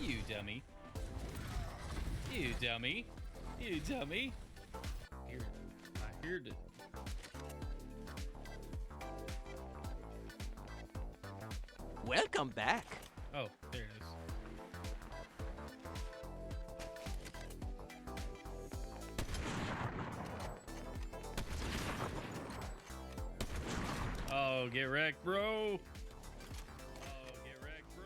You dummy. You dummy. You dummy. Here, I heard it. Welcome back. Oh, there it is. Oh, get wrecked, bro. Oh, get wrecked, bro.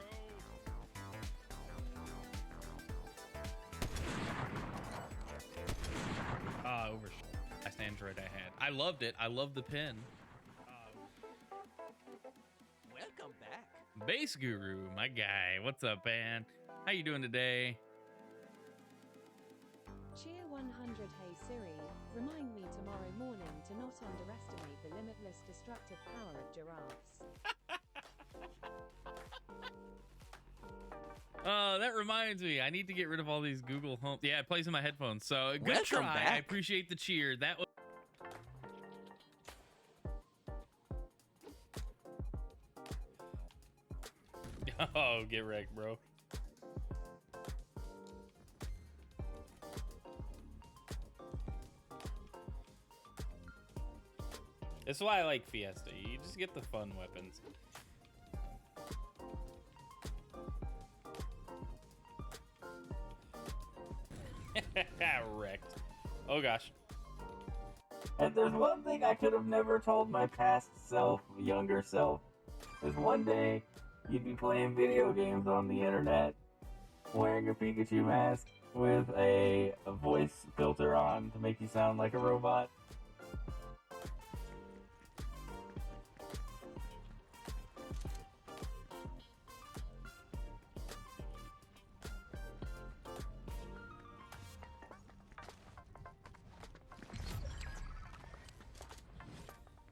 Ah, over. Last Android I had. I loved it. I loved the pen. Welcome back. Base Guru, my guy. What's up, man? How you doing today? Cheer 100. Hey Siri, remind me tomorrow morning to not underestimate the limitless destructive power of giraffes. Oh, that reminds me. I need to get rid of all these Google Home. Yeah, it plays in my headphones. So good Welcome try. back. I appreciate the cheer. That was. Oh, get wrecked, bro. That's why I like Fiesta. You just get the fun weapons. Wrecked. Oh gosh. And there's one thing I could have never told my past self, younger self, is one day you'd be playing video games on the internet, wearing a Pikachu mask with a voice filter on to make you sound like a robot.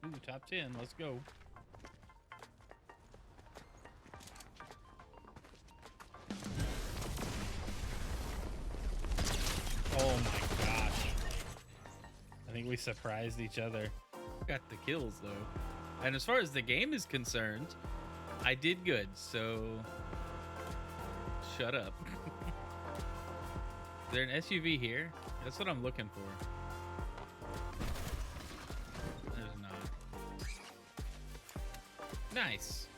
Ooh, top 10. Let's go. Oh my gosh. I think we surprised each other. Got the kills though. And as far as the game is concerned, I did good, so shut up. Is there an SUV here? That's what I'm looking for. There's not. Nice.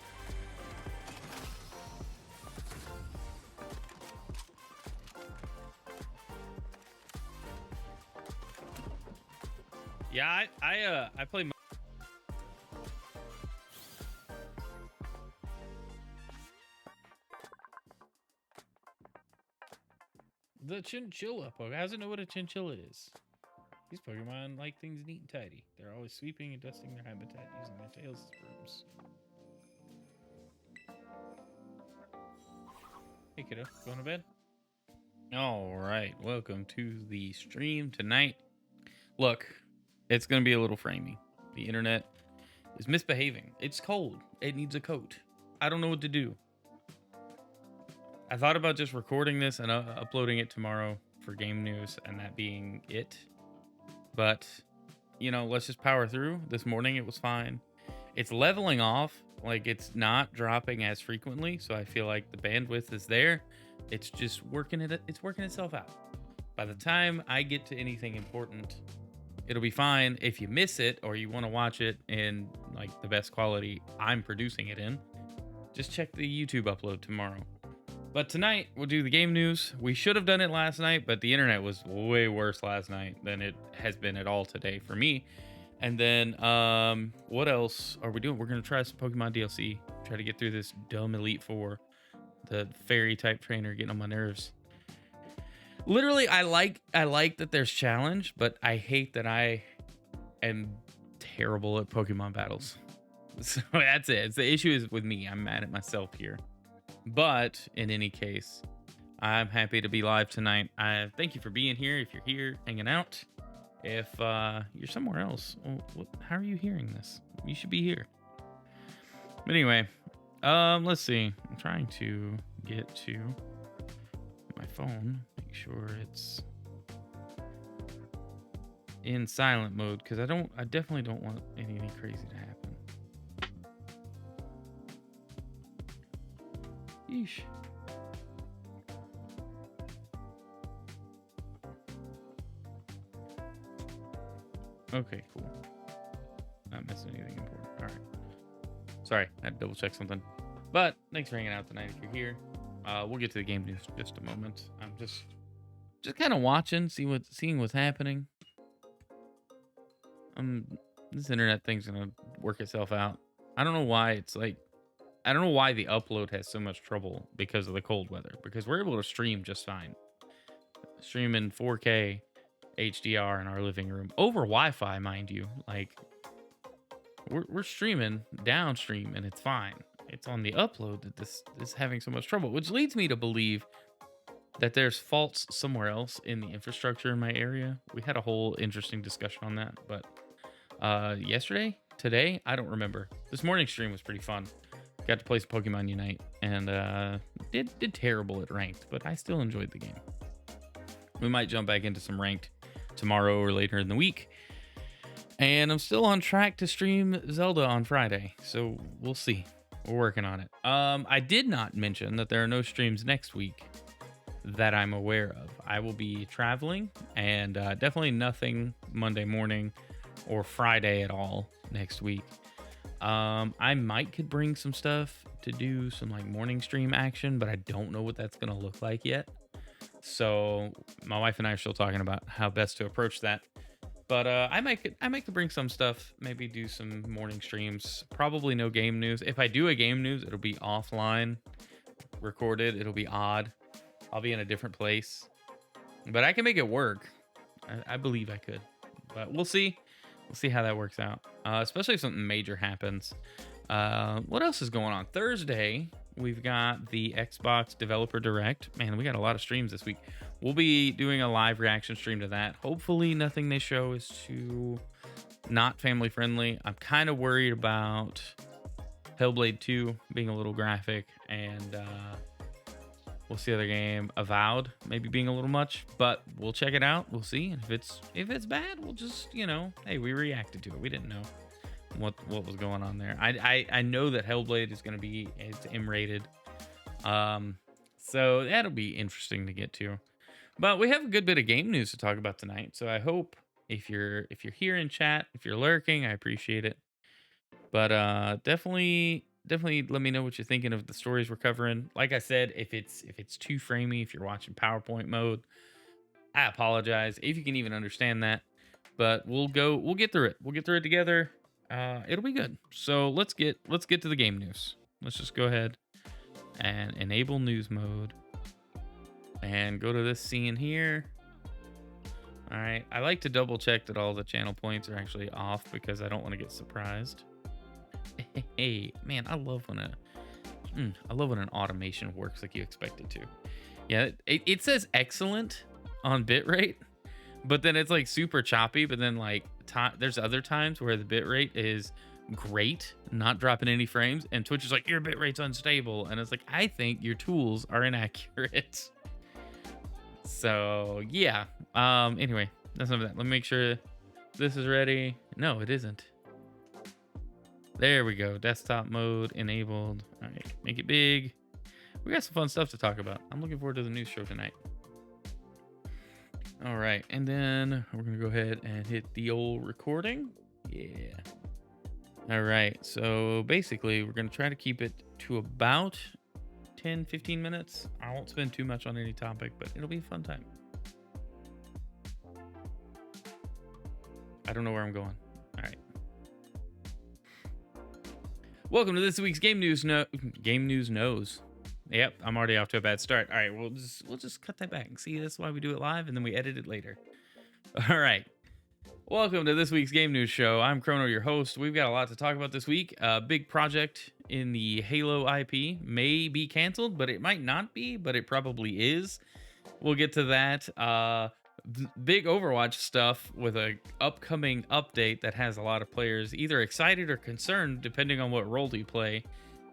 Yeah, I play. The chinchilla Pokemon. How does it know what a chinchilla is? These Pokemon like things neat and tidy. They're always sweeping and dusting their habitat using their tails as brooms. Hey kiddo, going to bed? All right, welcome to the stream tonight. Look, it's going to be a little framey. The internet is misbehaving. It's cold. It needs a coat. I don't know what to do. I thought about just recording this and uploading it tomorrow for game news and that being it. But, you know, let's just power through. This morning it was fine. It's leveling off. Like, it's not dropping as frequently. So I feel like the bandwidth is there. It's just working itself out. By the time I get to anything important, it'll be fine. If you miss it or you want to watch it in like the best quality I'm producing it in, just check the YouTube upload tomorrow. But tonight we'll do the game news. We should have done it last night, but the internet was way worse last night than it has been at all today for me. And then what else are we doing? We're gonna try some Pokemon DLC. Try to get through this dumb Elite Four, the fairy type trainer getting on my nerves. Literally, I like that there's challenge, but I hate that I am terrible at Pokemon battles. So that's it. The issue is with me. I'm mad at myself here. But in any case, I'm happy to be live tonight. I thank you for being here. If you're here hanging out, if you're somewhere else, well, how are you hearing this? You should be here. But anyway, let's see. I'm trying to get to my phone. Make sure it's in silent mode because I definitely don't want anything crazy to happen. Yeesh. Okay, cool. Not missing anything important. All right. Sorry, I had to double check something. But thanks for hanging out tonight if you're here. We'll get to the game news in just a moment. I'm just kind of watching, seeing what's happening. This internet thing's gonna work itself out. I don't know why I don't know why the upload has so much trouble because of the cold weather. Because we're able to stream just fine. Stream in 4K HDR in our living room over Wi-Fi, mind you. Like we're streaming downstream and it's fine. It's on the upload that this is having so much trouble, which leads me to believe that there's faults somewhere else in the infrastructure in my area. We had a whole interesting discussion on that, but yesterday, today, I don't remember. This morning's stream was pretty fun. Got to play some Pokemon Unite and did terrible at ranked, but I still enjoyed the game. We might jump back into some ranked tomorrow or later in the week. And I'm still on track to stream Zelda on Friday, so we'll see. We're working on it. I did not mention that there are no streams next week that I'm aware of. I will be traveling, and definitely nothing Monday morning or Friday at all next week. I could bring some stuff to do some like morning stream action, but I don't know what that's gonna look like yet. So my wife and I are still talking about how best to approach that. But I might bring some stuff, maybe do some morning streams. Probably no game news. If I do a game news, it'll be offline, recorded. It'll be odd. I'll be in a different place. But I can make it work. I believe I could. But we'll see. We'll see how that works out. Especially if something major happens. What else is going on? Thursday, we've got the Xbox Developer Direct. Man, we got a lot of streams this week. We'll be doing a live reaction stream to that. Hopefully nothing they show is too not family friendly. I'm kind of worried about Hellblade 2 being a little graphic, and we'll see the other game, Avowed, maybe being a little much, but we'll check it out. We'll see. And if it's bad, we'll just, hey, we reacted to it. We didn't know what was going on there. I know that Hellblade is going to be, it's M-rated. So that'll be interesting to get to. But we have a good bit of game news to talk about tonight. So I hope if you're here in chat, if you're lurking, I appreciate it. But definitely let me know what you're thinking of the stories we're covering. Like I said, if it's too framey, if you're watching PowerPoint mode, I apologize. If you can even understand that. But we'll get through it. We'll get through it together. It'll be good. So let's get to the game news. Let's just go ahead and enable news mode. And go to this scene here. All right. I like to double check that all the channel points are actually off because I don't want to get surprised. Hey, man, I love when an automation works like you expect it to. Yeah, it says excellent on bitrate, but then it's like super choppy. But then like there's other times where the bitrate is great, not dropping any frames, and Twitch is like, your bitrate's unstable, and it's like, I think your tools are inaccurate. So yeah. Anyway, that's enough of that. Let me make sure this is ready. No, it isn't. There we go. Desktop mode enabled. All right, make it big. We got some fun stuff to talk about. I'm looking forward to the news show tonight. All right, and then we're gonna go ahead and hit the old recording. Yeah. All right, so basically we're gonna try to keep it to about 10-15 minutes. I won't spend too much on any topic, but it'll be a fun time. I don't know where I'm going. All right. Welcome to this week's Game News Knows. Yep, I'm already off to a bad start. All right, we'll just cut that back. See, that's why we do it live, and then we edit it later. All right. Welcome to this week's Game News Show. I'm Chrono, your host. We've got a lot to talk about this week. A big project in the Halo IP may be canceled, but it might not be, but it probably is. We'll get to that. Big Overwatch stuff with a upcoming update that has a lot of players either excited or concerned, depending on what role you play.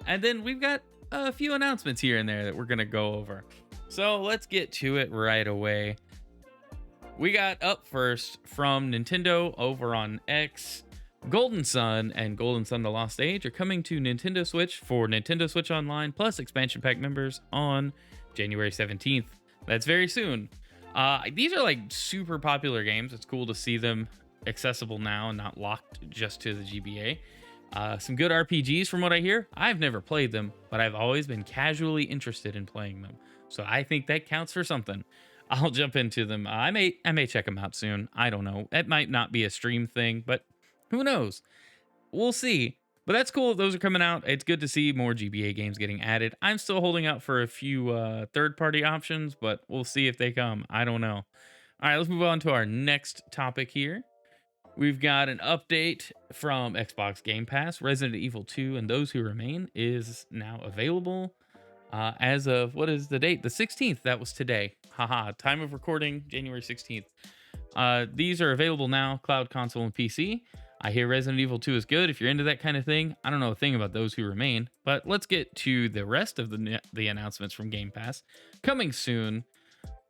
And then we've got a few announcements here and there that we're going to go over. So let's get to it right away. We got up first from Nintendo over on X. Golden Sun and Golden Sun The Lost Age are coming to Nintendo Switch for Nintendo Switch Online plus expansion pack members on January 17th. That's very soon. These are like super popular games. It's cool to see them accessible now and not locked just to the GBA. Some good RPGs from what I hear. I've never played them, but I've always been casually interested in playing them. So I think that counts for something. I'll jump into them. I may check them out soon. I don't know. It might not be a stream thing, but who knows? We'll see. But that's cool. Those are coming out. It's good to see more GBA games getting added. I'm still holding out for a few third-party options, but we'll see if they come. I don't know. All right, let's move on to our next topic here. We've got an update from Xbox Game Pass. Resident Evil 2 and Those Who Remain is now available as of, what is the date? The 16th. That was today. Haha. Time of recording, January 16th. These are available now, cloud, console, and PC. I hear Resident Evil 2 is good if you're into that kind of thing. I don't know a thing about Those Who Remain, but let's get to the rest of the announcements from Game Pass. Coming soon,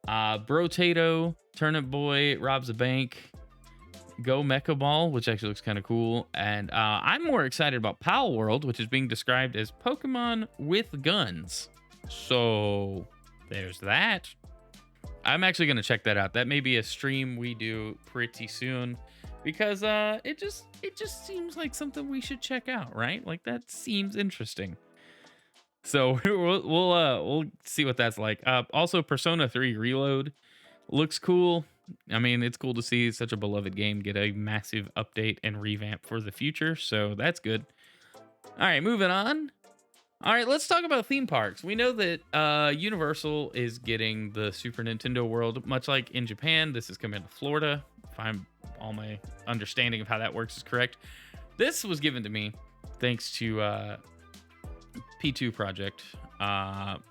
Brotato, Turnip Boy, Robs a Bank, Go Mecha Ball, which actually looks kind of cool. And I'm more excited about Pal World, which is being described as Pokemon with guns. So there's that. I'm actually going to check that out. That may be a stream we do pretty soon because it just seems like something we should check out, right? Like that seems interesting. So we'll see what that's like. Also, Persona 3 Reload looks cool. I mean, it's cool to see such a beloved game get a massive update and revamp for the future, so that's good. All right, moving on. All right, let's talk about theme parks. We know that Universal is getting the Super Nintendo World, much like in Japan. This is coming to Florida, if all my understanding of how that works is correct. This was given to me thanks to P2 Project,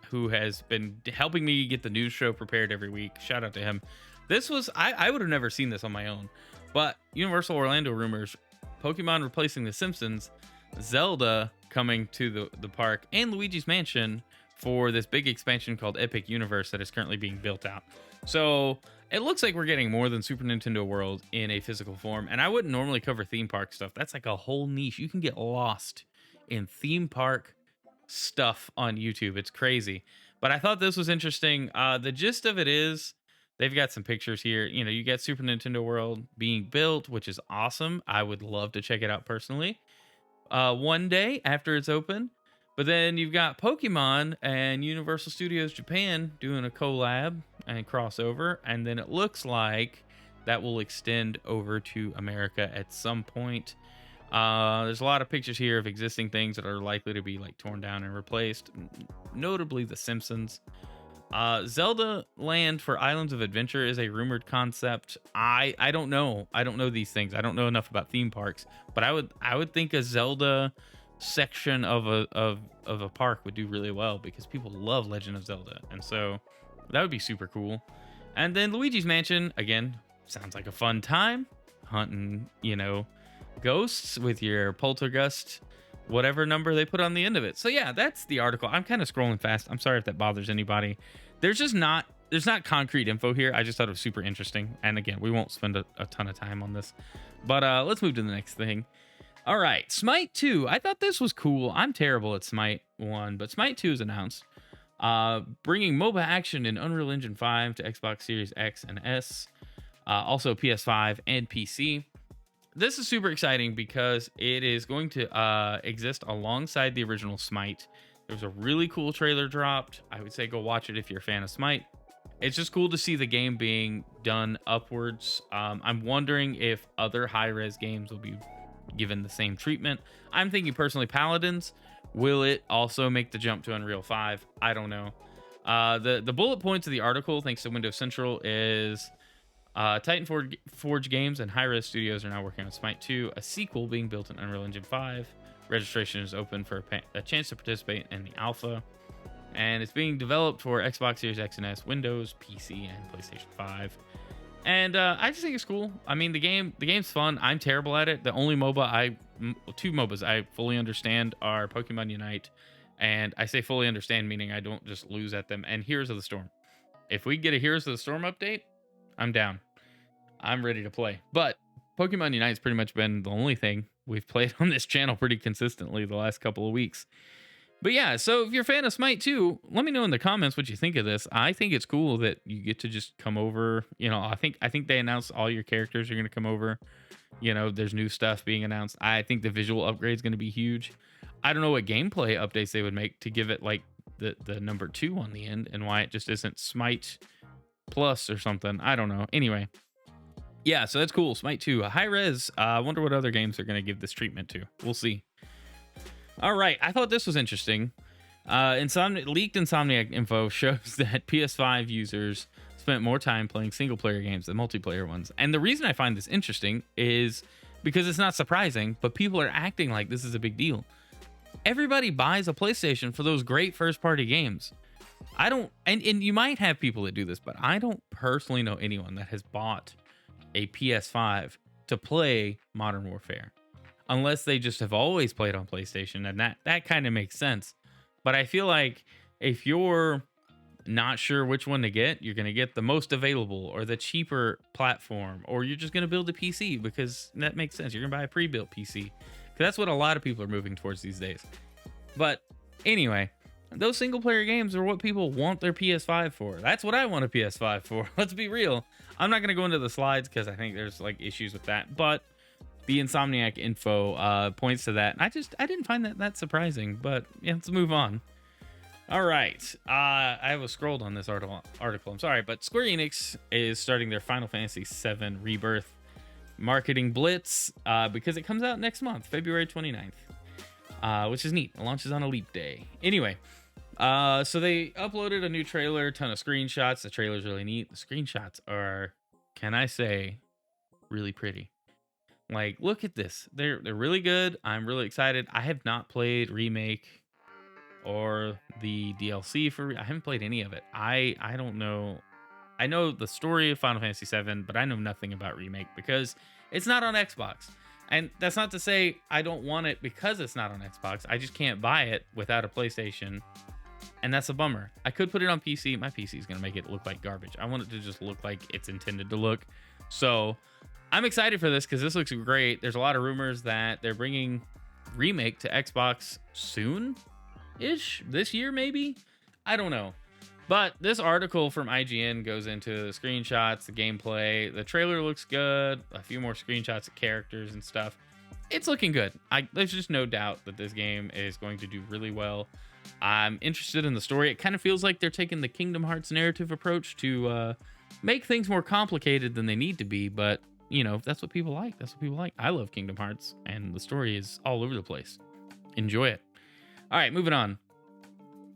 who has been helping me get the news show prepared every week. Shout out to him. This was, I would have never seen this on my own, but Universal Orlando rumors, Pokemon replacing The Simpsons, Zelda coming to the park, and Luigi's Mansion for this big expansion called Epic Universe that is currently being built out. So it looks like we're getting more than Super Nintendo World in a physical form, and I wouldn't normally cover theme park stuff. That's like a whole niche. You can get lost in theme park stuff on YouTube. It's crazy. But I thought this was interesting. The gist of it is they've got some pictures here. You know, you get Super Nintendo World being built, which is awesome. I would love to check it out personally one day after it's open. But then you've got Pokemon and Universal Studios Japan doing a collab and crossover. And then it looks like that will extend over to America at some point. There's a lot of pictures here of existing things that are likely to be like torn down and replaced, notably The Simpsons. Zelda Land for Islands of Adventure is a rumored concept. I don't know. I don't know these things. I don't know enough about theme parks, but I would think a Zelda section of a park would do really well because people love Legend of Zelda, and so that would be super cool. And then Luigi's Mansion, again, sounds like a fun time hunting, ghosts with your poltergust, whatever number they put on the end of it. So yeah, that's the article. I'm kind of scrolling fast. I'm sorry if that bothers anybody. There's not concrete info here. I just thought it was super interesting. And again, we won't spend a ton of time on this, but let's move to the next thing. All right, Smite 2. I thought this was cool. I'm terrible at Smite 1, but Smite 2 is announced. Bringing MOBA action in Unreal Engine 5 to Xbox Series X and S. Also PS5 and PC. This is super exciting because it is going to exist alongside the original Smite. There was a really cool trailer dropped. I would say go watch it if you're a fan of Smite. It's just cool to see the game being done upwards. I'm wondering if other high-res games will be given the same treatment. I'm thinking personally Paladins. Will it also make the jump to Unreal 5? I don't know. The bullet points of the article, thanks to Windows Central, is Titan Forge Games and Hi-Res Studios are now working on Smite 2, a sequel being built in Unreal Engine 5. Registration is open for a chance to participate in the alpha, and it's being developed for Xbox Series X and S, Windows, PC, and PlayStation 5. And I just think it's cool. I mean, the game's fun. I'm terrible at it. The only two MOBAs I fully understand are Pokemon Unite, and I say fully understand meaning I don't just lose at them, and Heroes of the Storm. If we get a Heroes of the Storm update, I'm down. I'm ready to play. But Pokemon Unite's pretty much been the only thing we've played on this channel pretty consistently the last couple of weeks. But yeah, so if you're a fan of Smite 2, let me know in the comments what you think of this. I think it's cool that you get to just come over. You know, I think they announced all your characters are going to come over. You know, there's new stuff being announced. I think the visual upgrade is going to be huge. I don't know what gameplay updates they would make to give it like the number 2 on the end, and why it just isn't Smite Plus or something. I don't know. Anyway, yeah, so that's cool. Smite 2, high res. I wonder what other games are going to give this treatment to. We'll see. All right, I thought this was interesting. Leaked Insomniac info shows that PS5 users spent more time playing single-player games than multiplayer ones. And the reason I find this interesting is because it's not surprising, but people are acting like this is a big deal. Everybody buys a PlayStation for those great first-party games. I don't, and you might have people that do this, but I don't personally know anyone that has bought a PS5 to play Modern Warfare. Unless they just have always played on PlayStation, and that kind of makes sense. But I feel like if you're not sure which one to get, you're going to get the most available or the cheaper platform, or you're just going to build a PC because that makes sense. You're going to buy a pre-built PC because that's what a lot of people are moving towards these days. But anyway, those single player games are what people want their PS5 for. That's what I want a PS5 for. Let's be real. I'm not going to go into the slides because I think there's like issues with that, but the Insomniac info points to that. I didn't find that surprising, but yeah, let's move on. All right. I was scrolled on this article. I'm sorry, but Square Enix is starting their Final Fantasy VII Rebirth marketing blitz because it comes out next month, February 29th, which is neat. It launches on a leap day. Anyway, so they uploaded a new trailer, a ton of screenshots. The trailer's really neat. The screenshots are, can I say, really pretty. Like, look at this. They're really good. I'm really excited. I have not played Remake or the DLC for. I haven't played any of it. I don't know. I know the story of Final Fantasy VII, but I know nothing about Remake because it's not on Xbox. And that's not to say I don't want it because it's not on Xbox. I just can't buy it without a PlayStation. And that's a bummer. I could put it on PC. My PC is going to make it look like garbage. I want it to just look like it's intended to look. So I'm excited for this because this looks great. There's a lot of rumors that they're bringing Remake to Xbox soon-ish, this year maybe? I don't know. But this article from IGN goes into the screenshots, the gameplay. The trailer looks good. A few more screenshots of characters and stuff. It's looking good. There's just no doubt that this game is going to do really well. I'm interested in the story. It kind of feels like they're taking the Kingdom Hearts narrative approach to make things more complicated than they need to be, but you know, that's what people like. That's what people like. I love Kingdom Hearts, and the story is all over the place. Enjoy it. All right, moving on.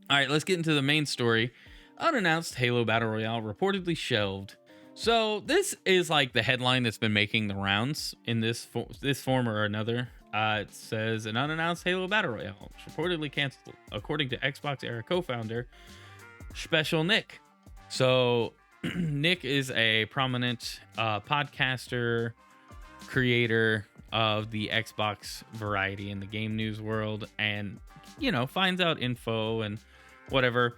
All right, let's get into the main story. Unannounced Halo Battle Royale reportedly shelved. So this is like the headline that's been making the rounds in this form or another. It says an unannounced Halo Battle Royale reportedly canceled, according to Xbox Era co-founder Special Nick. So Nick is a prominent podcaster, creator of the Xbox variety in the game news world, and, you know, finds out info and whatever.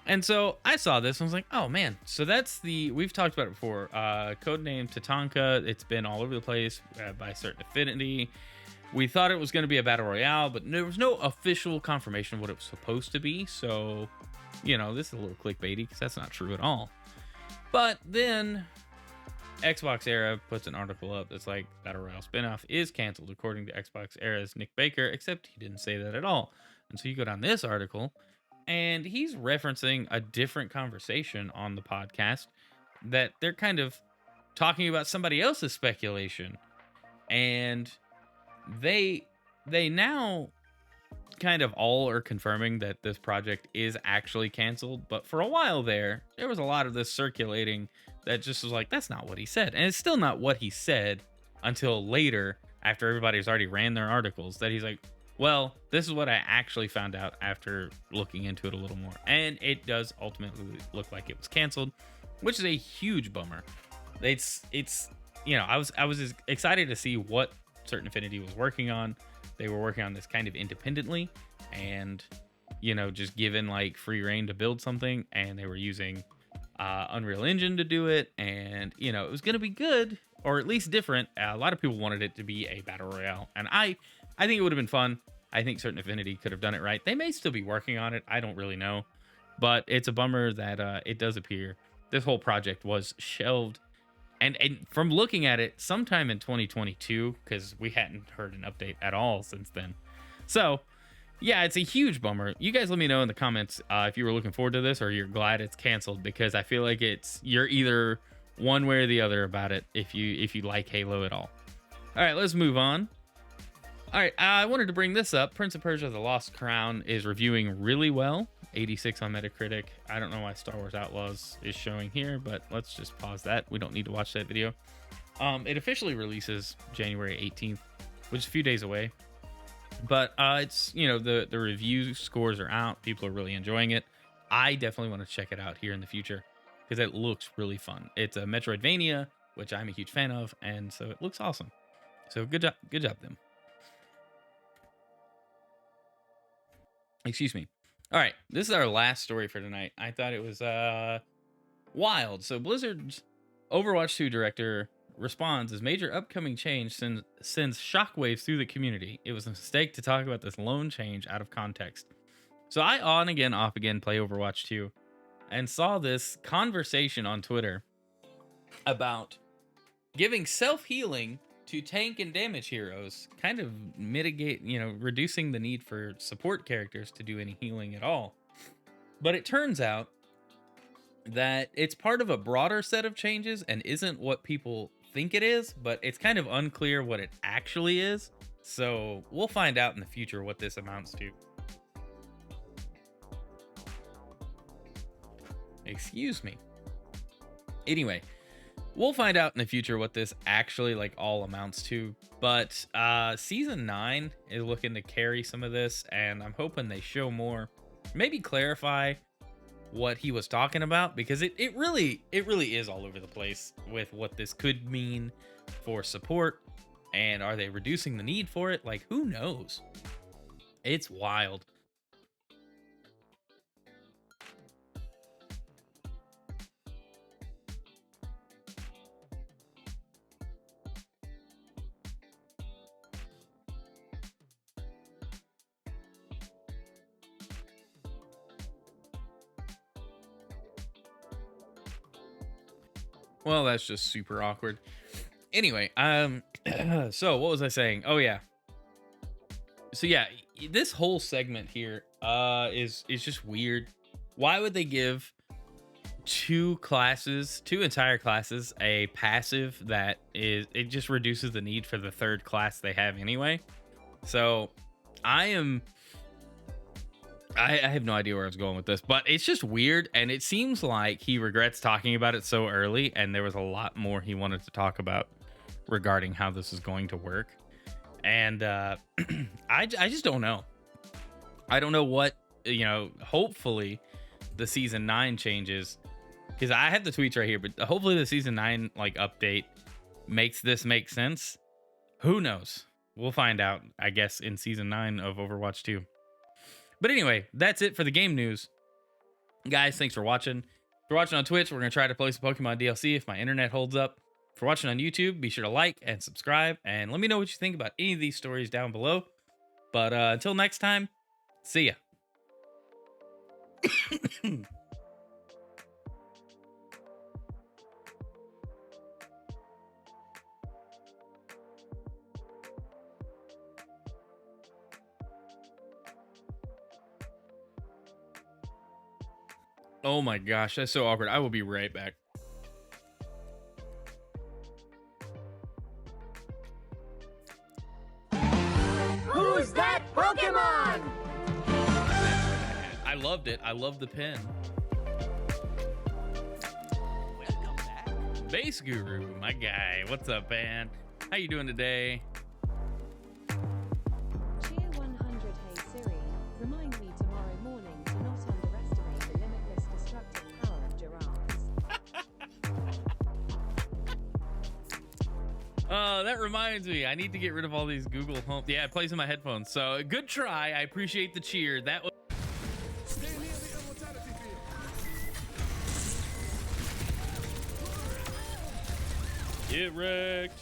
And so I saw this and was like, oh man, so that's we've talked about it before, codename Tatanka. It's been all over the place by Certain Affinity. We thought it was going to be a battle royale, but there was no official confirmation of what it was supposed to be. So, you know, this is a little clickbaity because that's not true at all. But then Xbox Era puts an article up that's like, Battle Royale spinoff is canceled according to Xbox Era's Nick Baker, except he didn't say that at all. And so you go down this article, and he's referencing a different conversation on the podcast that they're kind of talking about somebody else's speculation. And they now kind of all are confirming that this project is actually canceled, but for a while there was a lot of this circulating that just was like, that's not what he said. And it's still not what he said until later, after everybody's already ran their articles, that he's like, well, this is what I actually found out after looking into it a little more. And it does ultimately look like it was canceled, which is a huge bummer. It's you know, I was excited to see what Certain Affinity was working on. They were working on this kind of independently and, you know, just given like free reign to build something, and they were using Unreal Engine to do it, and, you know, it was going to be good, or at least different. A lot of people wanted it to be a battle royale, and I think it would have been fun. I think Certain Affinity could have done it right. They may still be working on it. I don't really know. But it's a bummer that it does appear this whole project was shelved. And from looking at it, sometime in 2022, because we hadn't heard an update at all since then. So, yeah, it's a huge bummer. You guys let me know in the comments if you were looking forward to this or you're glad it's canceled, because I feel like you're either one way or the other about it if you like Halo at all. All right, let's move on. All right, I wanted to bring this up. Prince of Persia: The Lost Crown is reviewing really well. 86 on Metacritic. I don't know why Star Wars Outlaws is showing here, but let's just pause that. We don't need to watch that video. It officially releases January 18th, which is a few days away. But it's, the review scores are out. People are really enjoying it. I definitely want to check it out here in the future because it looks really fun. It's a Metroidvania, which I'm a huge fan of, and so it looks awesome. So good job them. Excuse me. All right, this is our last story for tonight. I thought it was wild. So Blizzard's Overwatch 2 director responds as major upcoming change sends shockwaves through the community. It was a mistake to talk about this lone change out of context. So I on again, off again play Overwatch 2 and saw this conversation on Twitter about giving self-healing to tank and damage heroes, kind of mitigate, reducing the need for support characters to do any healing at all. But it turns out that it's part of a broader set of changes and isn't what people think it is, but it's kind of unclear what it actually is. So we'll find out in the future what this amounts to. Excuse me. Anyway, we'll find out in the future what this actually all amounts to, but season 9 is looking to carry some of this, and I'm hoping they show more, maybe clarify what he was talking about, because it really is all over the place with what this could mean for support, and are they reducing the need for it? Who knows? It's wild. Well, that's just super awkward. Anyway, so what was I saying? Oh yeah. So yeah, this whole segment here is just weird. Why would they give two entire classes, a passive that it just reduces the need for the third class they have anyway? So I have no idea where I was going with this, but it's just weird, and it seems like he regrets talking about it so early, and there was a lot more he wanted to talk about regarding how this is going to work. And I just don't know. I don't know what, hopefully the season 9 changes, because I have the tweets right here, but hopefully the season 9 update makes this make sense. Who knows? We'll find out, I guess, in season 9 of Overwatch 2. But anyway, that's it for the game news. Guys, thanks for watching. If you're watching on Twitch, we're going to try to play some Pokemon DLC if my internet holds up. If you're watching on YouTube, be sure to like and subscribe, and let me know what you think about any of these stories down below. But until next time, see ya. Oh my gosh, that's so awkward. I will be right back. Who's that Pokemon? I loved it. I love the pen. Welcome back. Base Guru, my guy. What's up, man? How you doing today? Cheer 100. Hey Siri, remind me tomorrow morning to not underestimate the limitless destructive power of giraffes. That reminds me. I need to get rid of all these Google Home. Yeah, it plays in my headphones. So good try. I appreciate the cheer. That was. Get wrecked.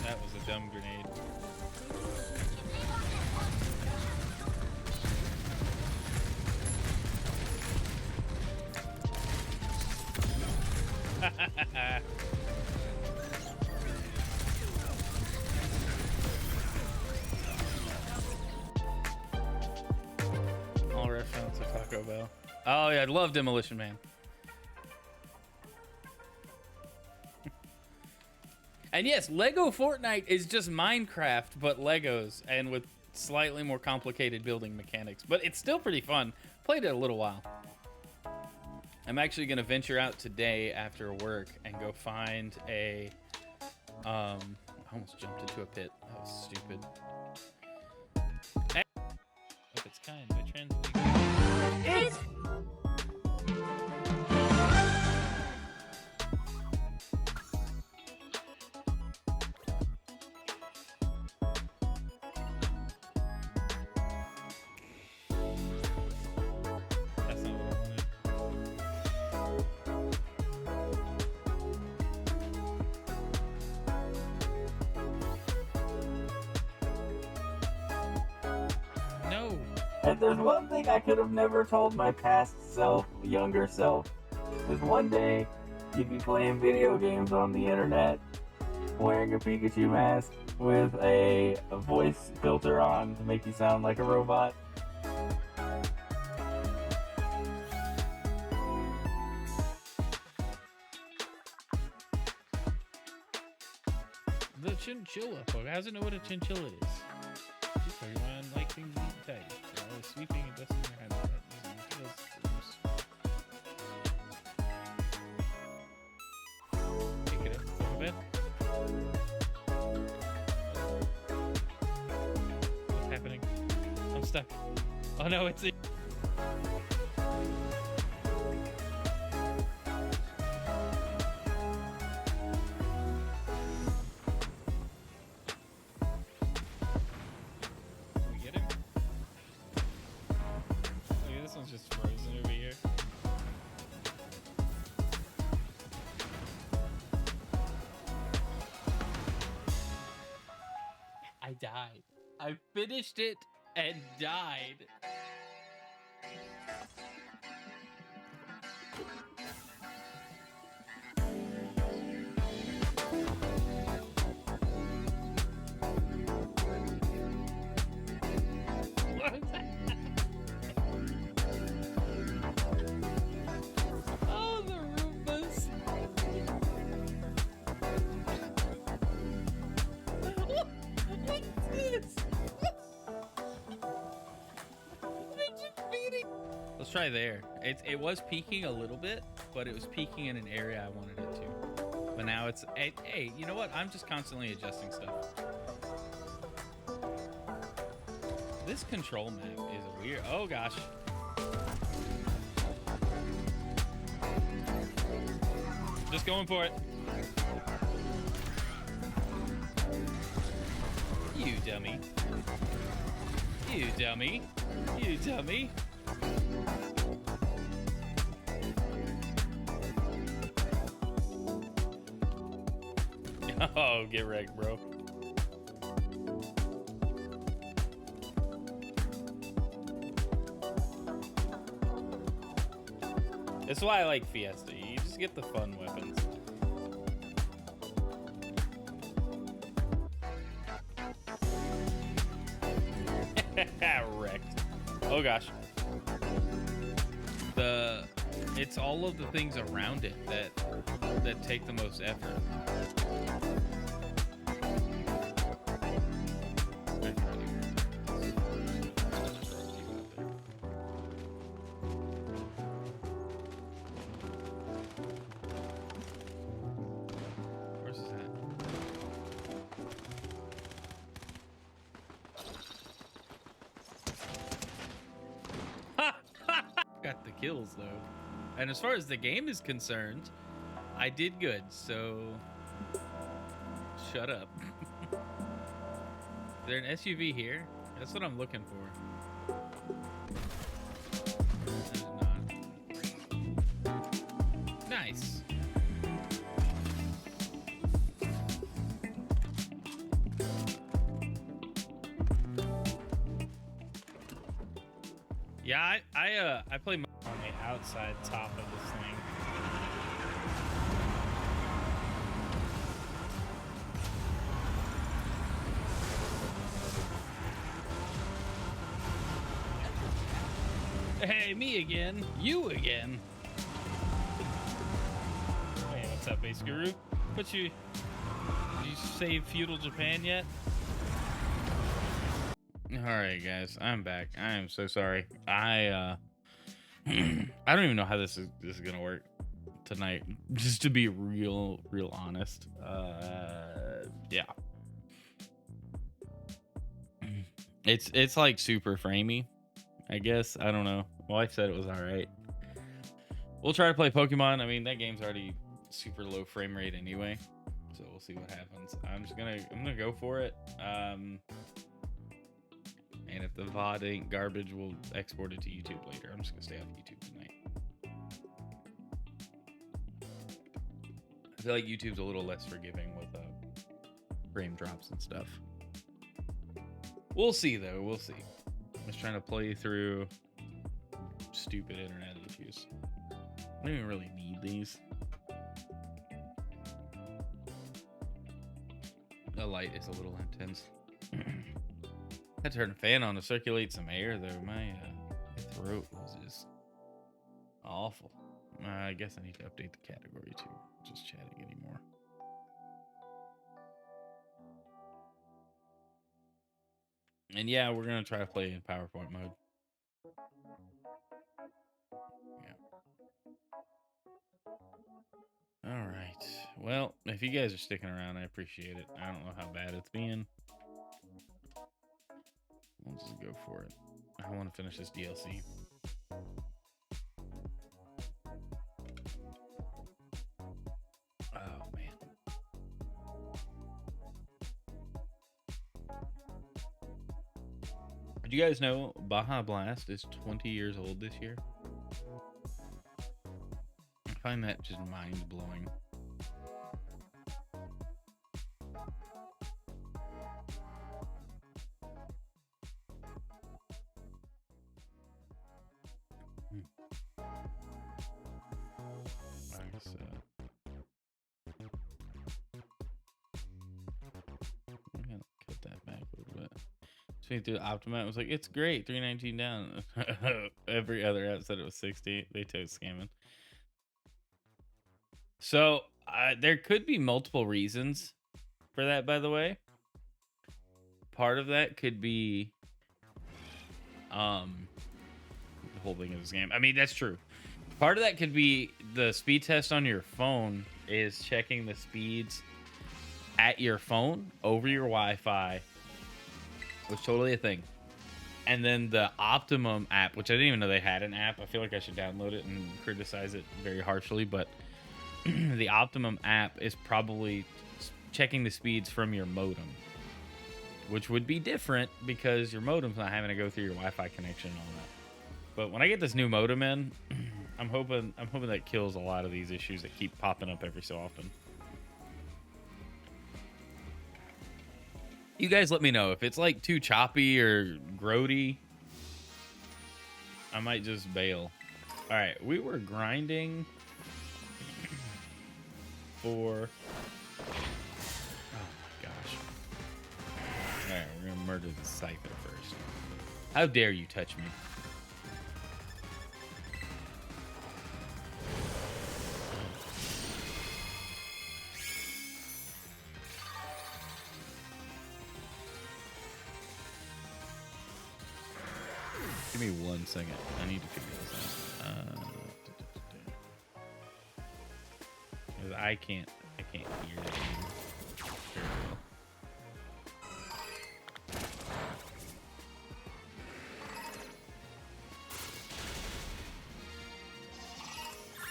That was a dumb grenade. All restaurants are Taco Bell. Oh yeah, I love Demolition Man. And yes, Lego Fortnite is just Minecraft, but Legos, and with slightly more complicated building mechanics. But it's still pretty fun. Played it a little while. I'm actually gonna venture out today after work and go find a. I almost jumped into a pit. That was stupid. Of its kind, by trans. It's That's not what I wanted. No. And there's one thing I could have never told my past self, younger self, is one day you'd be playing video games on the internet, wearing a Pikachu mask with a voice filter on to make you sound like a robot. The chinchilla. How does it know what a chinchilla is? She's talking about like things eat tight. They're always sweeping and dusting their habitat using utilities. Pick it up. Go to bed. What's happening? I'm stuck. Oh no, it's. We get him? Look, this one's just frozen over here. I died. I finished it and died. What is that? Oh, the Roombas. What's this? They're just beating. Let's try there. It was peaking a little bit, but it was peaking in an area I wanted it to. But now it's hey, you know what? I'm just constantly adjusting stuff. This control map is weird. Oh gosh. Just going for it. You dummy. You dummy. You dummy. Oh, get wrecked, bro. That's why I like Fiesta. You just get the fun weapons. Wrecked. Oh gosh. It's all of the things around it that take the most effort. Where's this at? Got the kills though. And as far as the game is concerned, I did good, so shut up. Is there an SUV here? That's what I'm looking for. There's not. Nice. Yeah, I play on the outside top of this thing. Hey, me again. You again. Hey, what's up, Ace Guru? Did you save feudal Japan yet? All right, guys, I'm back. I am so sorry. I don't even know how this is gonna work tonight. Just to be real honest. Yeah. It's like super framey, I guess. I don't know. My wife said it was all right. We'll try to play Pokemon. I mean, that game's already super low frame rate anyway, so we'll see what happens. I'm gonna go for it. And if the VOD ain't garbage, we'll export it to YouTube later. I'm just gonna stay off YouTube tonight. I feel like YouTube's a little less forgiving with frame drops and stuff. We'll see though. We'll see. I'm just trying to play through stupid internet issues. I don't even really need these. The light is a little intense. I turned the fan on to circulate some air though. My throat was just awful. I guess I need to update the category to just chatting anymore. And yeah, we're gonna try to play in PowerPoint mode. Yeah. All right. Well, if you guys are sticking around, I appreciate it. I don't know how bad it's been. We'll just go for it. I want to finish this DLC. Oh, man. Did you guys know Baja Blast is 20 years old this year? I find that just mind-blowing. Cut that back a little bit. Swing through Optima, it was like, it's great, 319 down. Every other app said it was 60. They totes scamming. So there could be multiple reasons for that, by the way. Part of that could be the whole thing of this game. I mean, that's true. Part of that could be the speed test on your phone is checking the speeds at your phone over your Wi-Fi. Was totally a thing. And then the Optimum app, which I didn't even know they had an app. I feel like I should download it and criticize it very harshly, but the Optimum app is probably checking the speeds from your modem, which would be different because your modem's not having to go through your Wi-Fi connection and all that. But when I get this new modem in, I'm hoping that kills a lot of these issues that keep popping up every so often. You guys let me know if it's like too choppy or grody. I might just bail. All right, we were grinding for... Oh my gosh. All right, we're gonna murder the Scyther first. How dare you touch me? Give me 1 second. I need to figure this out. Because I can't hear that very well.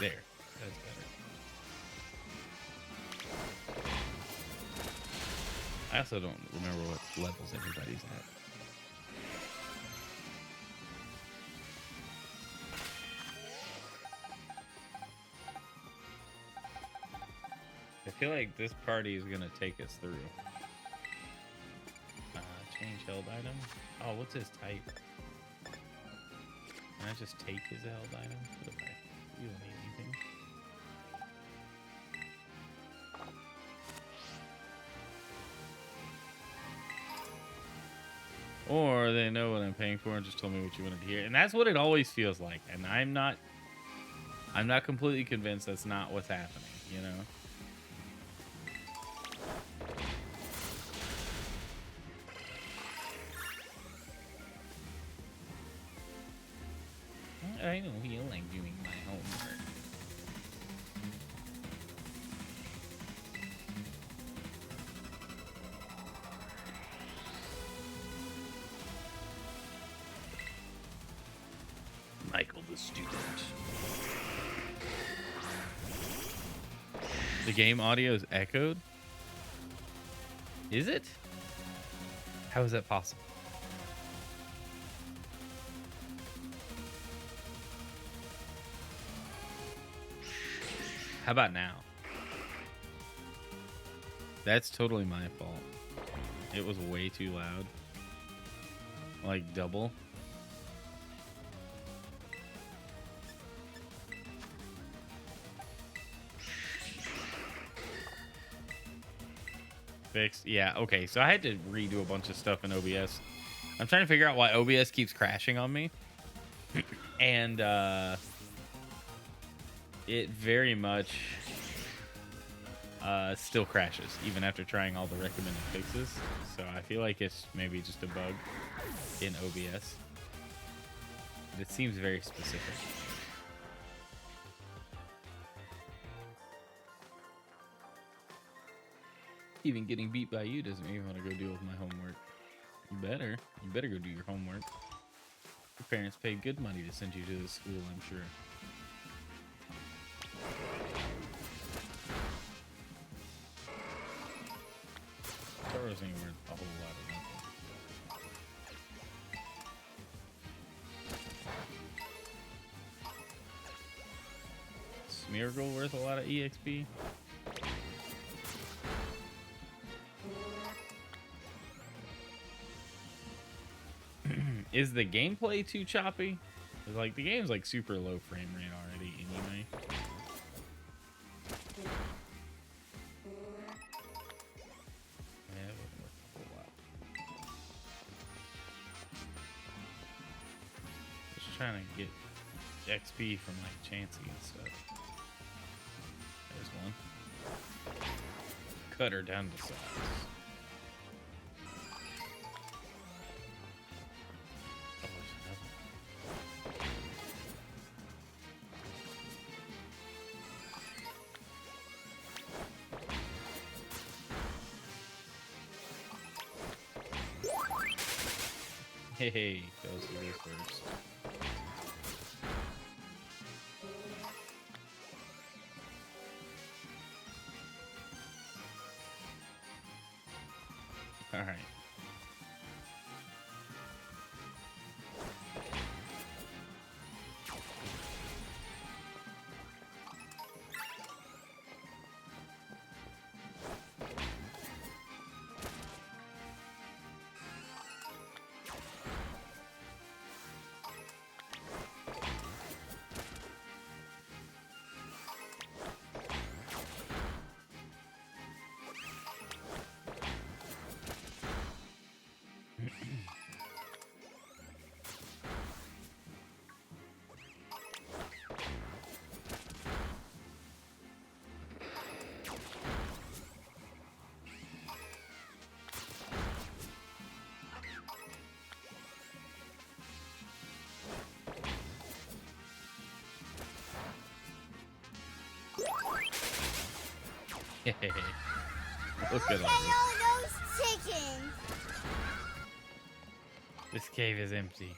There. That's better. I also don't remember what levels everybody's at. I feel like this party is gonna take us through. Change held item. Oh, what's his type? Can I just take his held item? Put it back. You don't need anything. Or they know what I'm paying for and just told me what you wanted to hear. And that's what it always feels like. And I'm not completely convinced that's not what's happening, you know? I don't feel like doing my homework. Michael the student. The game audio is echoed? Is it? How is that possible? How about now? That's totally my fault. It was way too loud. Like double. Fixed. Yeah, okay. So I had to redo a bunch of stuff in OBS. I'm trying to figure out why OBS keeps crashing on me. And it very much still crashes even after trying all the recommended fixes. So I feel like it's maybe just a bug in OBS. But it seems very specific. Even getting beat by you doesn't even want to go deal with my homework. You better go do your homework. Your parents paid good money to send you to this school, I'm sure. That wasn't even worth a whole lot of nothing. Smeargle worth a lot of EXP? Is the gameplay too choppy? Like, the game's like super low frame rate already anyway. Yeah, it wasn't worth a whole lot. Just trying to get XP from like Chansey and stuff. There's one. Cut her down to size. Hey, goes to this first. All right. Let's get on this. all those chickens. This cave is empty.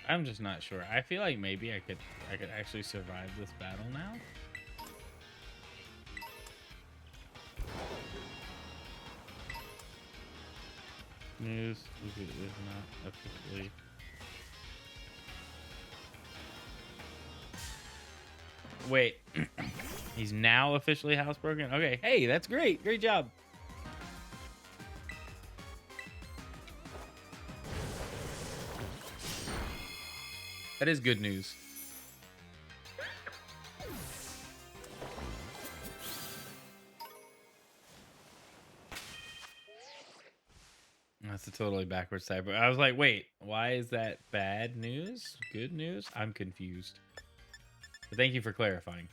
I'm just not sure. I feel like maybe I could actually survive this battle now. News is not officially. Wait, he's now officially housebroken? Okay, hey, that's great. Great job. That is good news. That's a totally backwards type. I was like, wait, why is that bad news? Good news? I'm confused. But thank you for clarifying.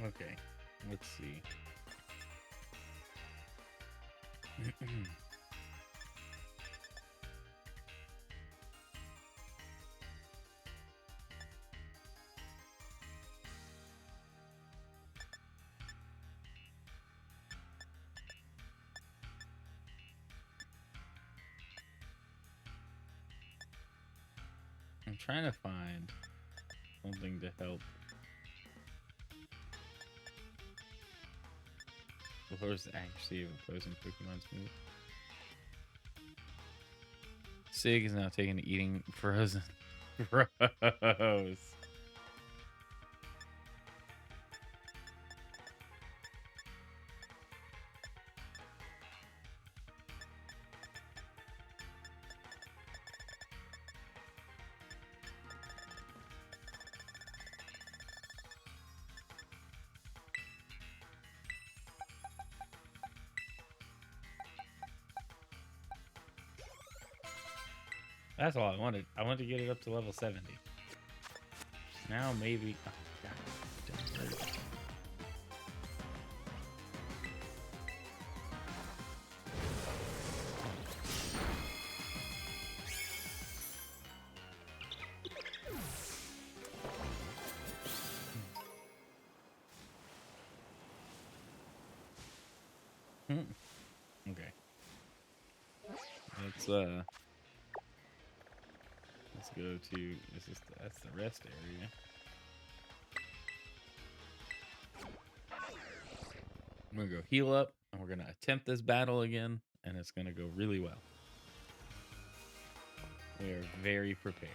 Okay, let's see. I'm trying to find something to help. Lowers the accuracy of opposing Pokemon's move. Sig is now taken to eating frozen. Gross. That's all I wanted. I wanted to get it up to level 70. Now maybe. Oh, God. Don't hurt. Okay. Let's go to that's the rest area. I'm gonna go heal up and we're gonna attempt this battle again, and it's gonna go really well. We are very prepared.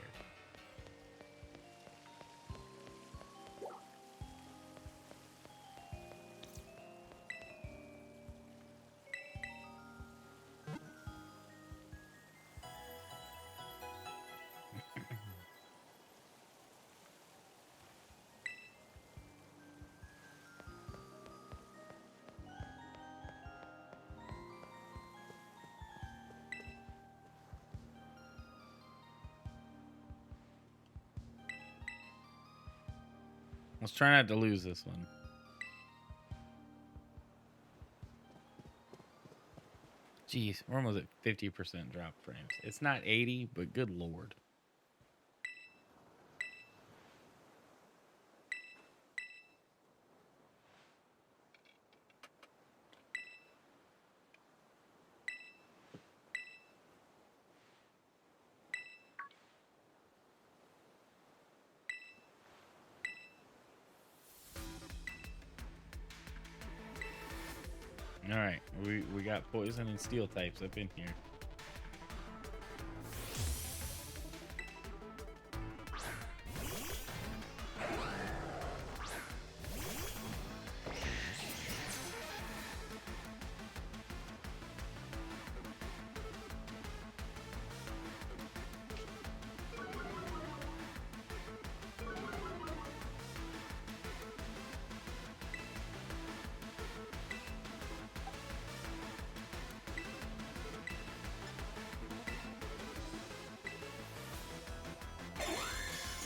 Let's try not to lose this one. Jeez, we're almost at 50% drop frames. It's not 80, but good lord. All right, we got poison and steel types up in here.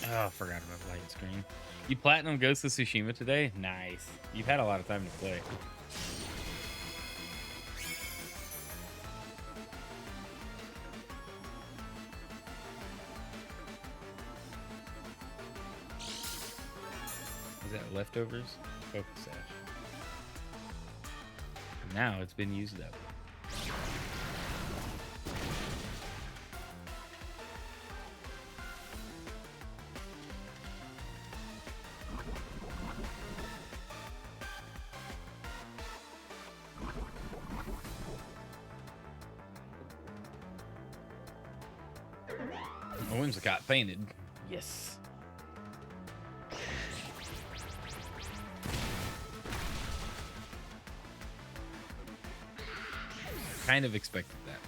Oh, I forgot about light screen. You platinum Ghost of Tsushima today? Nice. You've had a lot of time to play. Is that leftovers? Focus sash. Now it's been used up. Whimsicott painted. Yes. Kind of expected that.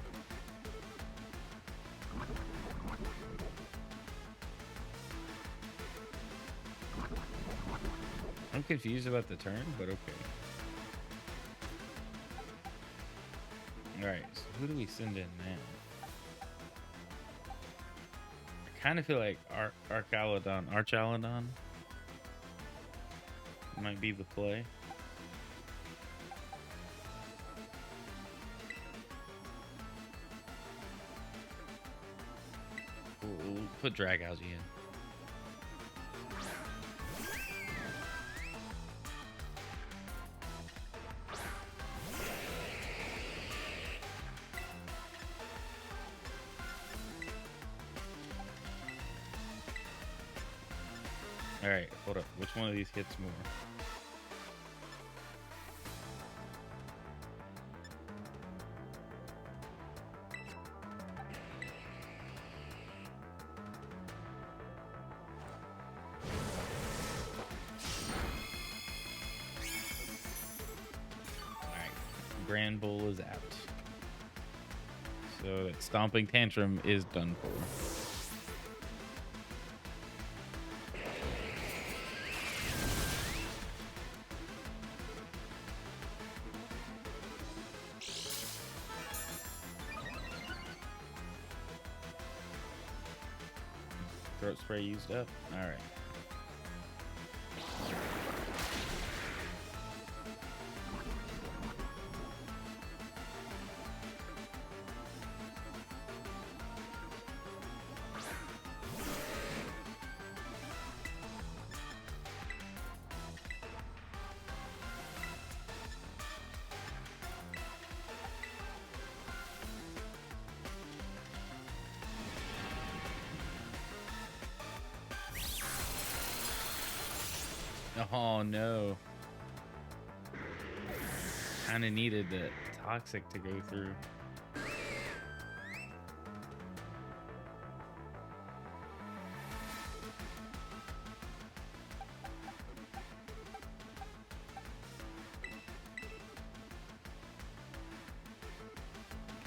I'm confused about the turn, but okay. Alright, so who do we send in now? I kind of feel like Archaludon might be the play. We'll put Dragousie in. Alright, hold up. Which one of these hits more? Alright, Grand Bull is out. So that Stomping Tantrum is done for. Throat spray used up. All right. Oh no. Kind of needed the toxic to go through.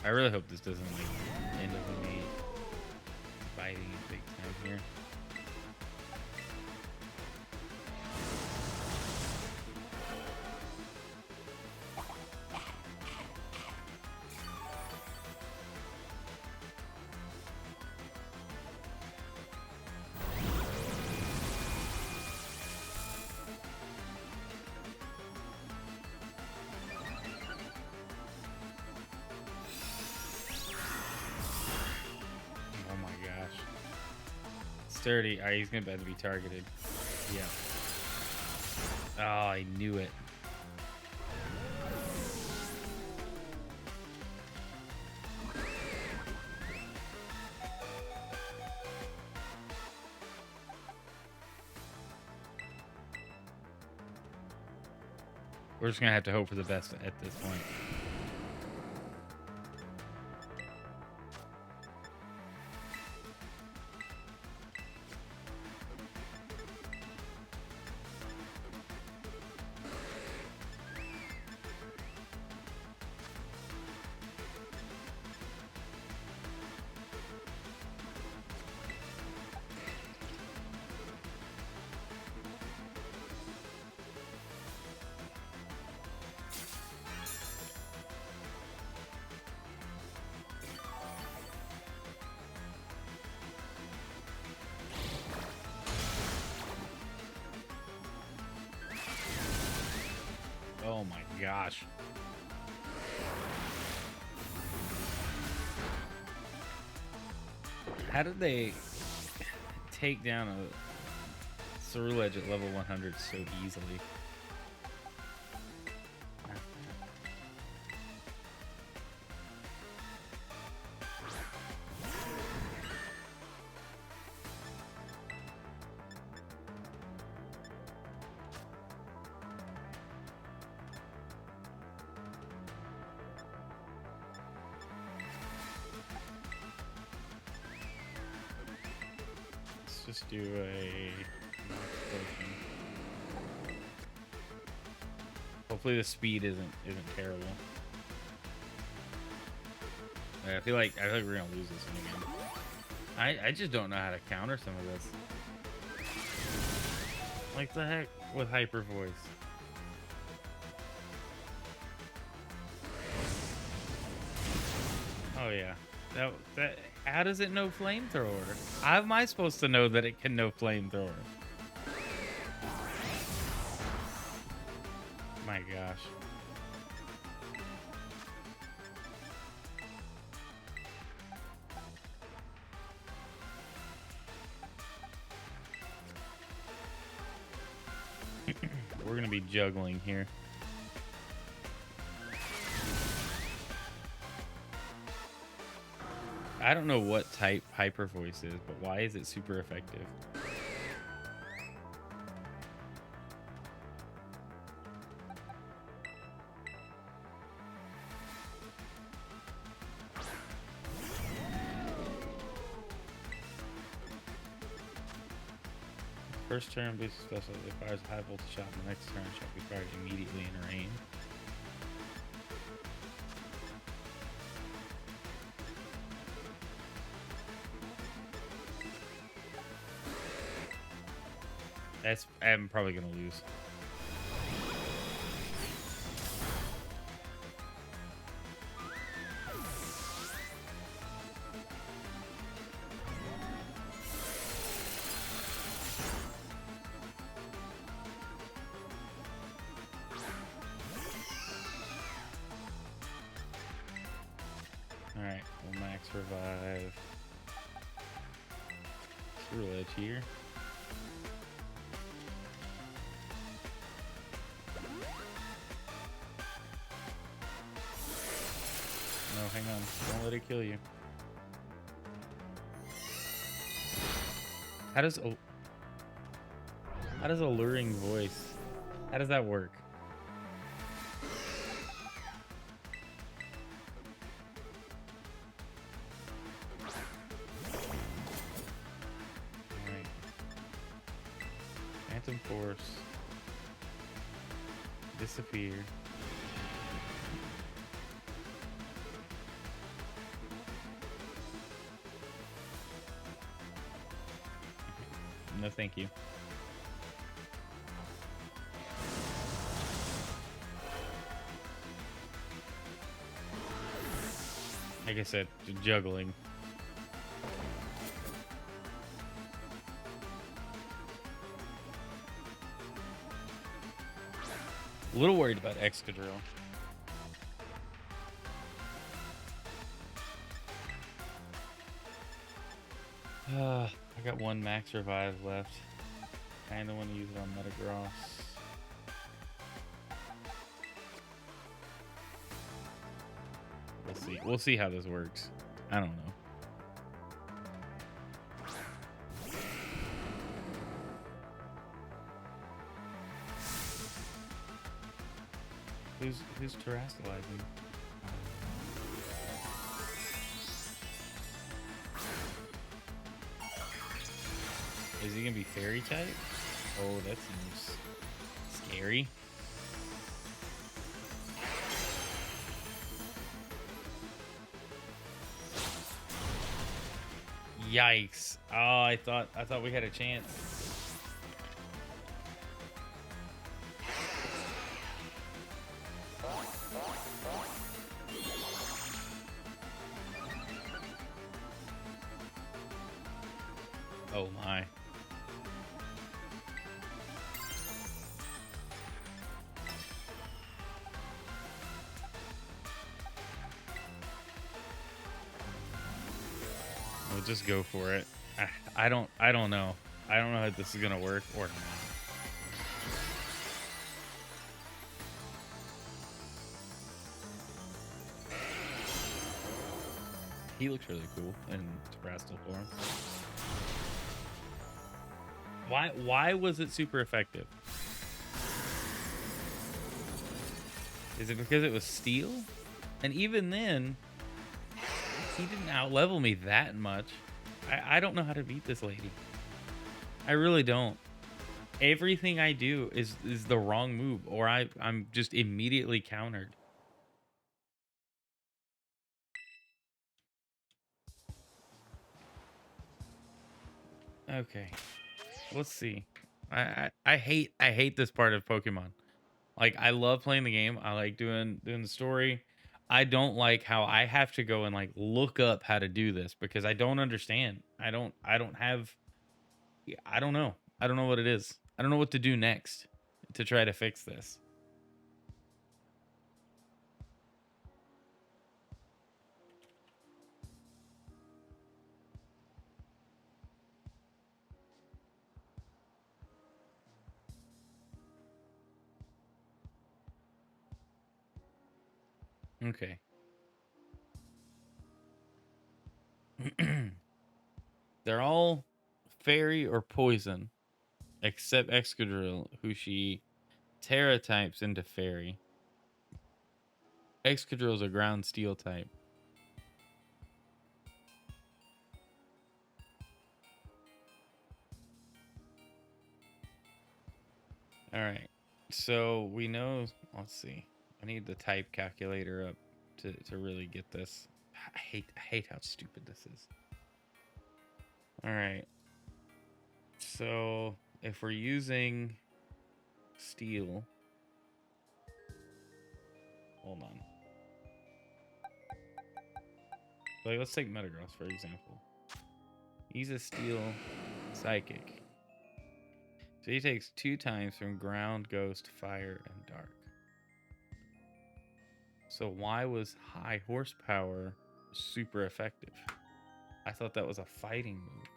I really hope this doesn't like end up with me biting it big time here. Sturdy. Alright, he's gonna be targeted. Yeah. Oh, I knew it. We're just gonna have to hope for the best at this point. Oh my gosh. How did they take down a Through Edge at level 100 so easily. Let's just do a potion. Hopefully the speed isn't terrible. I feel like we're gonna lose this one again. I just don't know how to counter some of this. Like the heck with hyper voice. Oh yeah. That how does it know flamethrower? How am I supposed to know that it can know flamethrower? My gosh. We're gonna be juggling here. I don't know what type hyper voice is, but why is it super effective? First turn boost special, it fires a high voltage shot, and the next turn shot be fired immediately in range. I'm probably gonna lose. All right, we'll max revive. Through Edge here. No, hang on. Don't let it kill you. How does alluring voice? How does that work? All right. Phantom Force. Disappear. No, thank you. Like I said, juggling. A little worried about Excadrill. I got one max revive left. Kinda want to use it on Metagross. We'll see. We'll see how this works. I don't know. Who's terrestrializing? Is he gonna be fairy type? Oh, that seems scary. Yikes! Oh, I thought we had a chance. Oh my. We'll just go for it. I don't know. I don't know if this is gonna work or not. He looks really cool in terrestrial form. Why was it super effective? Is it because it was steel? And even then, he didn't outlevel me that much. I don't know how to beat this lady. I really don't. Everything I do is the wrong move, or I'm just immediately countered. Okay, let's see. I hate this part of Pokemon. Like, I love playing the game. I like doing the story. I don't like how I have to go and like look up how to do this because I don't understand. I don't have I don't know. I don't know what it is. I don't know what to do next to try to fix this. Okay. They're all fairy or poison except Excadrill, who she Terra types into fairy. Excadrill's a ground steel type. All right. So we know, let's see. I need the type calculator up to really get this. I hate how stupid this is. All right. So if we're using steel, hold on. Like, let's take Metagross for example. He's a steel psychic. So he takes 2 times from ground, ghost, fire, and dark. So why was high horsepower super effective? I thought that was a fighting move.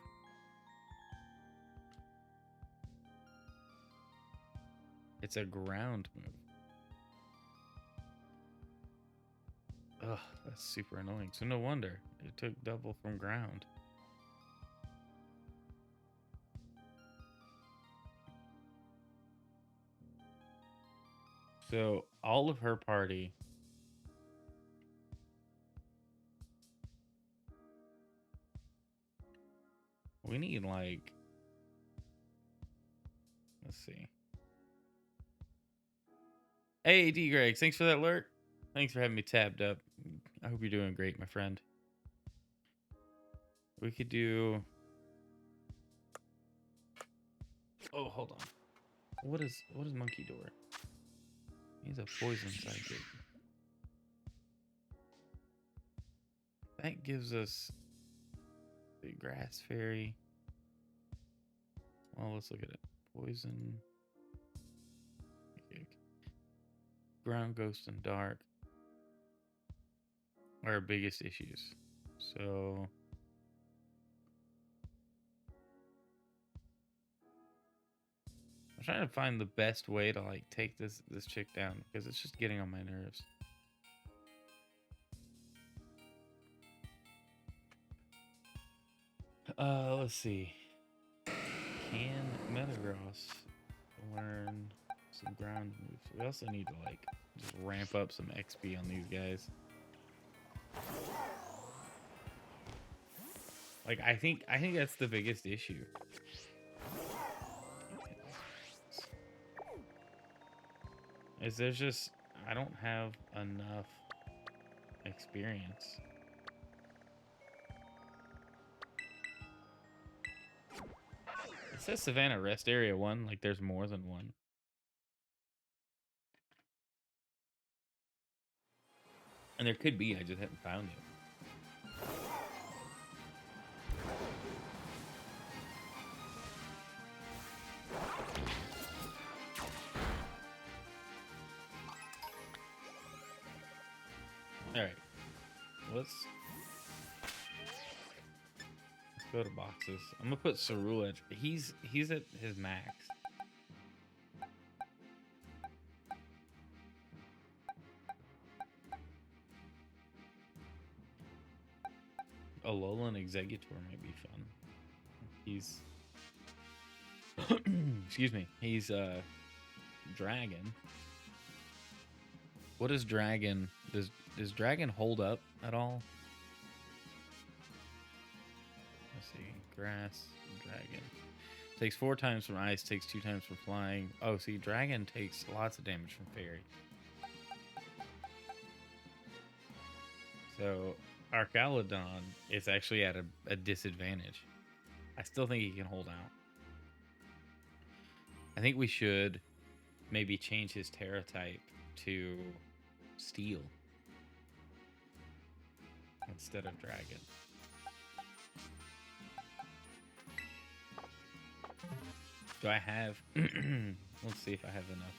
It's a ground move. Ugh, that's super annoying. So no wonder it took double from ground. So all of her party we need like, let's see. Hey D Greg, thanks for that alert. Thanks for having me tabbed up. I hope you're doing great, my friend. We could do, oh, hold on. What is Monkey Door? He's a poison psychic. That gives us the grass fairy. Well, let's look at it. Poison. Okay. Ground, ghost, and dark are our biggest issues. So I'm trying to find the best way to like take this chick down because it's just getting on my nerves. Let's see. Can Metagross learn some ground moves? We also need to like just ramp up some XP on these guys. Like I think that's the biggest issue. Is there's just I don't have enough experience. It says Savannah Rest Area 1, like there's more than one. And there could be, I just haven't found it. Alright. Let's go to boxes. I'm gonna put Cerule at. He's at his max. Alolan Executor might be fun. He's excuse me. He's dragon. What is dragon? Does dragon hold up at all? Let's see. Grass, dragon. Takes 4 times from ice, takes 2 times from flying. Oh, see, dragon takes lots of damage from fairy. So Archaludon is actually at a disadvantage. I still think he can hold out. I think we should maybe change his Terra type to Steel instead of Dragon. Do I have... Let's see if I have enough.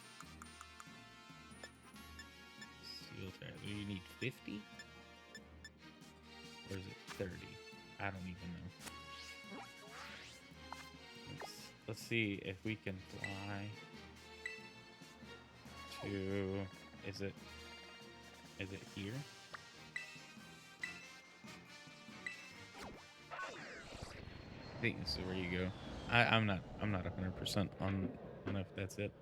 Steel Terra. Do you need 50? Or is it 30? I don't even know. Let's see if we can fly to... Is it here? I think this is where you go. I'm not 100% on if that's it.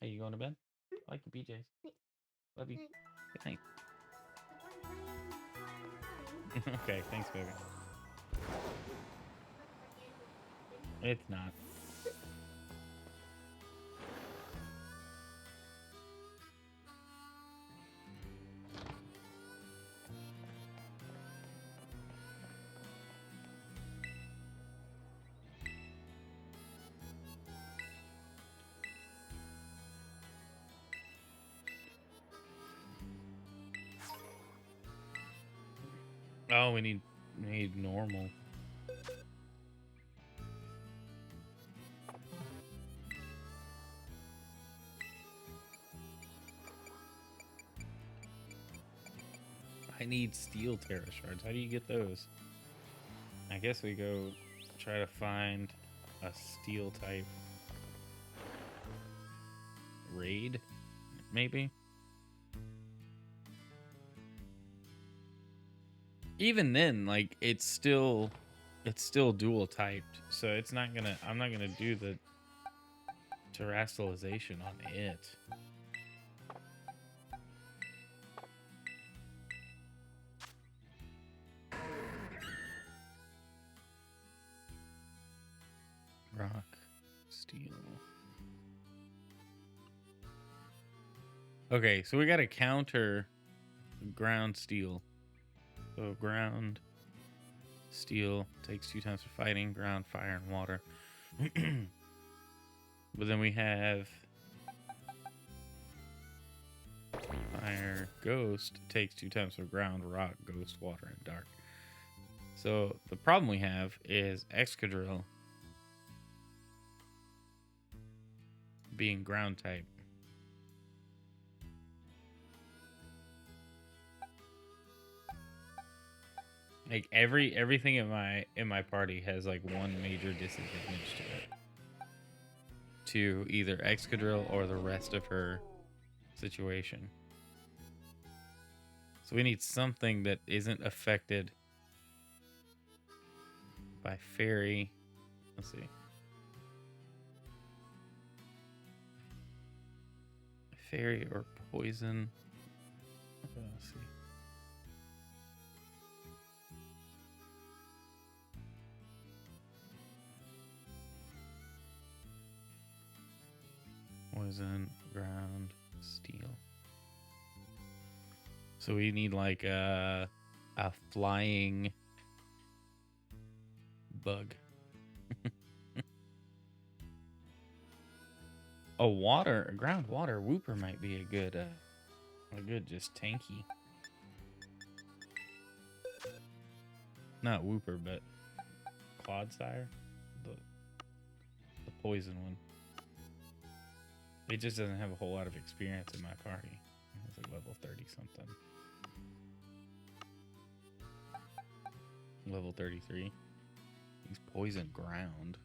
Hey, you going to bed? I like your PJs. Love you. Good night. Okay, thanks, baby. It's not. Oh, we need normal. I need steel Terra shards. How do you get those? I guess we go try to find a steel type raid, maybe. Even then, like it's still dual typed, so it's not gonna. I'm not gonna do the terrestrialization on it. Rock, steel. Okay, so we got to counter ground steel. So ground steel takes 2 times for fighting, ground, fire, and water. But then we have fire, ghost takes 2 times for ground, rock, ghost, water, and dark. So the problem we have is Excadrill being ground type. Like everything in my party has like one major disadvantage to it. To either Excadrill or the rest of her situation. So we need something that isn't affected by fairy. Let's see. Fairy or poison. Let's see. Poison, ground, steel. So we need like a flying bug. A ground water whooper might be a good just tanky. Not whooper, but Clodsire, the poison one. It just doesn't have a whole lot of experience in my party. It's like level 30 something. Level 33. He's poison ground.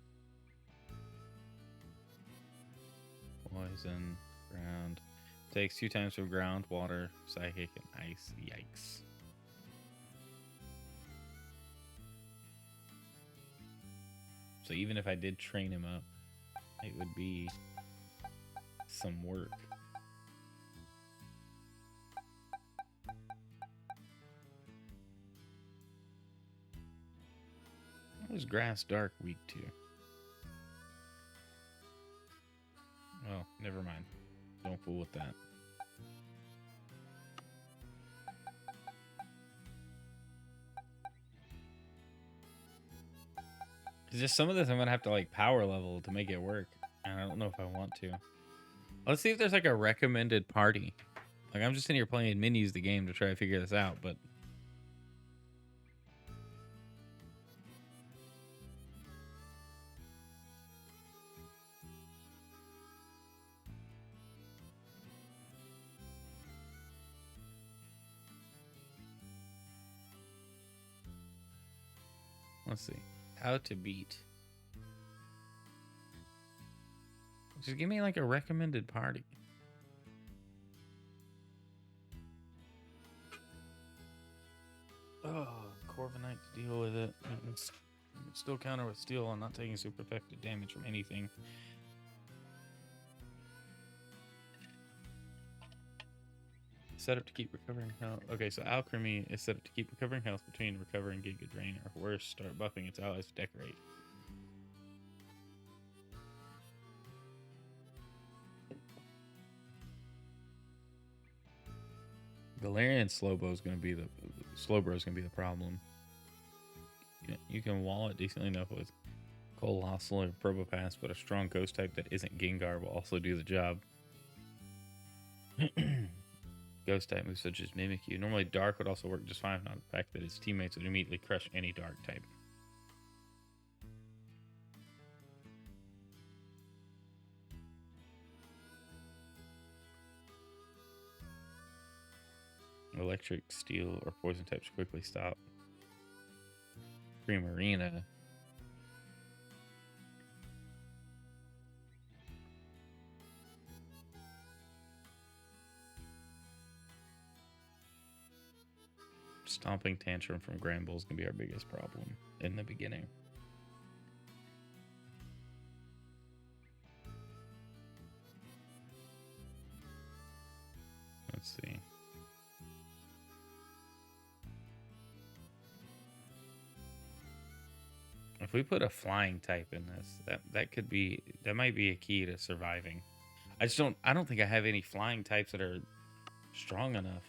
Poison ground. Takes 2 times from ground, water, psychic, and ice. Yikes. So even if I did train him up, it would be some work. What was grass dark weak to? Oh, never mind. Don't fool with that. It's just some of this I'm gonna have to like power level to make it work. And I don't know if I want to. Let's see if there's like a recommended party. Like I'm just in here playing menus the game to try to figure this out, but let's see. How to beat. Just give me like a recommended party. Oh, Corviknight to deal with it. It's still counter with steel. I'm not taking super effective damage from anything. Set up to keep recovering health. Okay, so Alchemy is set up to keep recovering health between recover and Giga Drain, or worse, start buffing its allies with Decorate. Galarian Slowbro is going to be the problem. You can wall it decently enough with Colossal or Probopass, but a strong Ghost type that isn't Gengar will also do the job. Ghost type moves such as Mimikyu. Normally Dark would also work just fine, not the fact that his teammates would immediately crush any Dark type. Electric, Steel, or Poison types quickly stop. Primarina. Stomping Tantrum from Granbull is going to be our biggest problem in the beginning. Let's see. If we put a flying type in this, that might be a key to surviving. I don't think I have any flying types that are strong enough.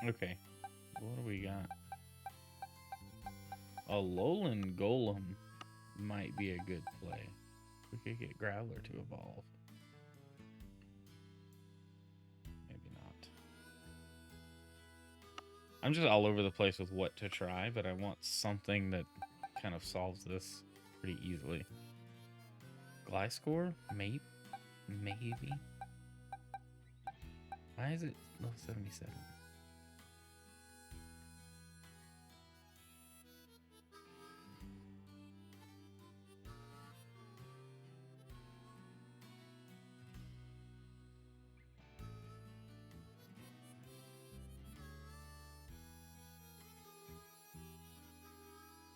Okay, what do we got? A Alolan Golem might be a good play. We could get Growler to evolve. Maybe not. I'm just all over the place with what to try, but I want something that kind of solves this pretty easily. Gliscor? Maybe? Maybe? Why is it level 77?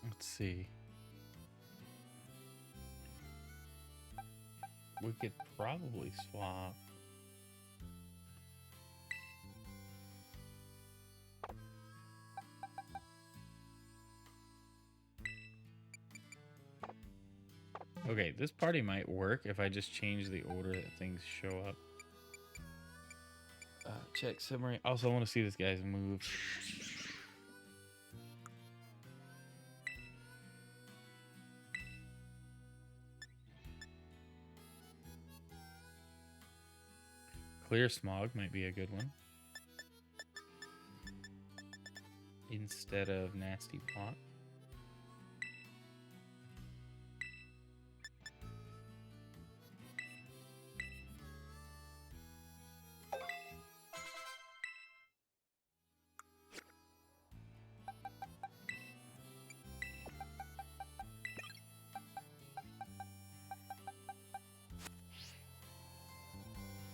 Let's see. we could probably swap. Okay, this party might work if I just change the order that things show up. Check summary. Also, I want to see this guy's move. Clear smog might be a good one. Instead of nasty plot.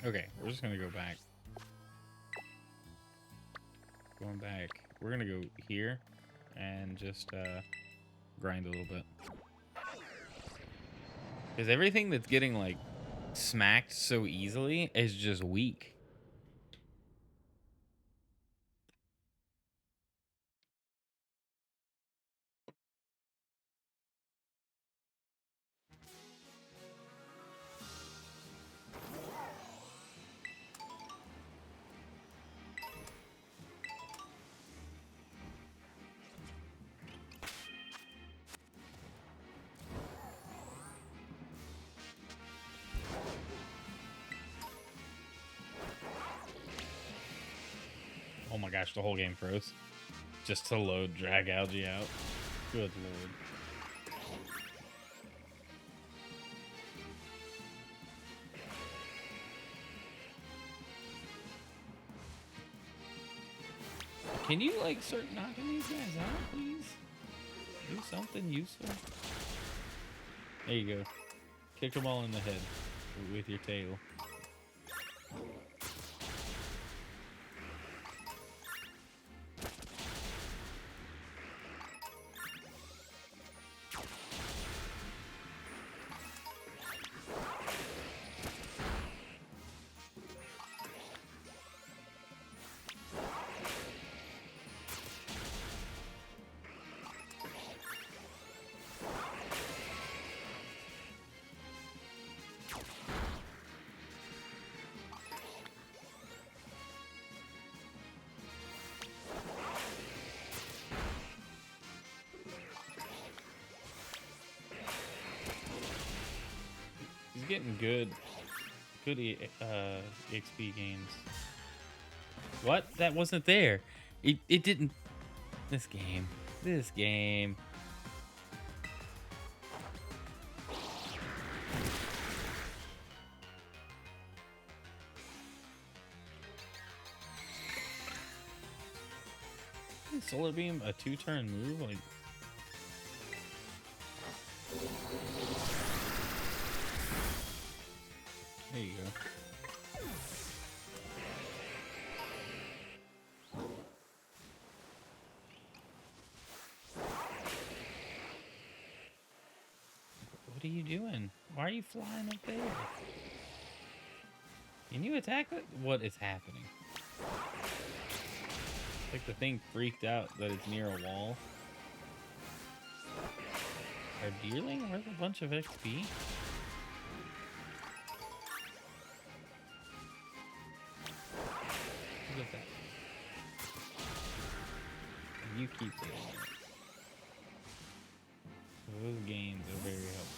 Okay, we're just gonna go back. Going back. We're gonna go here and just grind a little bit. Because everything that's getting like smacked so easily is just weak. Oh my gosh, the whole game froze. Just to load drag algae out. Good lord. Can you like start knocking these guys out, please? Do something useful. There you go. Kick them all in the head with your tail. He's getting good XP gains. What? That wasn't there. It didn't. This game. Solar Beam, a 2-turn move? Like, there you go. What are you doing? Why are you flying up there? Can you attack it? What is happening? Like the thing freaked out that it's near a wall. Our deerling worth a bunch of XP? Look at that. And you keep doing it. Those gains are very helpful.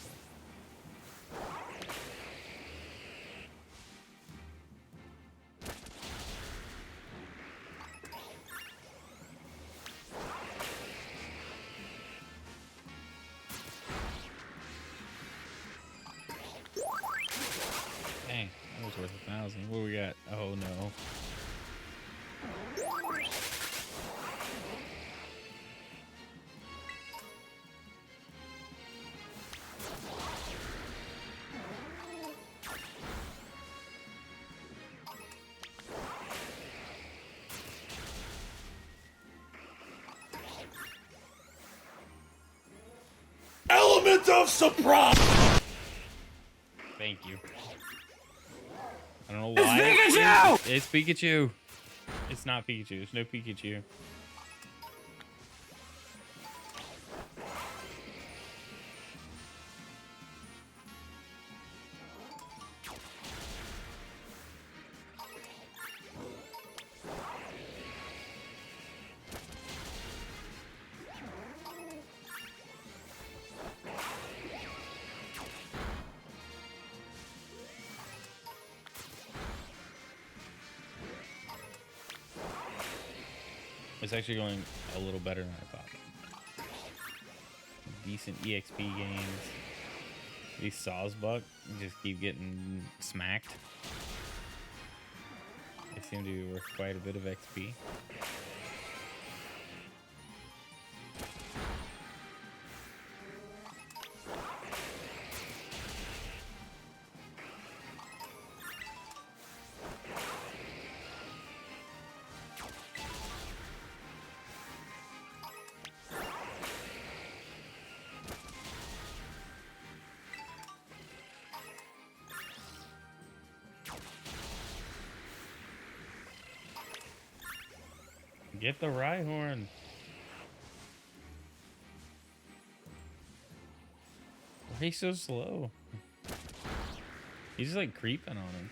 Dang, that was worth 1,000. What we got? Oh no. Element of surprise! Thank you. I don't know why. It's Pikachu! It's Pikachu. It's not Pikachu. There's no Pikachu. It's actually going a little better than I thought. Decent EXP gains. These Sawsbuck just keep getting smacked. They seem to be worth quite a bit of XP. Get the Rhyhorn. Why he's so slow? He's just like creeping on him.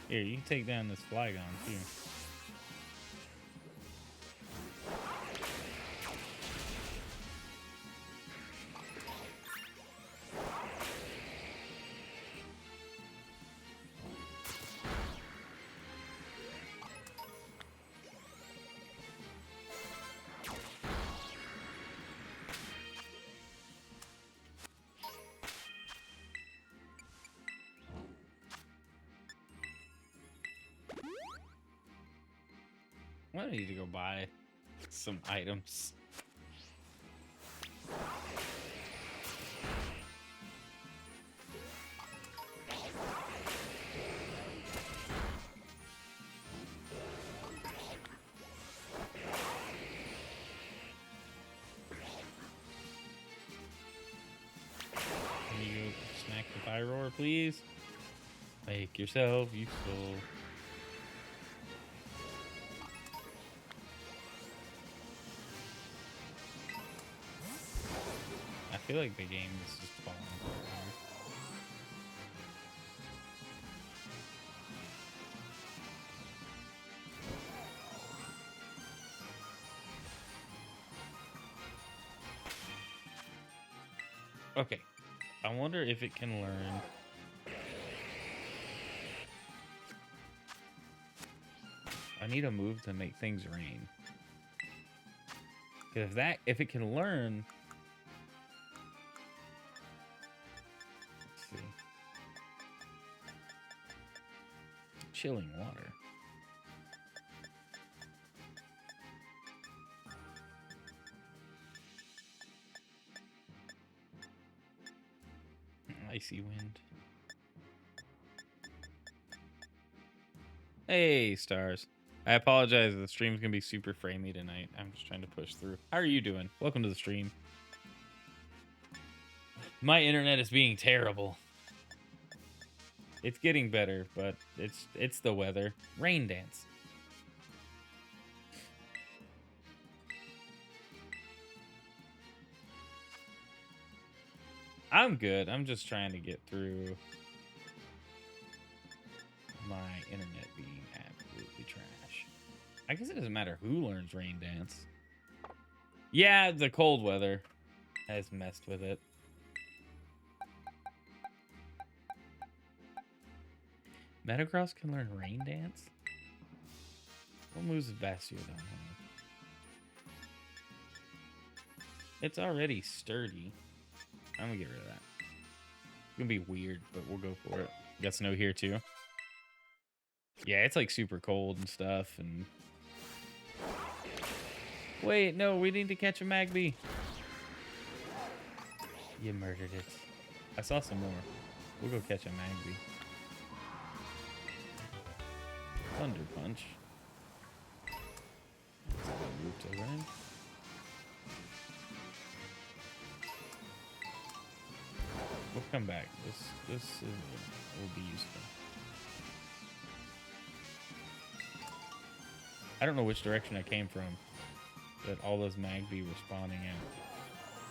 Here, you can take down this Flygon too. I need to go buy some items. Can you go smack the Pyroar, please? Make yourself useful. I feel like the game is just falling apart here. Okay, I wonder if it can learn. I need a move to make things rain. If it can learn. Let's see. Chilling water. Icy wind. Hey, stars. I apologize. The stream's gonna be super framey tonight. I'm just trying to push through. How are you doing? Welcome to the stream. My internet is being terrible. It's getting better, but it's the weather. Rain dance. I'm good. I'm just trying to get through my internet being absolutely trash. I guess it doesn't matter who learns Rain Dance. Yeah, the cold weather has messed with it. Metagross can learn Rain Dance? What moves does Bastiodon have? It's already sturdy. I'm gonna get rid of that. It's gonna be weird, but we'll go for it. Got Snow here too. Yeah, it's like super cold and stuff. And wait, no, we need to catch a Magby. You murdered it. I saw some more. We'll go catch a Magby. Thunder Punch. That's a good move to learn. We'll come back. Will be useful. I don't know which direction I came from, but all those Magby were spawning out.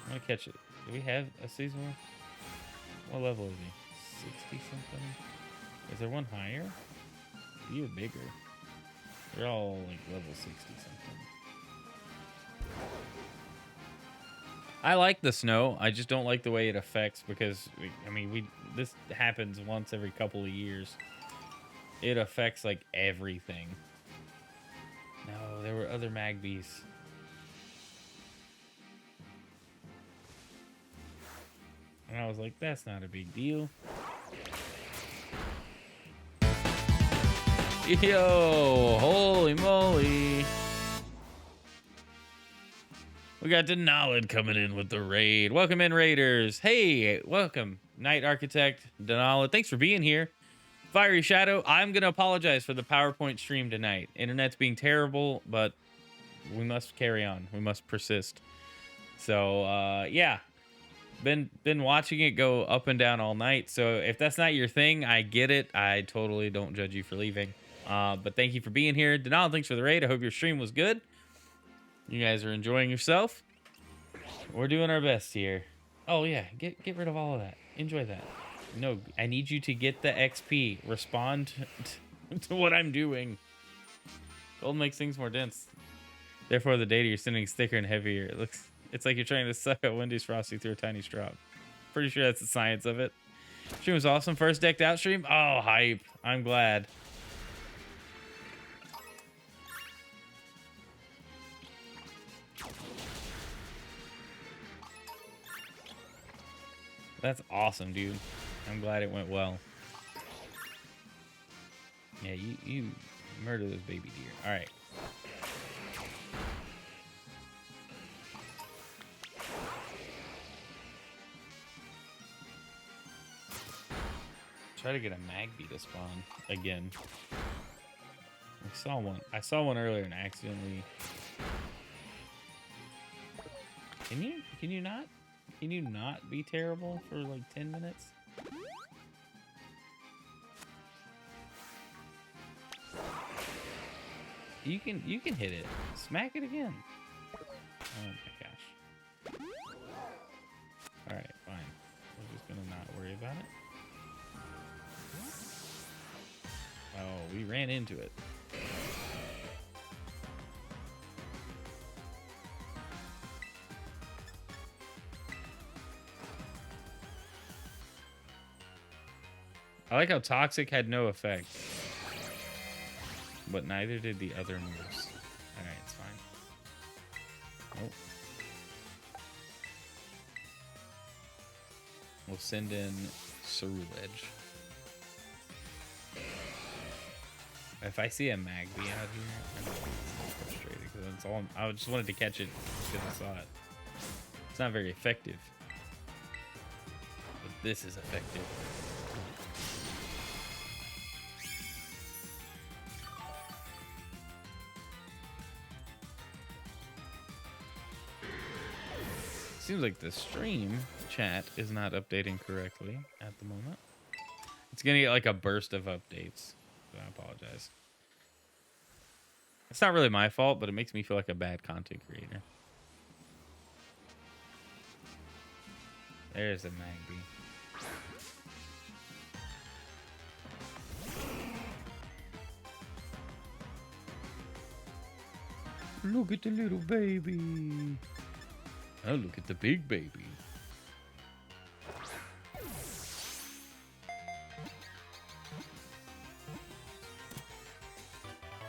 I'm gonna catch it. Do we have a seasonal? What level is he? 60 something? Is there one higher? You're bigger. They're all like level 60 something. I like the snow. I just don't like the way it affects because this happens once every couple of years. It affects like everything. No, there were other Magbies. And I was like, that's not a big deal. Yo, holy moly. We got Denali coming in with the raid. Welcome in, Raiders. Hey, welcome. Night Architect, Denali. Thanks for being here. Fiery Shadow, I'm going to apologize for the PowerPoint stream tonight. Internet's being terrible, but we must carry on. We must persist. So, yeah. Been watching it go up and down all night. So if that's not your thing, I get it. I totally don't judge you for leaving. But thank you for being here. Denali, thanks for the raid. I hope your stream was good. You guys are enjoying yourself. We're doing our best here. Oh yeah, get rid of all of that. Enjoy that. No, I need you to get the XP. Respond to what I'm doing. Gold makes things more dense. Therefore, the data you're sending is thicker and heavier. It's like you're trying to suck a Wendy's Frosty through a tiny straw. Pretty sure that's the science of it. Stream was awesome. First decked out stream. Oh, hype. I'm glad. That's awesome, dude. I'm glad it went well. Yeah, you murder those baby deer. All right. Try to get a Magby to spawn again. I saw one earlier and accidentally. Can you not be terrible for like 10 minutes? You can hit it. Smack it again. Oh my gosh. Alright, fine. We're just gonna not worry about it. Oh, we ran into it. I like how Toxic had no effect. But neither did the other moves. Alright, it's fine. Oh. We'll send in Ceruledge. If I see a Magby out here, I'm gonna be frustrated because that's all I just wanted to catch it because I saw it. It's not very effective. But this is effective. Seems like the stream chat is not updating correctly at the moment. It's gonna get like a burst of updates. So I apologize. It's not really my fault, but it makes me feel like a bad content creator. There's a Magby. Look at the little baby. Oh, look at the big baby.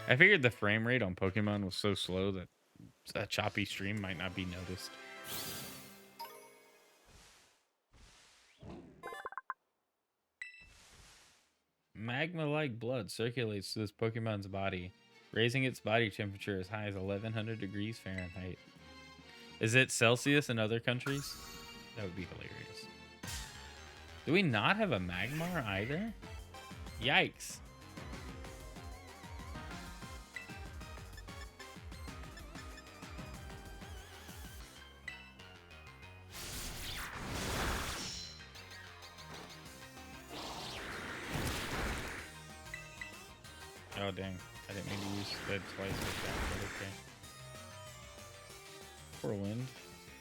I figured the frame rate on Pokemon was so slow that a choppy stream might not be noticed. Magma-like blood circulates through this Pokemon's body, raising its body temperature as high as 1100 degrees Fahrenheit. Is it Celsius in other countries? That would be hilarious. Do we not have a Magmar either? Yikes. dang. I didn't mean to use that twice like that, but okay. Whirlwind,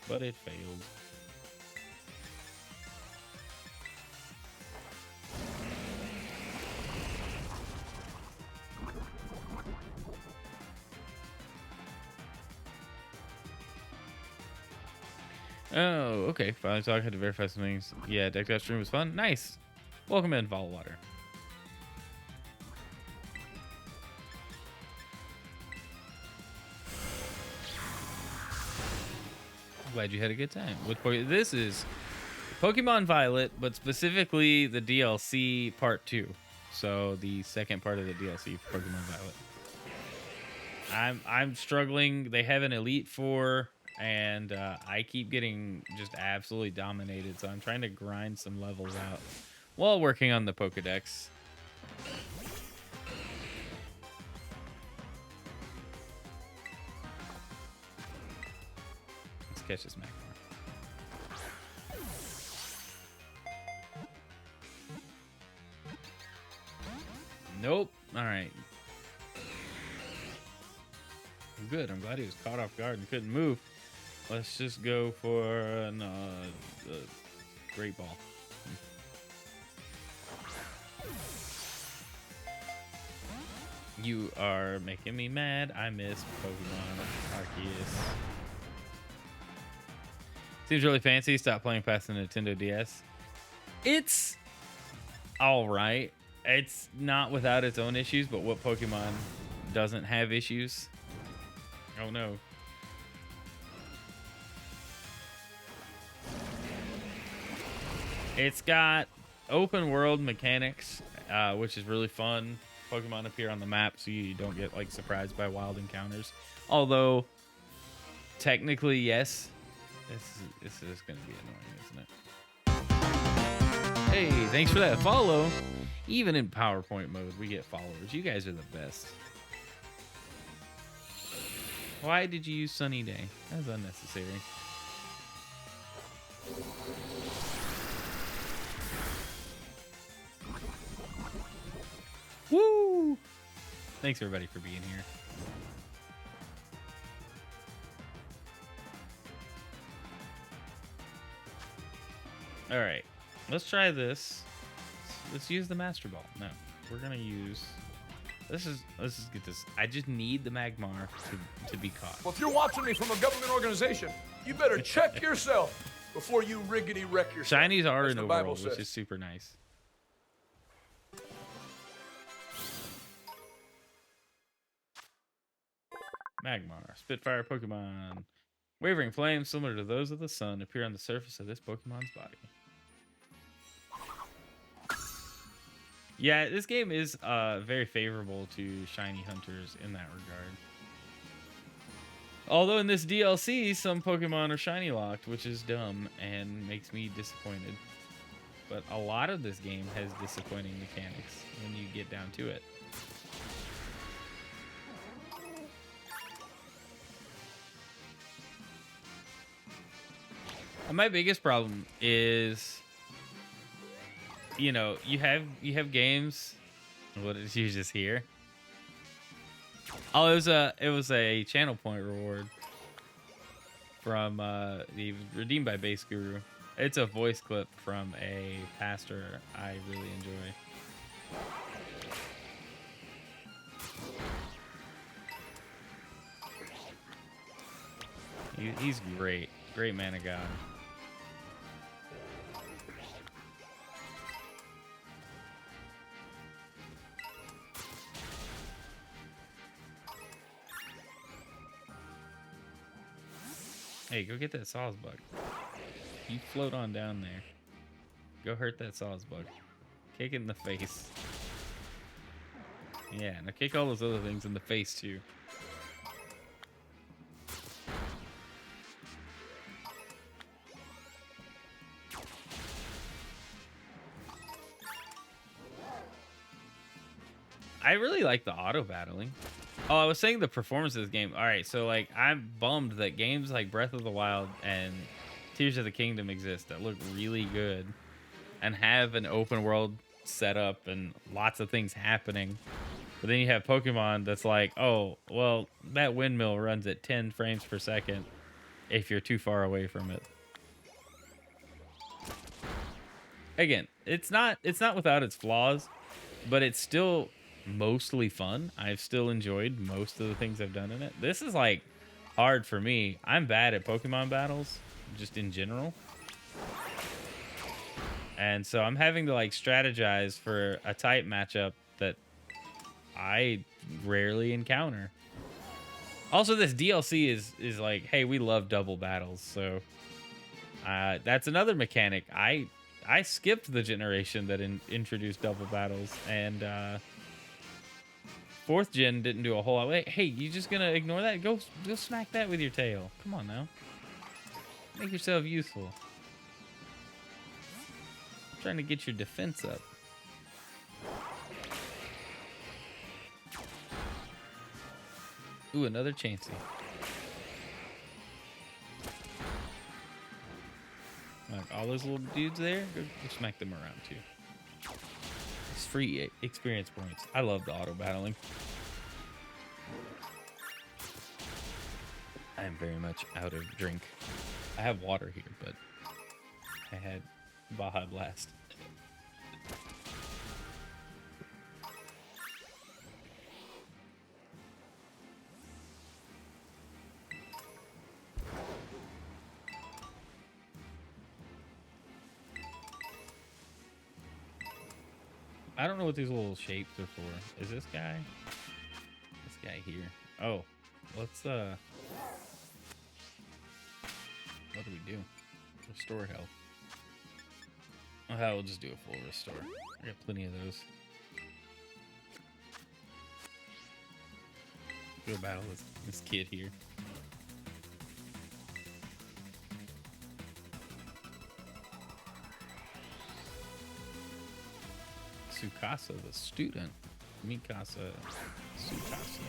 but it failed. Oh, okay. Finally talk. Had to verify some things. Yeah, deck that stream was fun. Nice. Welcome in, Fall Water. Glad you had a good time. This is Pokemon Violet, but specifically the DLC Part 2. So the second part of the DLC for Pokemon Violet. I'm struggling. They have an Elite Four, and I keep getting just absolutely dominated. So I'm trying to grind some levels out while working on the Pokedex. Let's catch this Magmar. Nope. All right. Good. I'm glad he was caught off guard and couldn't move. Let's just go for a Great Ball. You are making me mad. I miss Pokemon Arceus. Seems really fancy. Stop playing past the Nintendo DS. It's all right. It's not without its own issues, but what Pokemon doesn't have issues? Oh no. It's got open world mechanics, which is really fun. Pokemon appear on the map so you don't get like surprised by wild encounters. Although, technically, yes. This is going to be annoying, isn't it? Hey, thanks for that follow. Even in PowerPoint mode, we get followers. You guys are the best. Why did you use Sunny Day? That was unnecessary. Woo! Thanks everybody for being here. All right, let's try this. Let's use the Master Ball. No, we're gonna use. Let's just get this. I just need the Magmar to be caught. Well, if you're watching me from a government organization, you better check yourself before you riggedy wreck yourself. Shinies are as in the the Bible world, which says. is super nice. Magmar, Spitfire Pokemon. Wavering flames similar to those of the sun appear on the surface of this Pokemon's body. Yeah, this game is very favorable to shiny hunters in that regard. Although in this DLC, some Pokemon are shiny locked, which is dumb and makes me disappointed. But a lot of this game has disappointing mechanics when you get down to it. And my biggest problem is, you know, you have games. What did you just hear? Oh, it was a channel point reward from the Redeemed by Base Guru. It's a voice clip from a pastor I really enjoy. He's great man of God. Hey, go get that Sawsbug. You float on down there. Go hurt that Sawsbug. Kick it in the face. Yeah, now kick all those other things in the face too. I really like the auto battling. Oh, I was saying the performance of this game. All right, so like I'm bummed that games like Breath of the Wild and Tears of the Kingdom exist that look really good and have an open world setup and lots of things happening, But then you have Pokemon that's like, oh, well, that windmill runs at 10 frames per second if you're too far away from it. Again, it's not without its flaws, but it's still mostly fun. I've still enjoyed most of the things I've done in it. This is like hard for me. I'm bad at Pokemon battles, just in general. And so I'm having to like strategize for a type matchup that I rarely encounter. Also, this DLC is like, hey, we love double battles, so that's another mechanic. I skipped the generation that introduced double battles, and 4th gen didn't do a whole lot. Hey, you just gonna ignore that? Go smack that with your tail. Come on now, make yourself useful. I'm trying to get your defense up. Ooh, another Chansey. Like all those little dudes there, go smack them around too. It's free experience points. I love the auto battling. I am very much out of drink. I have water here, but I had Baja Blast. I don't know what these little shapes are for. Is this guy? This guy here. Oh, let's what do we do? Restore health. Oh, we'll just do a full restore. I got plenty of those. Go battle this kid here. Tsukasa the student. Mikasa Tsukasa.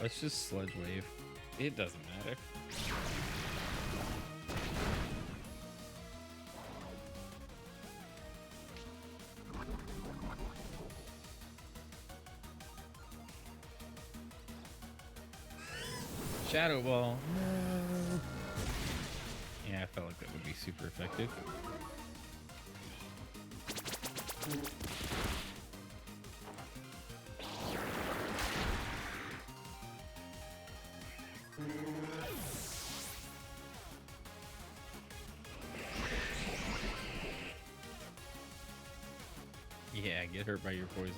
Let's just Sludge Wave. It doesn't matter. Shadow Ball. No. Yeah, I felt like that would be super effective. Yeah, get hurt by your poison.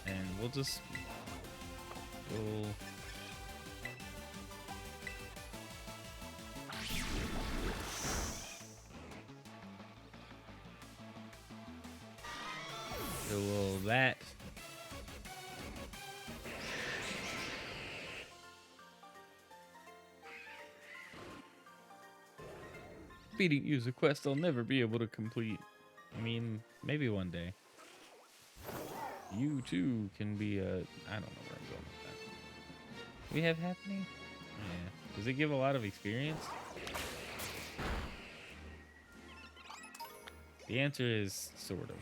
And we'll just... We'll... So will that... Beating user quest I'll never be able to complete. I mean, maybe one day. You too can be a... I don't know where I'm going with that. We have happening? Yeah. Does it give a lot of experience? The answer is sort of.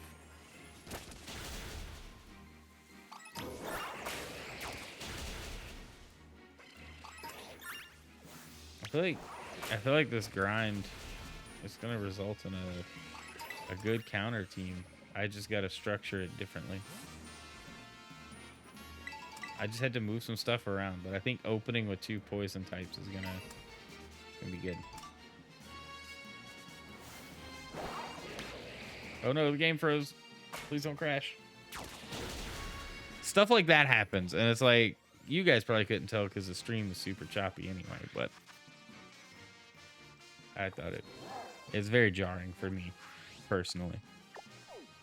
I feel like this grind is gonna result in a good counter team. I just gotta structure it differently. I just had to move some stuff around, but I think opening with 2 poison types is gonna be good. Oh no, the game froze. Please don't crash. Stuff like that happens, and it's like, you guys probably couldn't tell because the stream was super choppy anyway, but I thought it's very jarring for me, personally.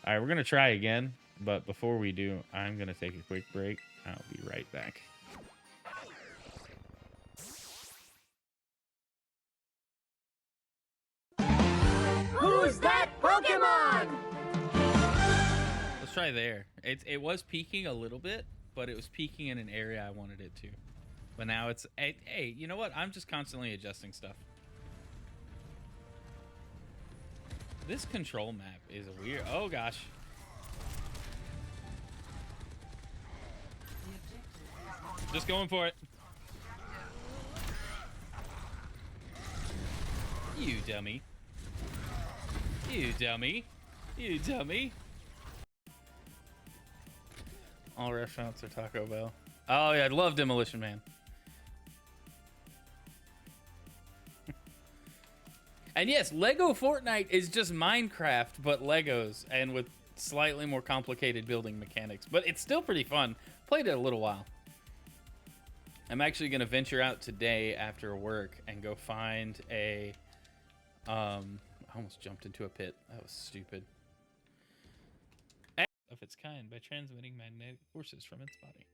All right, we're going to try again, but before we do, I'm going to take a quick break. I'll be right back. let's try there. It was peaking a little bit, but it was peaking in an area I wanted it to. But now it's hey, you know what? I'm just constantly adjusting stuff. This control map is weird. Oh gosh. Just going for it. You dummy. You dummy. You dummy. All restaurants are Taco Bell. Oh yeah, I love Demolition Man. And yes, Lego Fortnite is just Minecraft, but Legos, and with slightly more complicated building mechanics. But it's still pretty fun. Played it a little while. I'm actually going to venture out today after work and go find a... I almost jumped into a pit. That was stupid. Of its kind by transmitting magnetic forces from its body.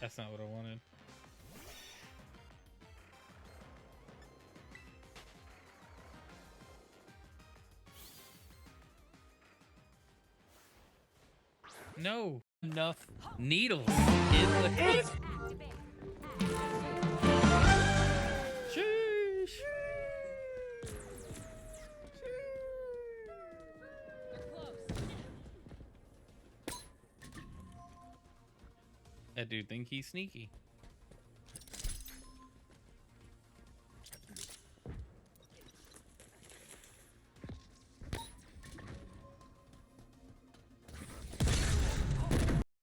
That's not what I wanted. No. Enough needles in the hit. Sheesh. That dude think he's sneaky.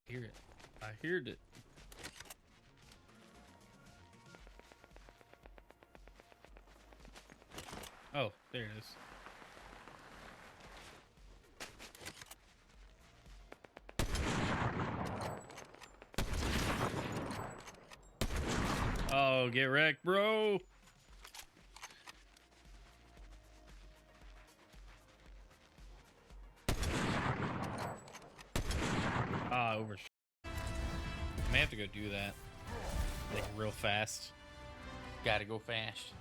Hear it. I heard it. Oh, there it is. Oh, get wrecked, bro. Ah, over. I may have to go do that. Like real fast. Gotta go fast.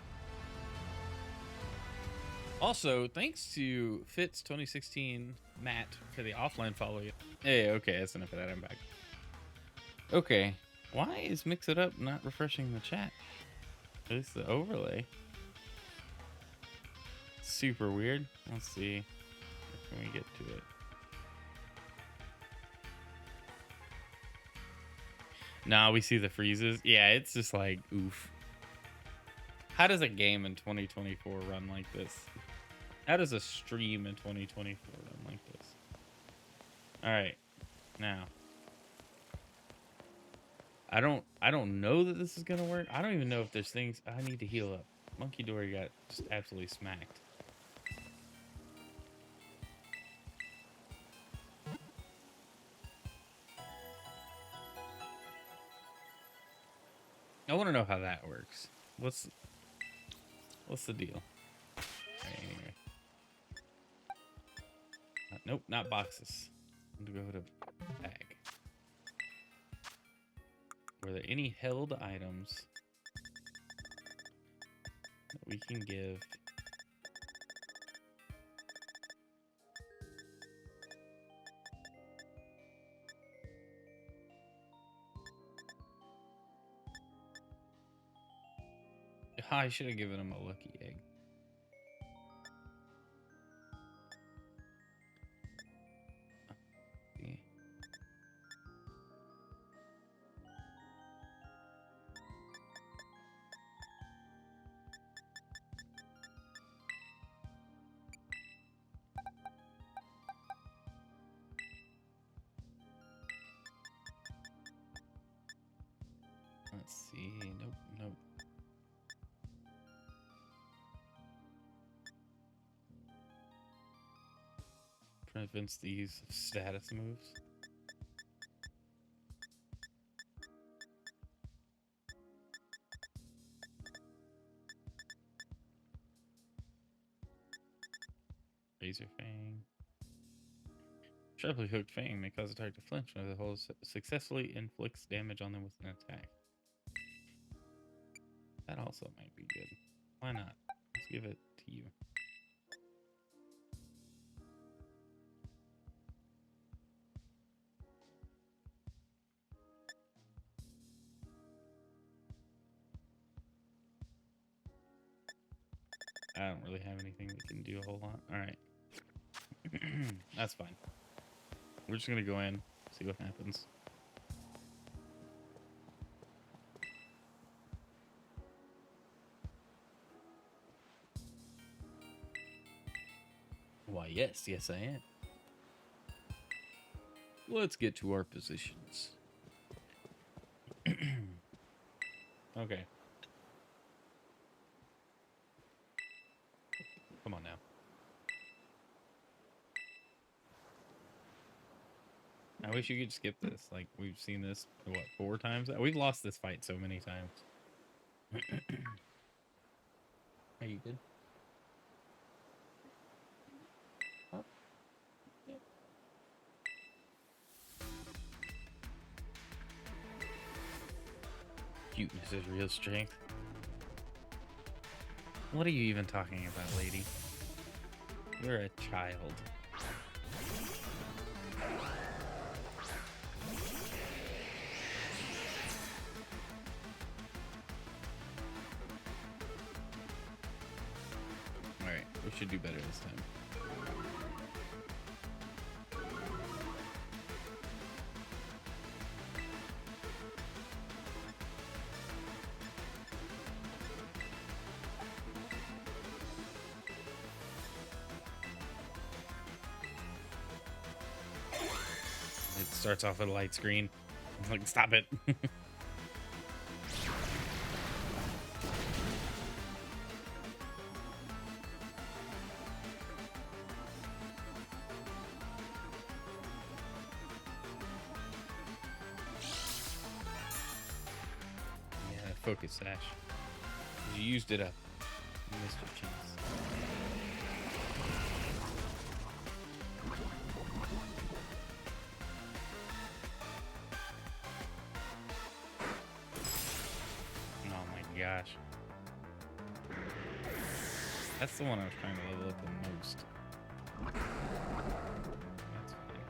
Also, thanks to Fitz 2016 Matt for the offline follow. Hey, okay, that's enough of that. I'm back. Okay. Why is Mix It Up not refreshing the chat? At least the overlay. Super weird. Let's see. Can we get to it? Nah, we see the freezes. Yeah, it's just like, oof. How does a game in 2024 run like this? How does a stream in 2024 run like this? All right, now. I don't know that this is gonna work. I don't even know if there's things I need to heal up. Monkey Dory got just absolutely smacked. I want to know how that works. What's the deal? Okay, anyway. Nope, not boxes. I'm gonna go to bag. Were there any held items that we can give? I should have given him a lucky egg. Yeah. Let's see. Nope, nope. Prevents the use of status moves. Razor Fang. Sharply hooked fang may cause a target to flinch when the hole successfully inflicts damage on them with an attack. That also might be good. Why not? Let's give it to you. I don't really have anything that can do a whole lot. All right. That's fine. We're just going to go in, see what happens. Why, yes, I am. Let's get to our positions. Okay. Come on now. I wish you could skip this. Like, we've seen this, what, 4 times? We've lost this fight so many times. Are you good? Huh? Yeah. Cuteness is real strength. What are you even talking about, lady? You're a child. Alright, we should do better this time. It starts off with a light screen. I'm like, stop it. Yeah, focus sash. You used it up. You missed your chance. Oh my gosh. That's the one I was trying to level up the most. That's fine.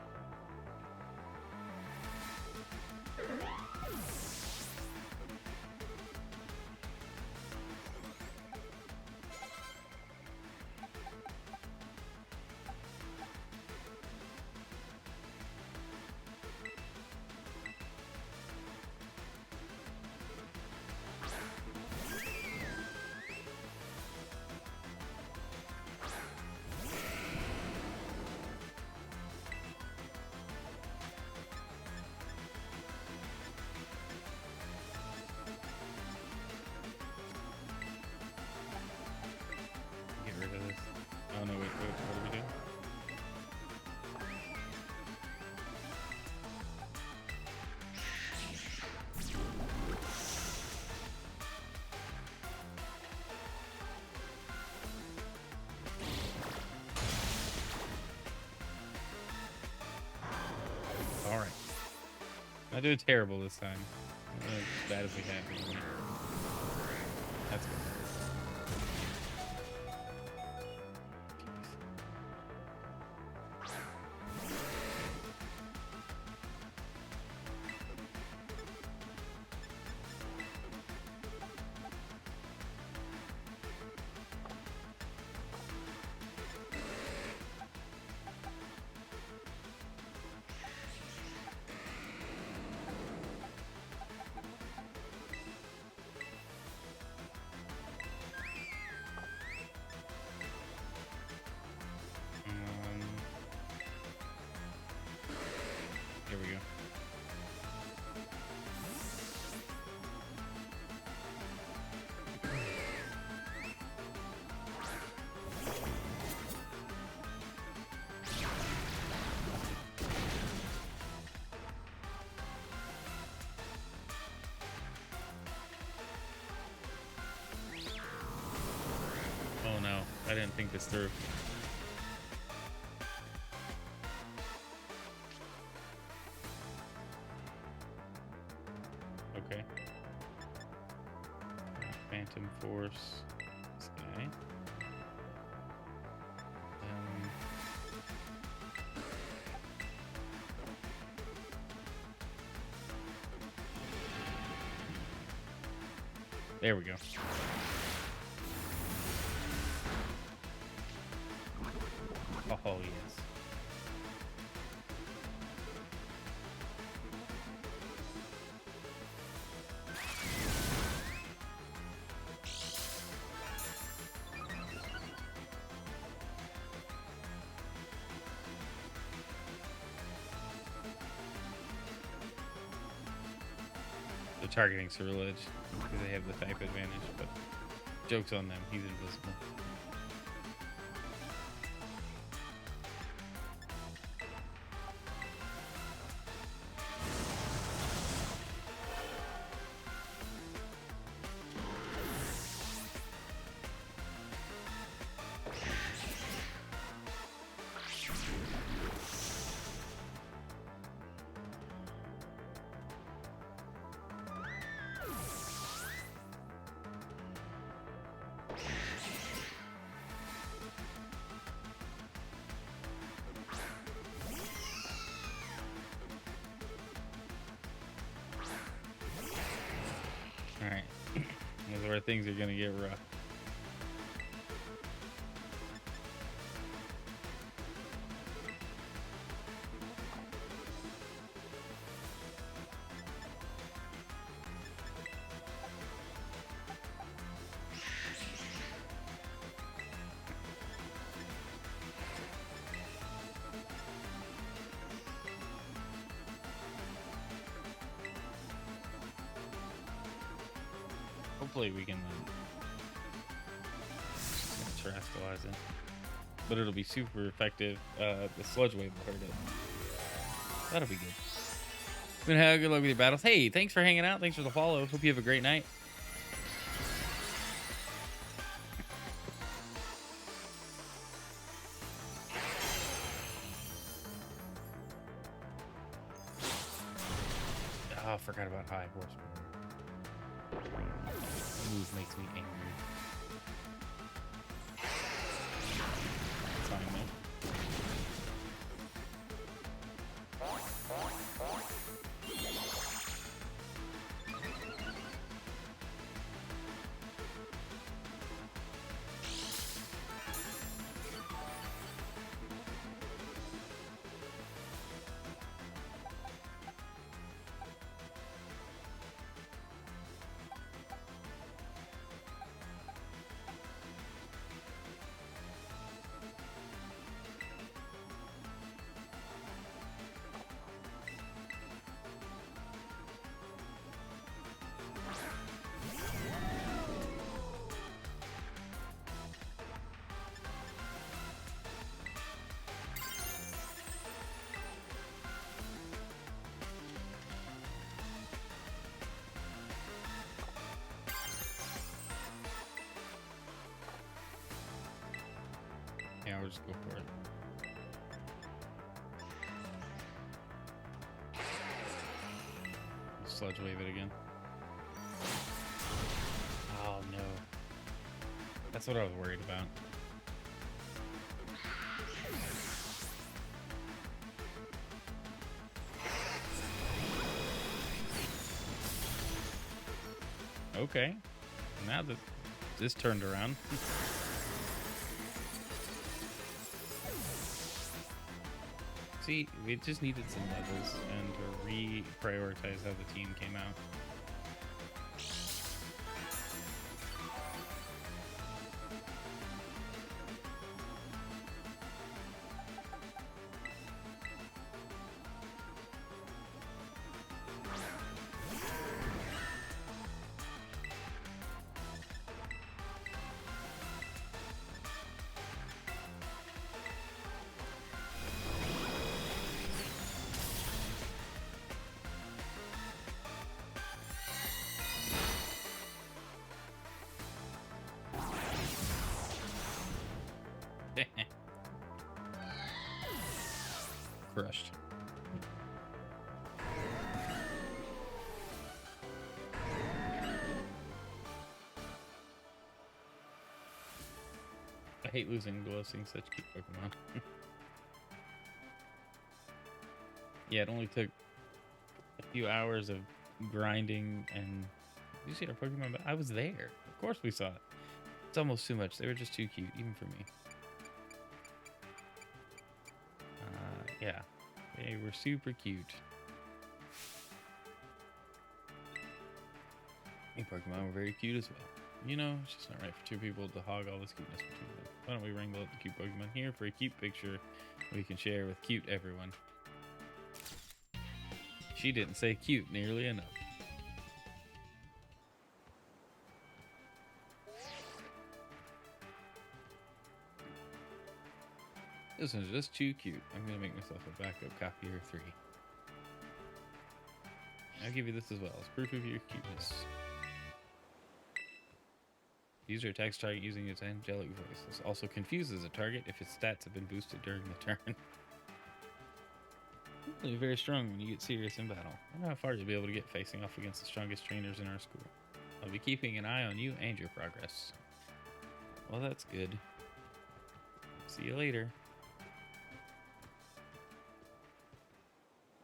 Get rid of this. Oh no, wait, what do we do? Alright. Not doing terrible this time. Not as bad as we have been. That's good. Here we go. Oh no, I didn't think this through. Phantom Force. This guy. There we go. Oh, yes. They're targeting Ceruledge because they have the type advantage, but joke's on them. He's invisible. Alright. This is where things are gonna get rough. Hopefully we can terrestrialize it. But it'll be super effective. The sludge wave will hurt it. That'll be good. I'm gonna have good luck with your battles. Hey, thanks for hanging out. Thanks for the follow. Hope you have a great night. Oh, I forgot about high horsepower. Move makes me angry. It's fine though. Yeah, we'll just go for it. Sludge wave it again. Oh no. That's what I was worried about. Okay. Now this turned around. See, we just needed some levels and to reprioritize how the team came out. Crushed. hate losing to seeing such cute Pokemon. Yeah, it only took a few hours of grinding and... Did you see our Pokemon? But I was there. Of course we saw it. It's almost too much. They were just too cute, even for me. Yeah. They were super cute. And Pokemon were very cute as well. You know, it's just not right for two people to hog all this cuteness between them. Why don't we wrangle up the cute Pokemon here for a cute picture we can share with cute everyone. She didn't say cute nearly enough. This one's just too cute. I'm gonna make myself a backup copy or 3. I'll give you this as well as proof of your cuteness. User attacks target using its angelic voice. This also confuses a target if its stats have been boosted during the turn. Really very strong when you get serious in battle. I wonder how far you'll be able to get facing off against the strongest trainers in our school. I'll be keeping an eye on you and your progress. Well, that's good. See you later.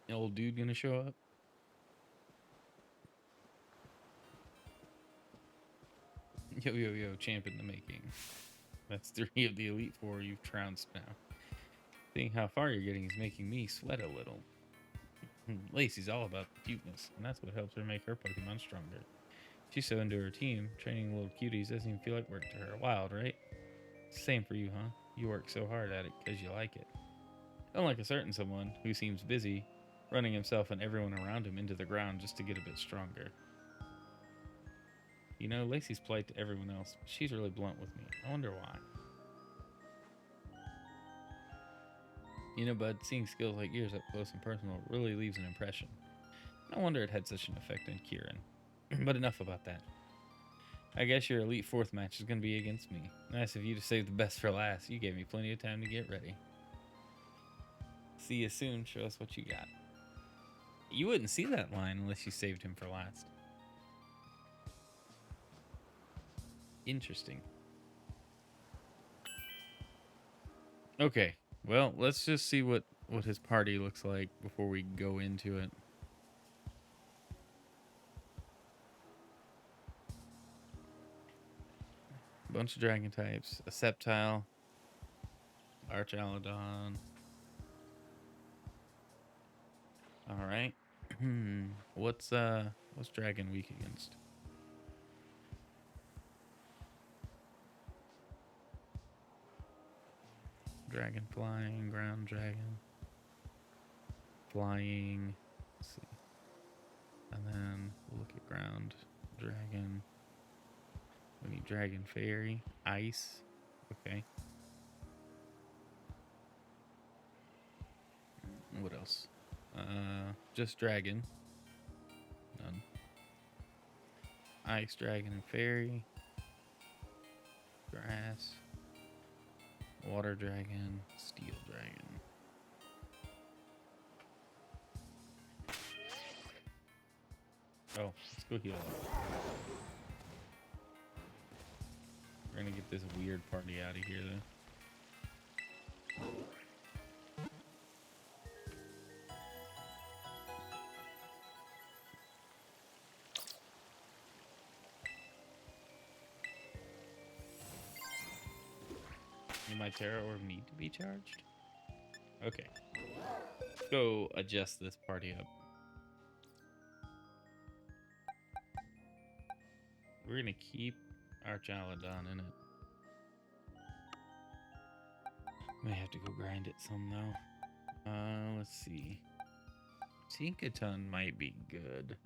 The old dude gonna show up? Yo, yo, yo, champ in the making. That's 3 of the Elite Four you've trounced now. Seeing how far you're getting is making me sweat a little. Lacey's all about the cuteness, and that's what helps her make her Pokemon stronger. She's so into her team, training little cuties doesn't even feel like work to her. Wild, right? Same for you, huh? You work so hard at it because you like it. Unlike a certain someone who seems busy, running himself and everyone around him into the ground just to get a bit stronger. You know, Lacey's polite to everyone else, but she's really blunt with me. I wonder why. You know, bud, seeing skills like yours up close and personal really leaves an impression. No wonder it had such an effect on Kieran. But enough about that. I guess your Elite Fourth match is going to be against me. Nice of you to save the best for last. You gave me plenty of time to get ready. See you soon. Show us what you got. You wouldn't see that line unless you saved him for last. Interesting. Okay. Well, let's just see what his party looks like before we go into it. Bunch of dragon types, a Sceptile, Archaludon. All right. What's Dragon weak against? Dragon flying, ground dragon, flying. Let's see. And then we'll look at ground dragon. We need dragon fairy, ice. Okay. What else? Just dragon. None. Ice, dragon, and fairy. Grass. Water dragon, steel dragon. Oh, let's go heal up. We're gonna get this weird party out of here, though. Do my Terra Orb need to be charged? Okay. Let's go adjust this party up. We're gonna keep Archaludon in it. May have to go grind it some though. Let's see. Tinkaton might be good.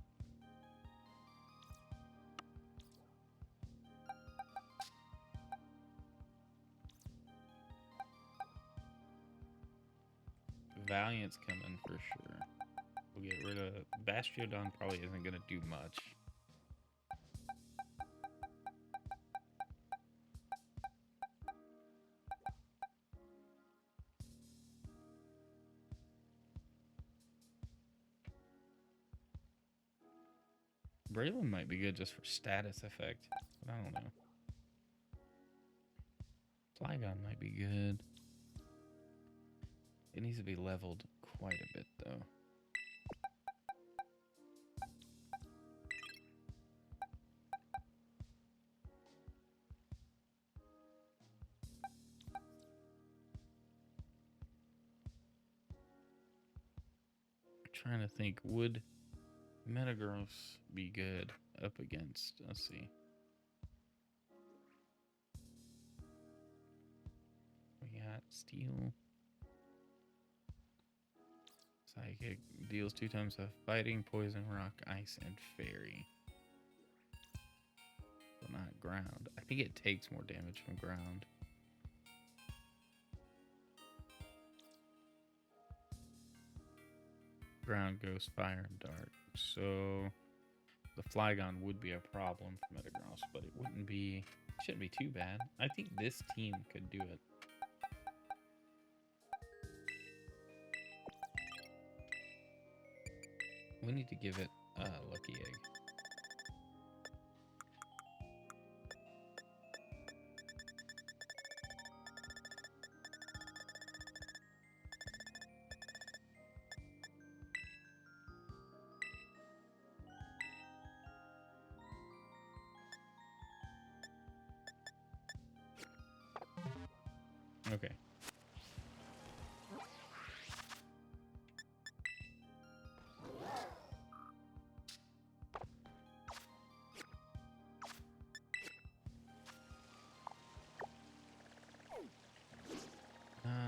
Valiant's coming for sure. We'll get rid of Bastiodon. Probably isn't gonna do much. Braylon might be good just for status effect, but I don't know. Flygon might be good. It needs to be leveled quite a bit, though. Trying to think, would Metagross be good up against? Let's see. We got Steel. Psychic deals 2 times of fighting, poison, rock, ice, and fairy. But not ground. I think it takes more damage from ground. Ground, ghost, fire, and dark. So the Flygon would be a problem for Metagross, but it wouldn't be. Shouldn't be too bad. I think this team could do it. We need to give it a lucky egg. Okay.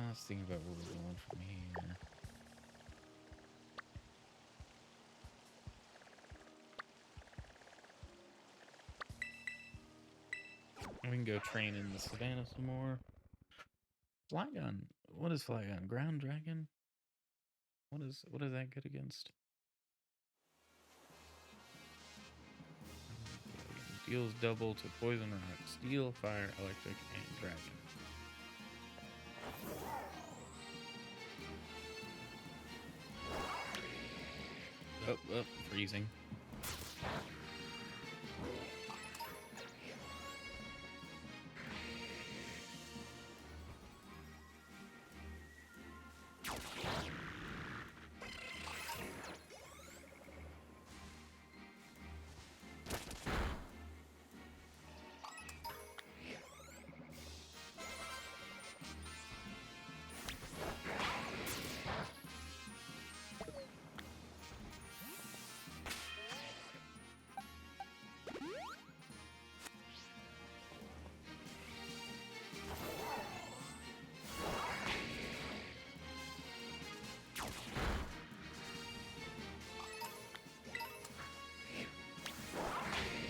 Let's think about where we're going from here. We can go train in the savannah some more. Flygon. What is Flygon? Ground Dragon? What is that good against? Deals double to poison, rock, steel, fire, electric, and dragon. Oh, freezing.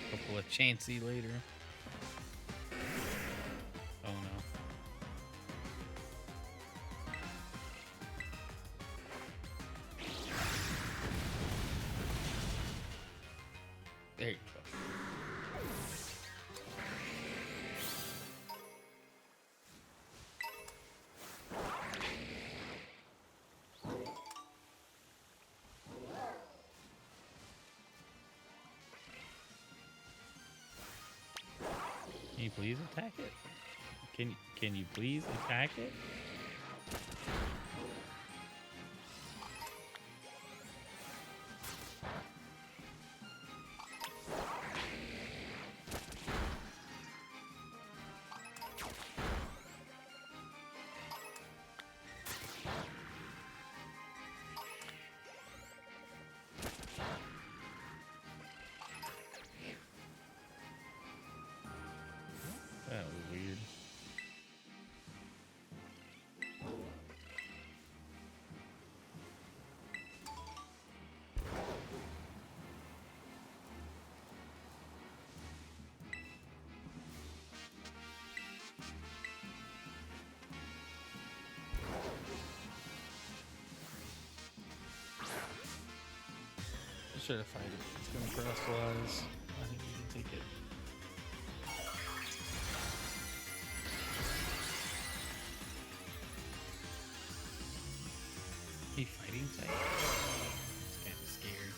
Couple of Chansey later. Oh no. There you go. Can you please attack it? Can you please attack it? That was weird. Should have fight it. It's gonna crosswise. I think we can take it. He fighting type? It's kind of scared.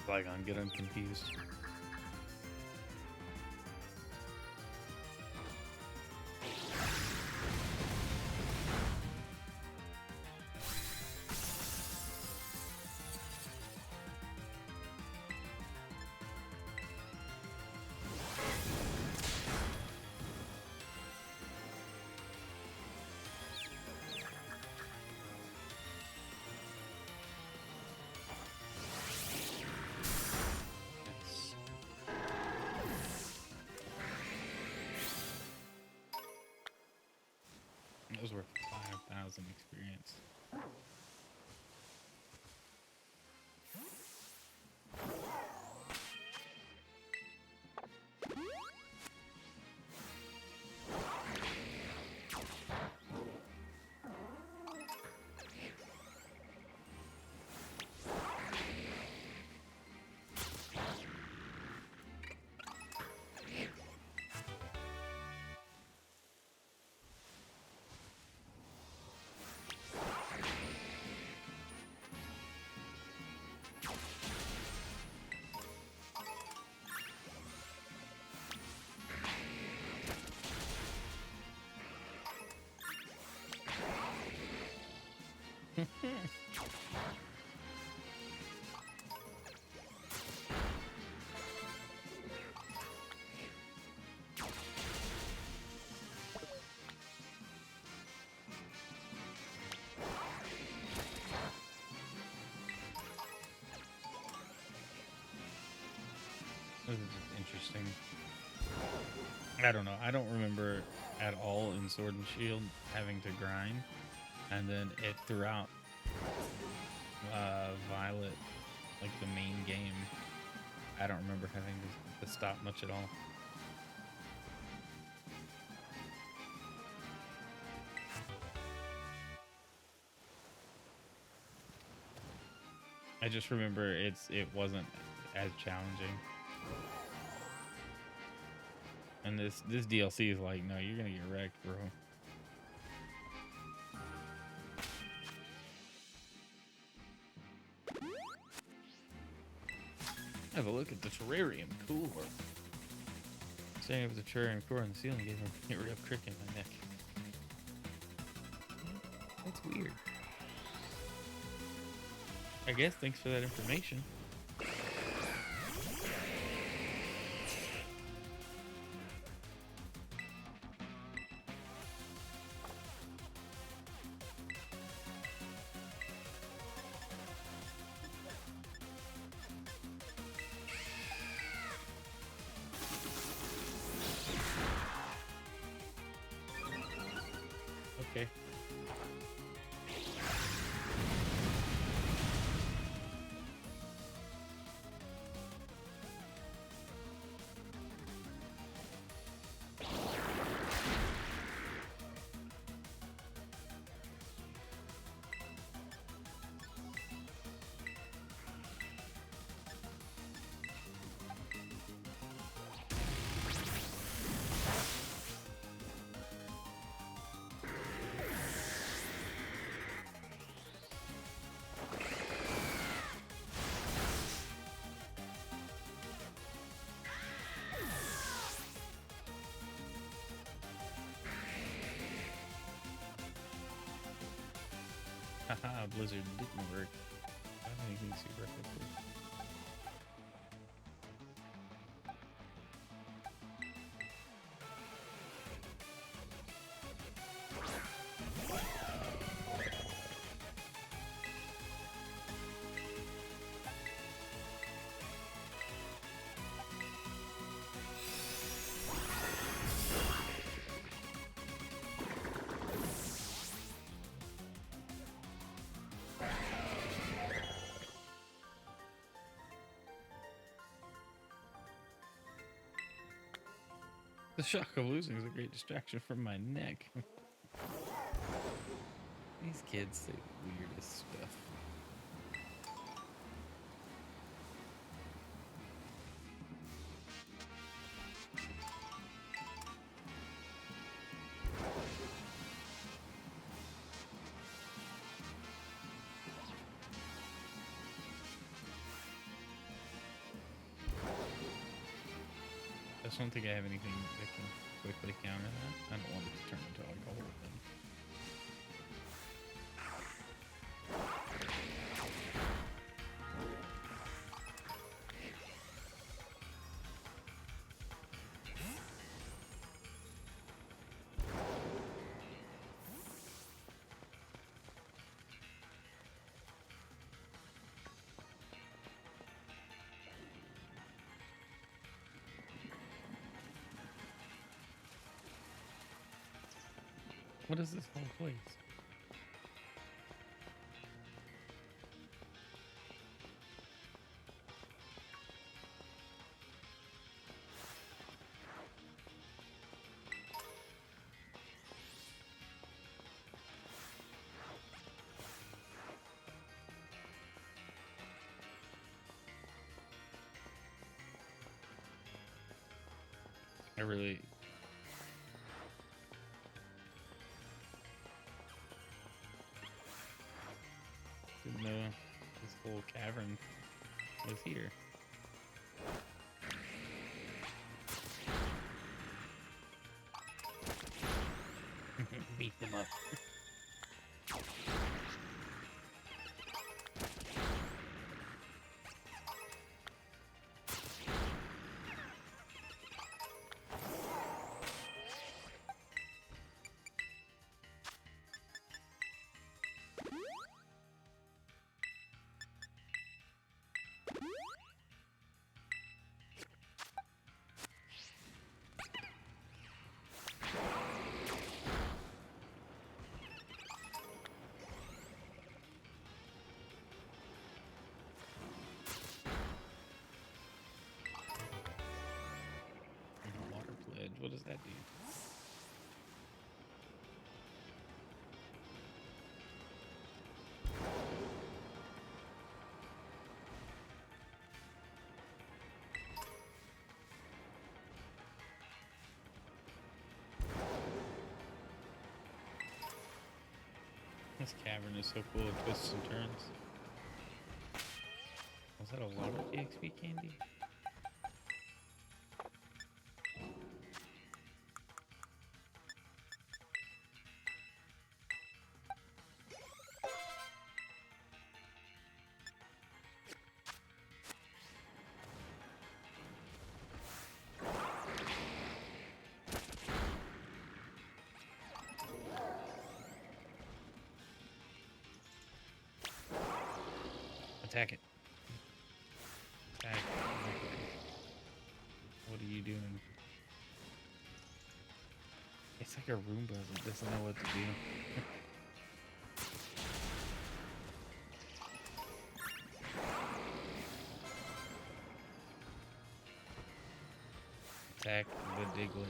Flygon, get unconfused. That was worth 5,000 experience. This is just interesting. I don't know. I don't remember at all in Sword and Shield having to grind, and then it throughout Violet, like the main game, I don't remember having to stop much at all. I just remember it wasn't as challenging. And this DLC is like, no, you're gonna get wrecked, bro. Have a look at the terrarium core. Standing up with the terrarium core on the ceiling gave him a real crick in my neck. That's weird. I guess thanks for that information. Okay. Haha, Blizzard didn't work. I don't think anything super effective. The shock of losing is a great distraction from my neck. These kids say the weirdest stuff. just don't think I have anything that can quickly counter that. I don't want it to turn into like a whole thing. What is this whole place? I really didn't know this whole cavern was here. Beat them up. Water pledge. What does that do? This cavern is so full of twists and turns. Was that a lot of EXP candy? Attack it. Attack. What are you doing? It's like a Roomba that doesn't know what to do. Attack the Diglett.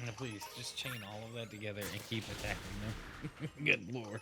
Now please, just chain all of that together and keep attacking them. Good lord.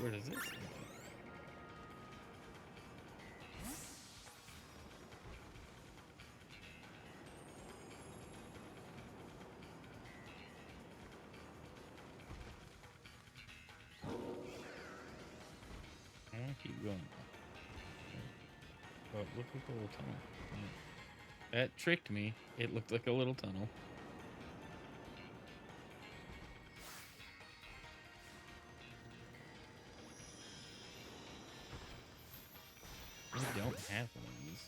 Where does this go? I want to keep going. But look like a little tunnel. That tricked me. It looked like a little tunnel. have one of these.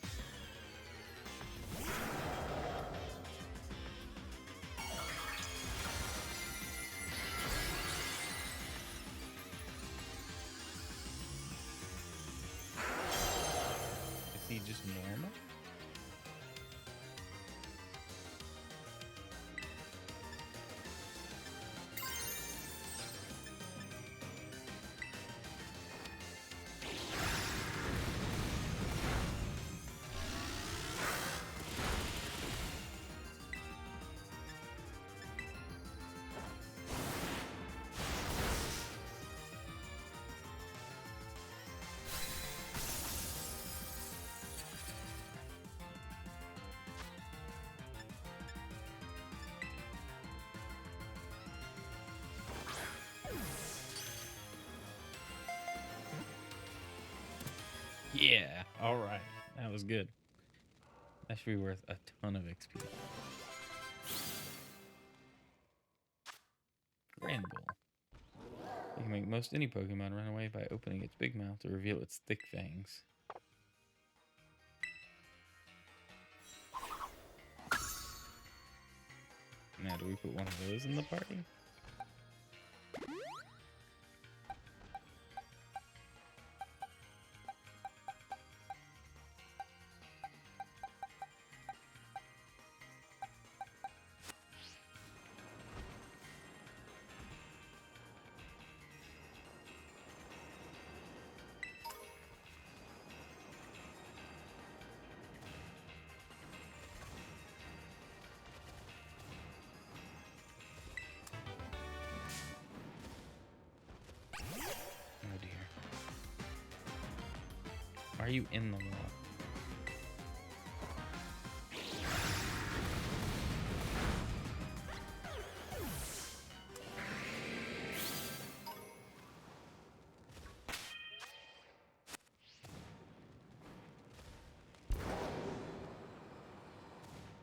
Is he just normal? Yeah, all right. That was good. That should be worth a ton of XP. Grand Bull. You can make most any Pokemon run away by opening its big mouth to reveal its thick fangs. Now, do we put one of those in the party? Oh dear. Why are you in the wall?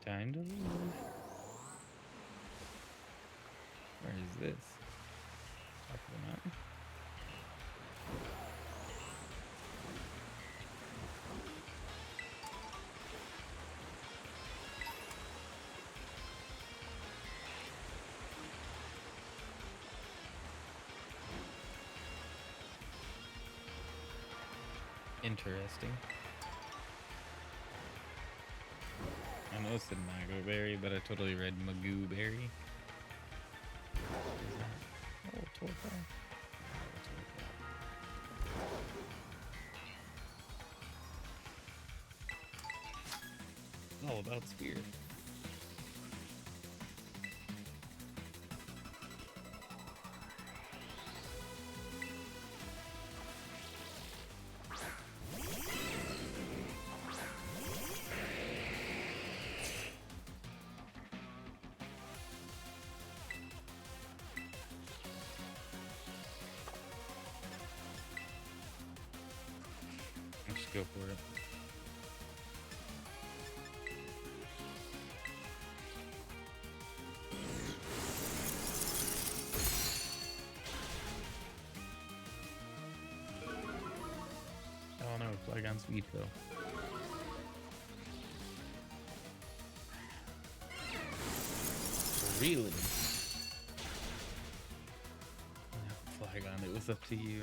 Time to leave. Where is this? Top of the mountain. Interesting. I know it said Mago Berry, but I totally read Magoo Berry. Oh, Torkoal. It's all about Spirit. Let's go for it. Oh no, Flygon Speed though. Really? Flygon, it was up to you.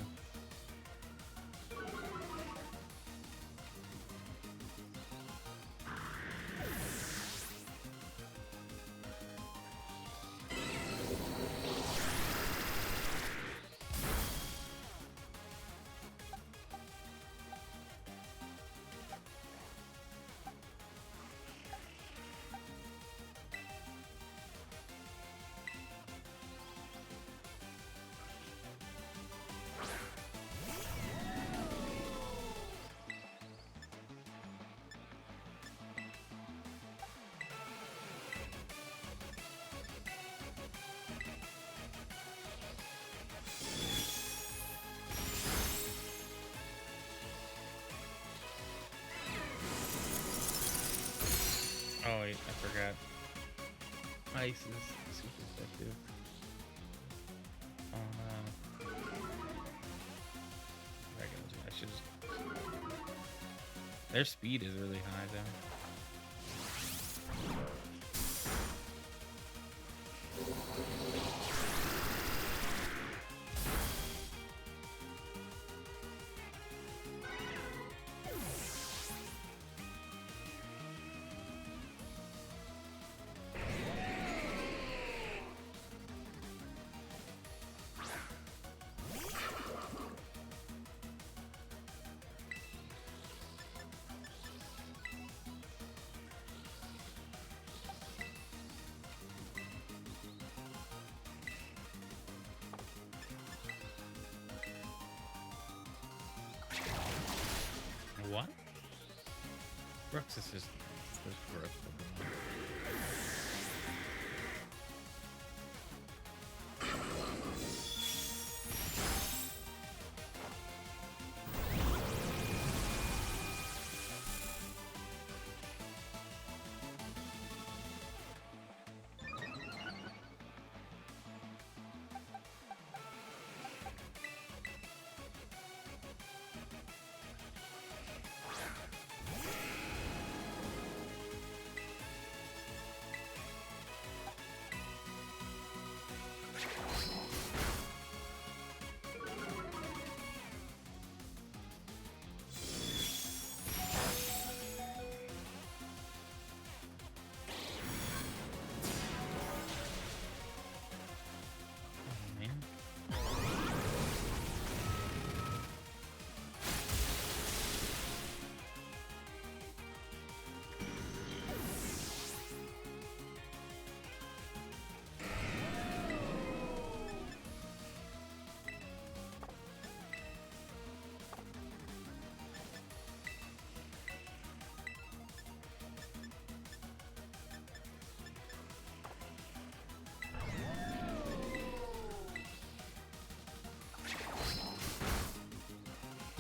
Oh wait, I forgot. Ice is super effective. I should just... Their speed is really high though. What? Brooks is just the growth of the one. Man.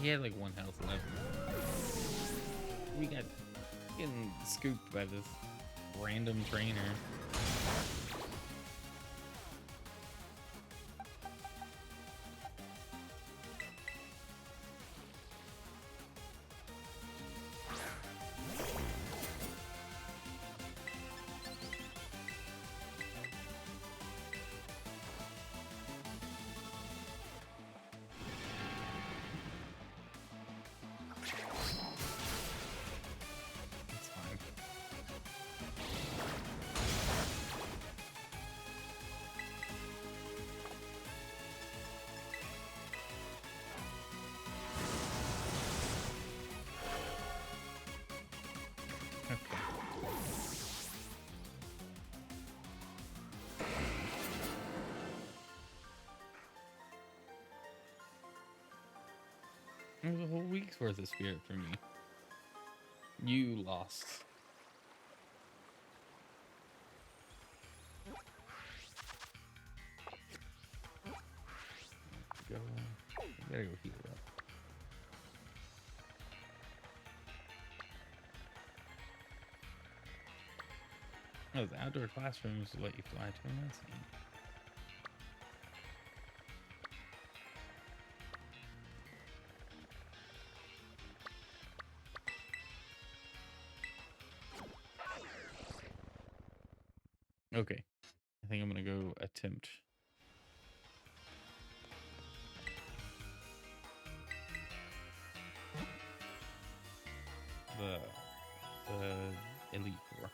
He had like 1 health left. We got getting scooped by this random trainer. It's fine. Okay. It was a whole week's worth of spirit for me. You lost. Go. I gotta go heal up. Oh, the outdoor classrooms let you fly to them. That's neat. Okay, I think I'm gonna go attempt. The Elite Four.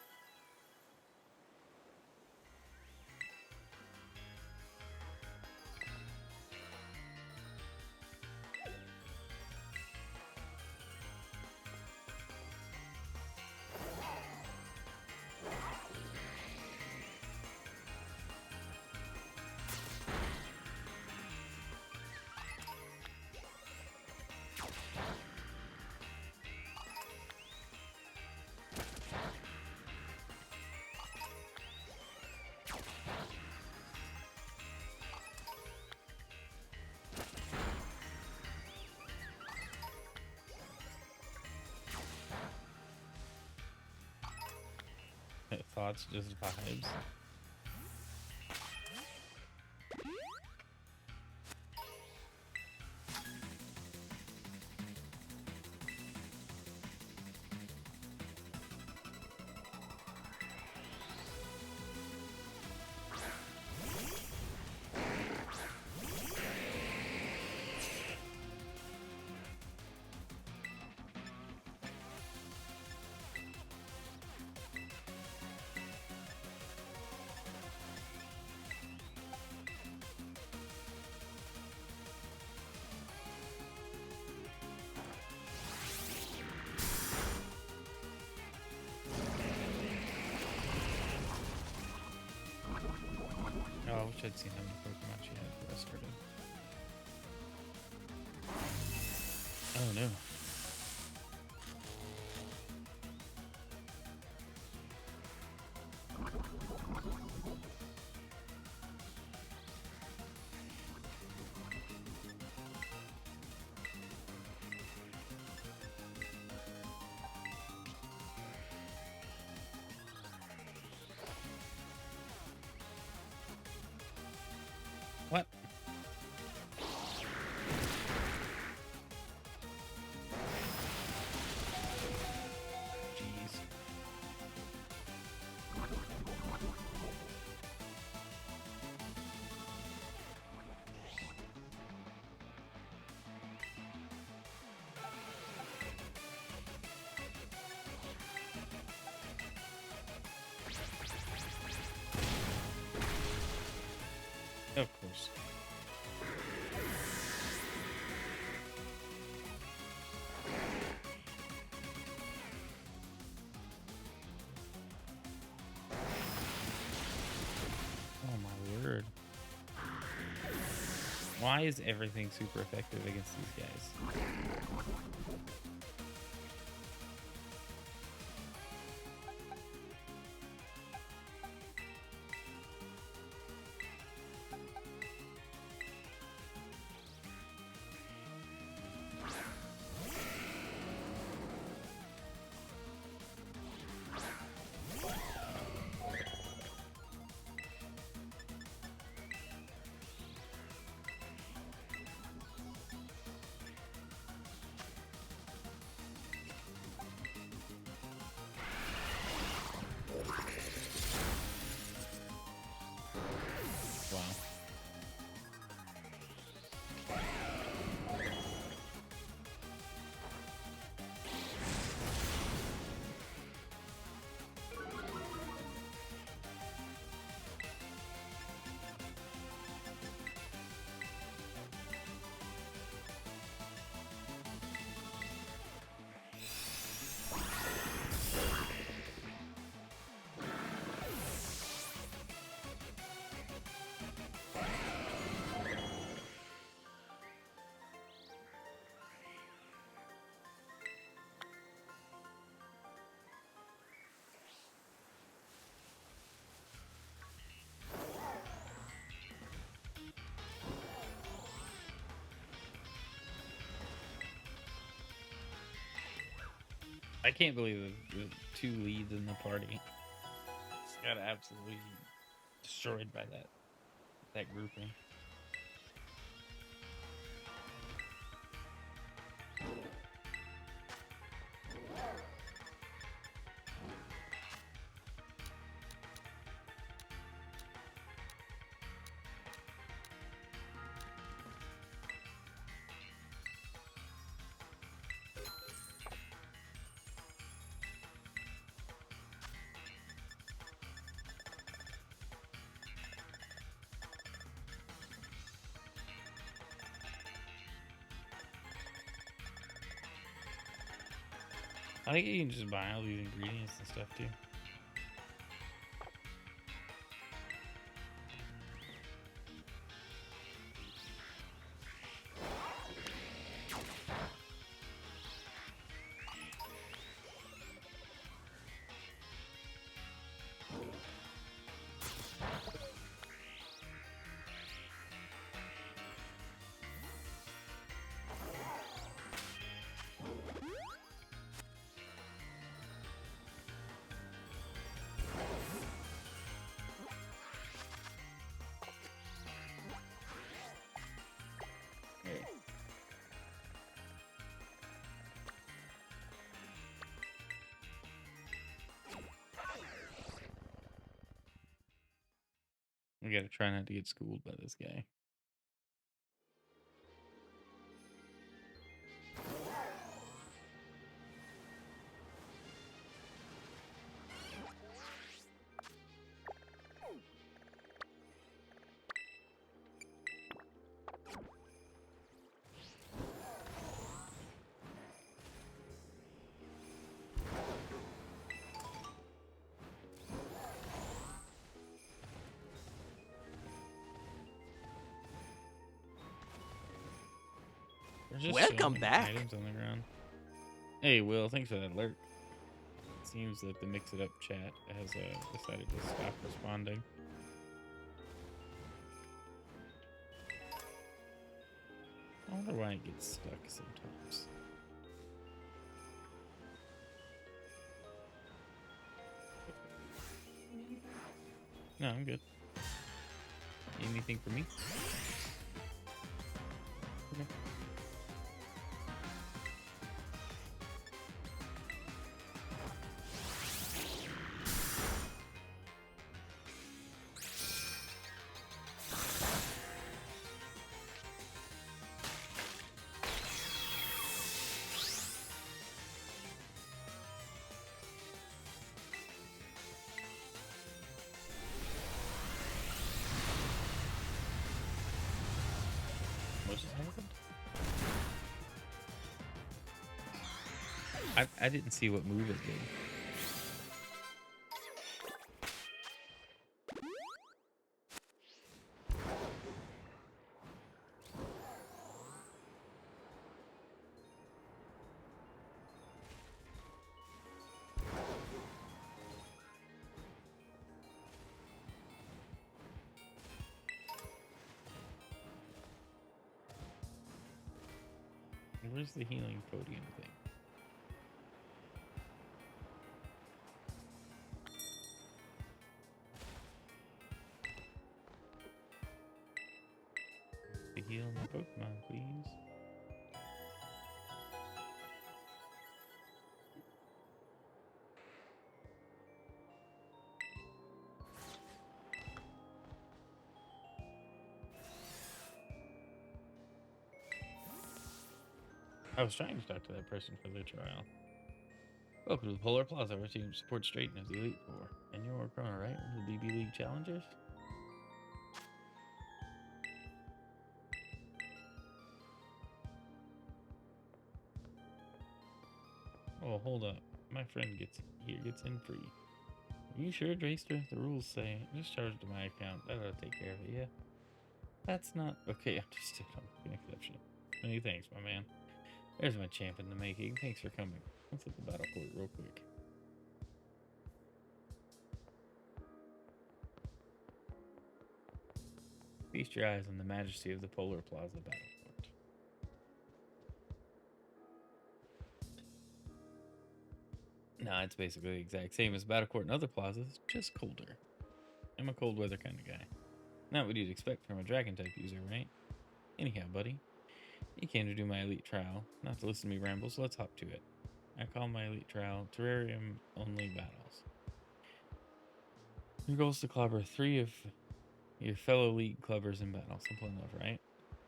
Thoughts, just vibes. Wish I'd seen how many Pokemon she had before I started. Oh no. What? Jeez. Of course. Oh my word. Why is everything super effective against these guys? Wow. I can't believe the two leads in the party just got absolutely destroyed by that grouping. I think you can just buy all these ingredients and stuff too. We gotta try not to get schooled by this guy. There's just so Welcome many back. items on the ground. Hey, Will, thanks for that alert. It seems that the Mix It Up chat has decided to stop responding. I wonder why it gets stuck sometimes. No, I'm good. Need anything for me? Okay. What just happened? I didn't see what move it did. Where's the healing podium thing? To heal my Pokemon, please. I was trying to talk to that person for their trial. Welcome to the Polar Plaza, where team supports Straighten of the Elite Four. And you're Corona, right? One of the BB League challengers? Oh, hold up. My friend gets in free. Are you sure, Draster? The rules say just charge it to my account. That ought to take care of it, yeah? That's not okay. Understood. I'm making an exception. Many thanks, my man. There's my champ in the making. Thanks for coming. Let's hit the battle court real quick. Feast your eyes on the majesty of the Polar Plaza battle court. Nah, it's basically the exact same as battle court in other plazas, just colder. I'm a cold weather kind of guy. Not what you'd expect from a dragon type user, right? Anyhow, buddy, you came to do my elite trial, not to listen to me ramble, so let's hop to it. I call my elite trial terrarium only battles. Your goal is to clobber 3 of your fellow league clubbers in battle. Simple enough, right?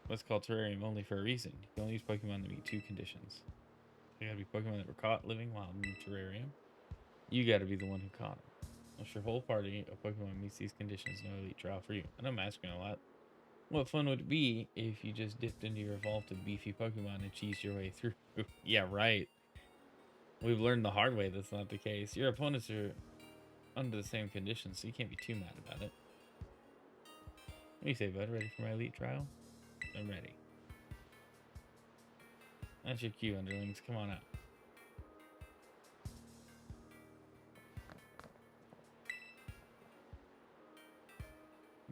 What's called terrarium only for a reason. You can only use Pokemon that meet 2 conditions. They gotta be Pokemon that were caught living wild in the terrarium. You gotta be the one who caught them. If your whole party of Pokemon meets these conditions, no elite trial for you. And I'm asking a lot. What fun would it be if you just dipped into your vaulted beefy Pokemon and cheesed your way through? Yeah, right. We've learned the hard way that's not the case. Your opponents are under the same conditions, so you can't be too mad about it. What do you say, bud? Ready for my elite trial? I'm ready. That's your cue, underlings. Come on out.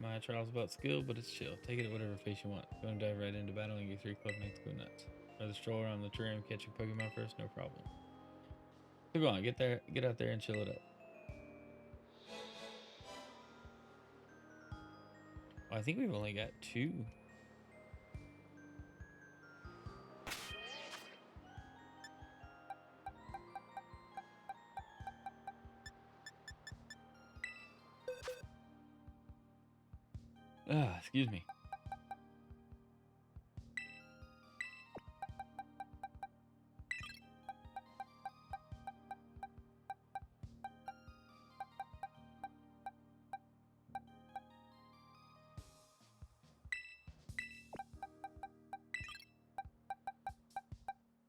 My trial's about skill, but it's chill. Take it at whatever pace you want. Go and dive right into battle and your 3 club mates go nuts. Rather stroll around the terrarium catching Pokemon first, no problem. So go on, get out there and chill it up. Well, I think we've only got 2. Excuse me.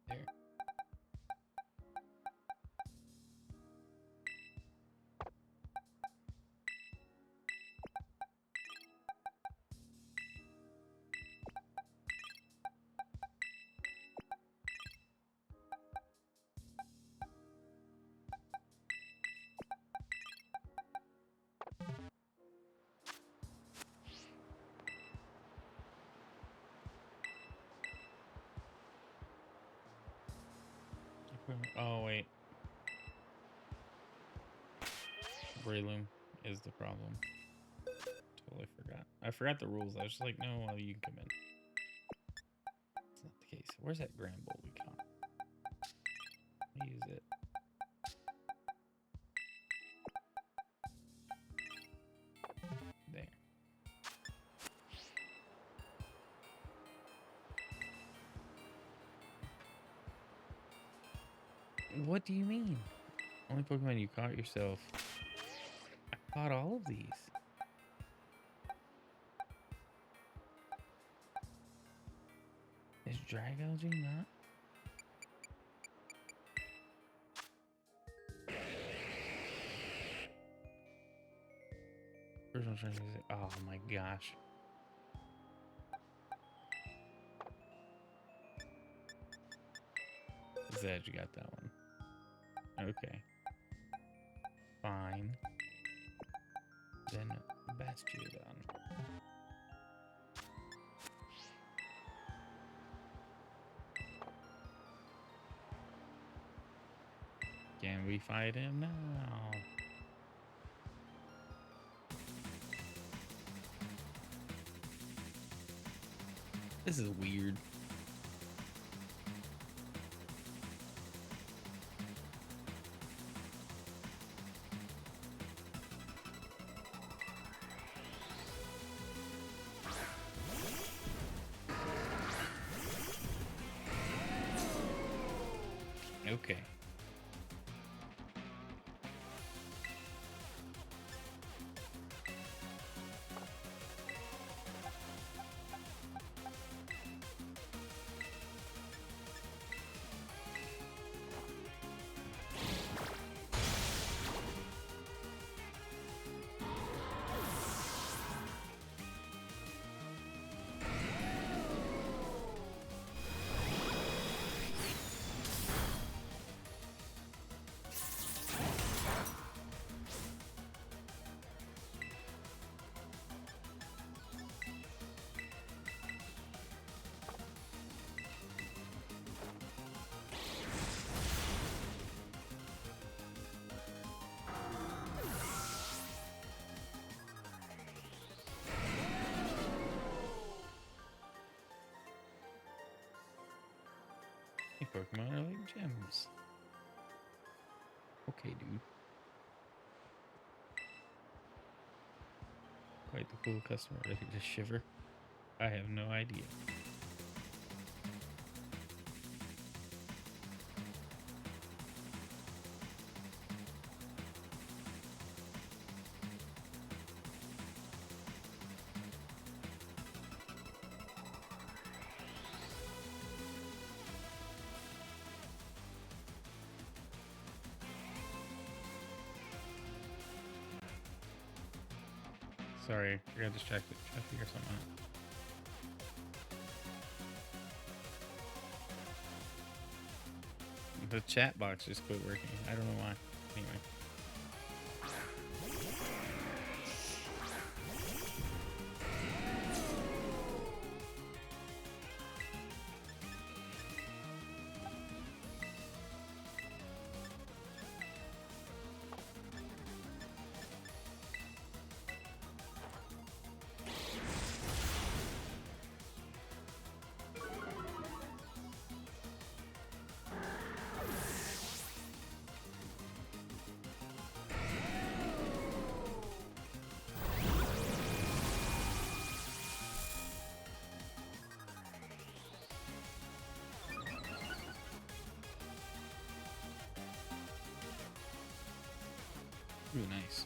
There. Oh, wait. Breloom is the problem. Totally forgot. I forgot the rules. I was just like, no, well, you can come in. It's not the case. Where's that Grand Bowl we got? Use it. There. What do you mean? Only Pokemon you caught yourself. I caught all of these. Is Dragalge not? Personal training. Oh my gosh. Zedge got that one. Okay. Fine. Then Bastiodon. Can we fight him now? This is weird. Okay. Pokemon are like gems. Okay, dude. Quite the cool customer. Ready to shiver? I have no idea. Sorry, I got distracted. Trying to figure something out. The chat box just quit working. I don't know why. Anyway. Ooh, nice.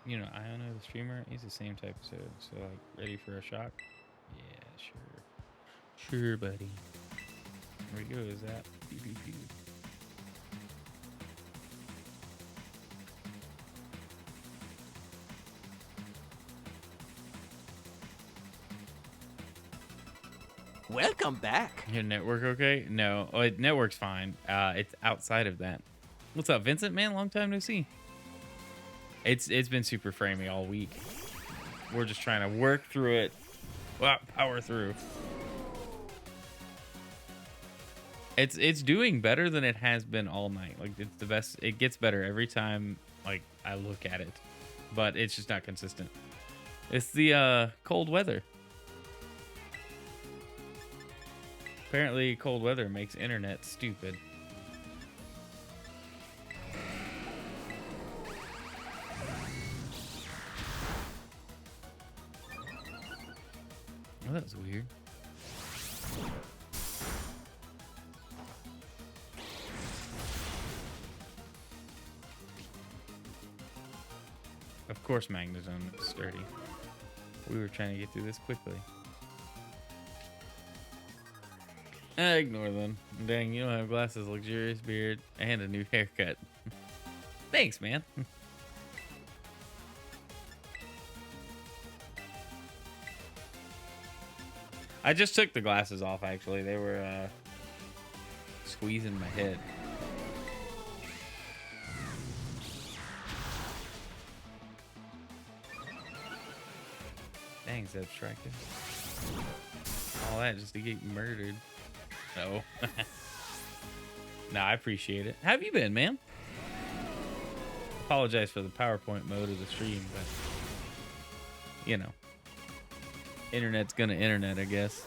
You know, I don't know the streamer. He's the same type of so like ready for a shock. Yeah, sure, sure, buddy. There we go. Is that pew, pew, pew. Welcome back. Your network okay? No, network's fine. It's outside of that. What's up, Vincent? Man, long time no see. It's been super framey all week. We're just trying to work through it. Well, power through. It's doing better than it has been all night. Like it's the best. It gets better every time. Like I look at it, but it's just not consistent. It's the cold weather. Apparently, cold weather makes internet stupid. Oh, that was weird. Of course, Magnezone is sturdy. We were trying to get through this quickly. Ignore them. Dang, you don't have glasses, luxurious beard, and a new haircut. Thanks, man. I just took the glasses off, actually. They were squeezing my head. Dang, is that abstracted? All that just to get murdered. No. No, I appreciate it. How have you been, man? Apologize for the PowerPoint mode of the stream, but you know, internet's gonna internet, I guess.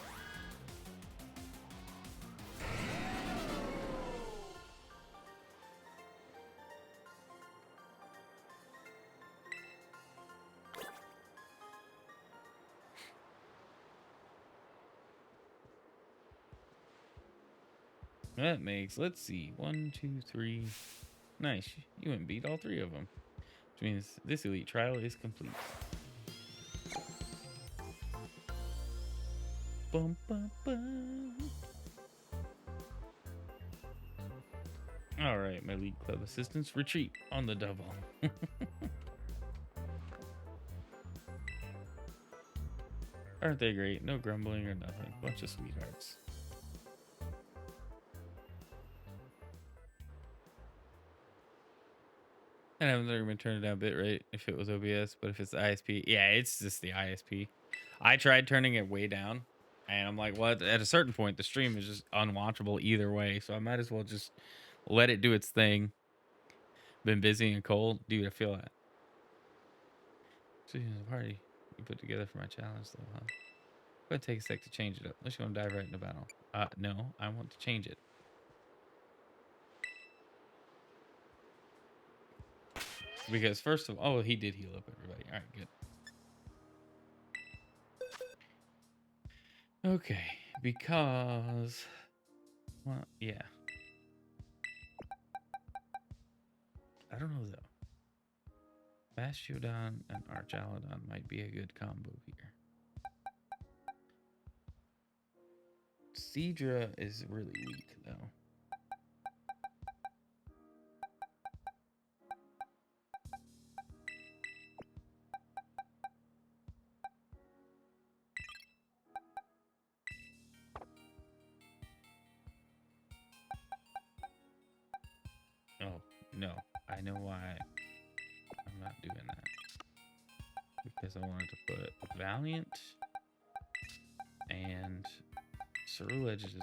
That makes, let's see, 1, 2, 3. Nice. You went and beat all 3 of them. Which means this elite trial is complete. Bum, bum, bum. All right, my league club assistants retreat on the double. Aren't they great? No grumbling or nothing. Bunch of sweethearts. I haven't even turned it down bitrate if it was OBS, but if it's the ISP, yeah, it's just the ISP. I tried turning it way down, and I'm like, well, at a certain point, the stream is just unwatchable either way, so I might as well just let it do its thing. Been busy and cold, dude. I feel that. So the party you put together for my challenge, though, huh? Go ahead, take a sec to change it up. Unless you want to dive right into battle. No, I want to change it. Because first of all, oh, he did heal up everybody. All right, good. Okay, because, well, yeah. I don't know though. Bastiodon and Archalodon might be a good combo here. Seadra is really weak though. Oh, no. I know why I'm not doing that. Because I wanted to put Valiant and Ceruledge is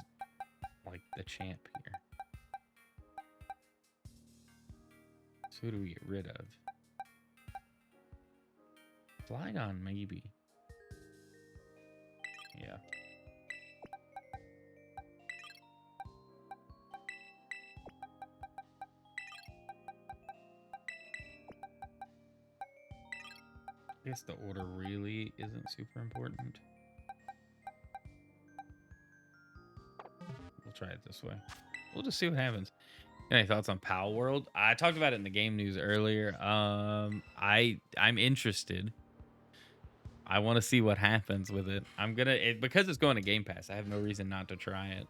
like the champ here. So who do we get rid of? Flygon, maybe. Yeah. I guess the order really isn't super important. We'll try it this way. We'll just see what happens. Any thoughts on Pal World? I talked about it in the game news earlier. I'm interested. I want to see what happens with it. I'm gonna because it's going to Game Pass. I have no reason not to try it.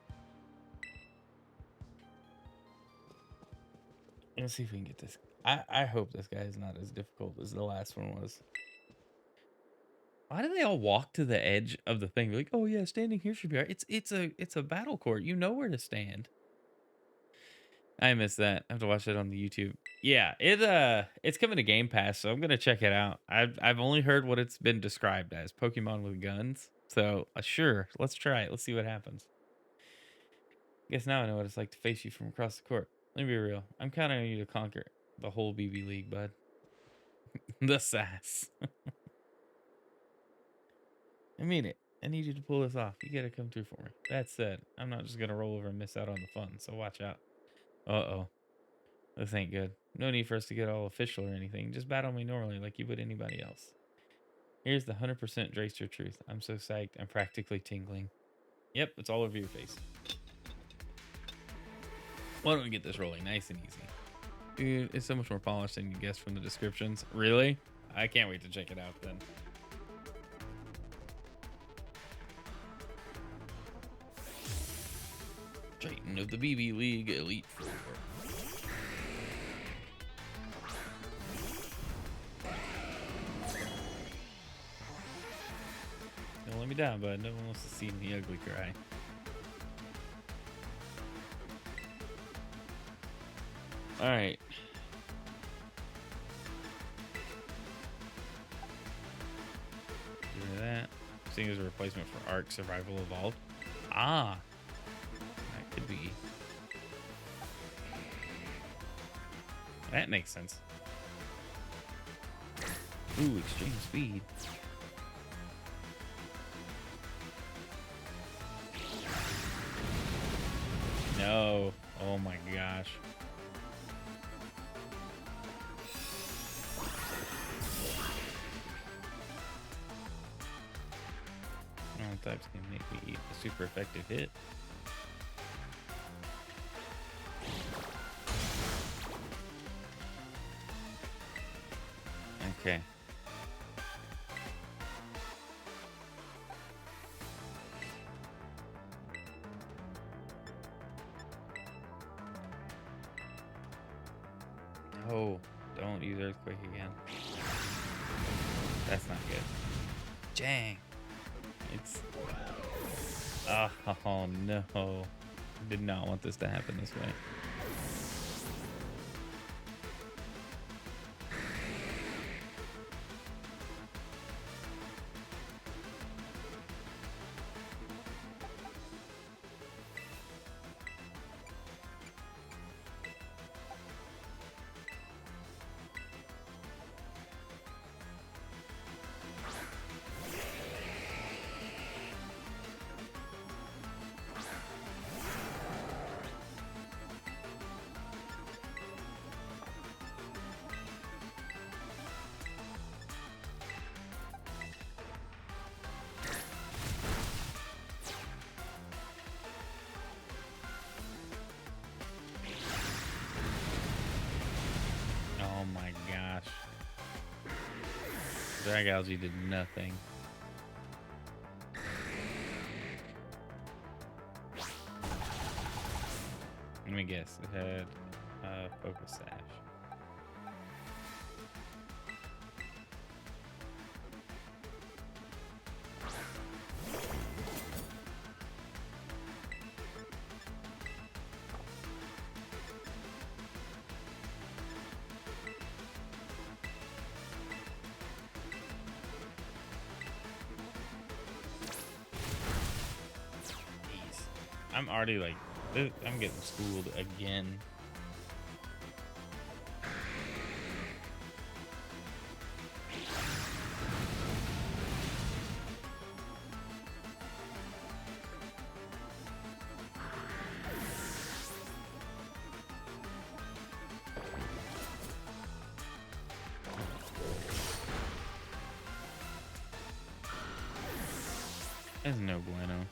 Let's see if we can get this. I hope this guy is not as difficult as the last one was. Why do they all walk to the edge of the thing? Like, oh yeah, standing here should be all right. It's a battle court. You know where to stand. I missed that. I have to watch it on the YouTube. Yeah, it's coming to Game Pass, so I'm gonna check it out. I've only heard what it's been described as, Pokemon with guns. So sure, let's try it. Let's see what happens. Guess now I know what it's like to face you from across the court. Let me be real. I'm counting on you to conquer the whole BB League, bud. The sass. I mean it. I need you to pull this off. You gotta come through for me. That said, I'm not just gonna roll over and miss out on the fun, so watch out. Uh-oh. This ain't good. No need for us to get all official or anything. Just battle me normally like you would anybody else. Here's the 100% Dracer truth. I'm so psyched. I'm practically tingling. Yep, it's all over your face. Why don't we get this rolling nice and easy? Dude, it's so much more polished than you guessed from the descriptions. Really? I can't wait to check it out then. Titan of the BB League Elite Four. Don't let me down, bud. No one wants to see me ugly cry. All right. Do that. Seeing as a replacement for Ark Survival Evolved. Ah, that could be. That makes sense. Ooh, extreme speed. No. Oh my gosh. Types can make me a super effective hit. Okay. No, don't use Earthquake again. That's not good. Dang. It's oh no. Did not want this to happen this way. Oh my gosh. Drag Algae did nothing. Let me guess. It had Focus Sash. I'm already like, I'm getting schooled again. That's no bueno.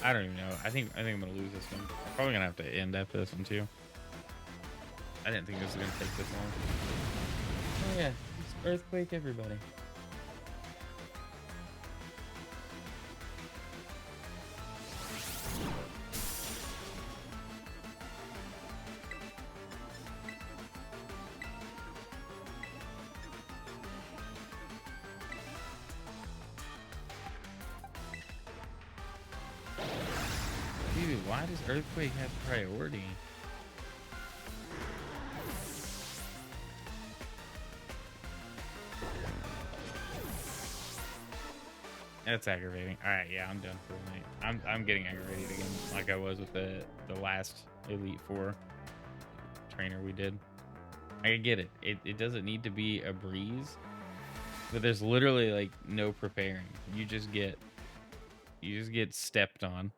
I don't even know. I think I'm gonna lose this one. I'm probably gonna have to end after this one too. I didn't think this was gonna take this long. Oh yeah, it's earthquake everybody. Dude, why does earthquake have priority? That's aggravating. All right, yeah, I'm done for the night. I'm getting aggravated again, like I was with the last Elite Four trainer we did. I get it. It doesn't need to be a breeze, but there's literally like no preparing. You just get stepped on.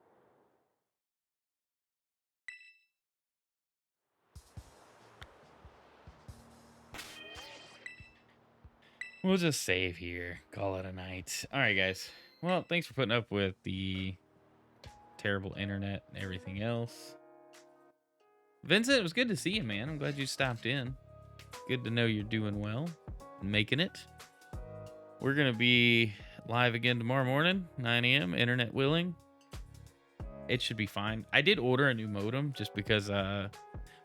We'll just save here. Call it a night. All right, guys. Well, thanks for putting up with the terrible internet and everything else. Vincent, it was good to see you, man. I'm glad you stopped in. Good to know you're doing well and making it. We're going to be live again tomorrow morning, 9 a.m., internet willing. It should be fine. I did order a new modem just because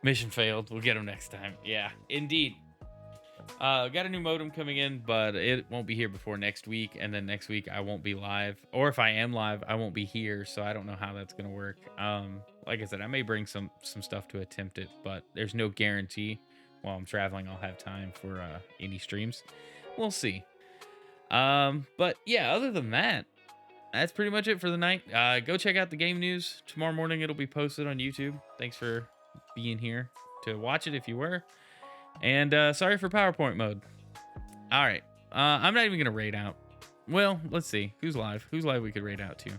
mission failed. We'll get them next time. Yeah, indeed. Got a new modem coming in, but it won't be here before next week. And then next week I won't be live. Or if I am live, I won't be here. So I don't know how that's going to work. Like I said, I may bring some stuff to attempt it, but there's no guarantee while I'm traveling I'll have time for any streams. We'll see. But yeah, other than that, that's pretty much it for the night. Go check out the game news. Tomorrow morning it'll be posted on YouTube. Thanks for being here to watch it if you were. And sorry for PowerPoint mode. All right. I'm not even going to raid out. Well, let's see. Who's live? Who's live we could raid out to?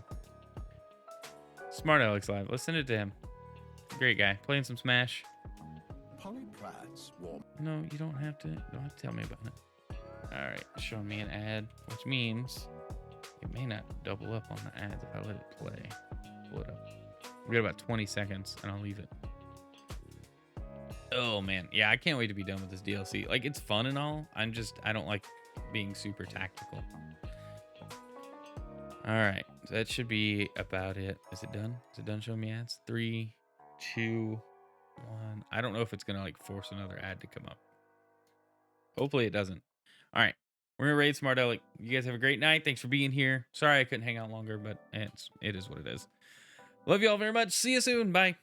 Smart Alex live. Let's send it to him. Great guy. Playing some Smash. No, you don't have to tell me about it. All right. Showing me an ad, which means it may not double up on the ads if I let it play. Pull it up. We got about 20 seconds and I'll leave it. Oh man, yeah, I can't wait to be done with this DLC. Like, it's fun and all. I don't like being super tactical. All right, so that should be about it. Is it done? Is it done showing me ads? 3, 2, 1. I don't know if it's gonna like force another ad to come up. Hopefully it doesn't. All right, we're gonna raid Smart Alec. You guys have a great night. Thanks for being here. Sorry I couldn't hang out longer, but it is what it is. Love you all very much. See you soon. Bye.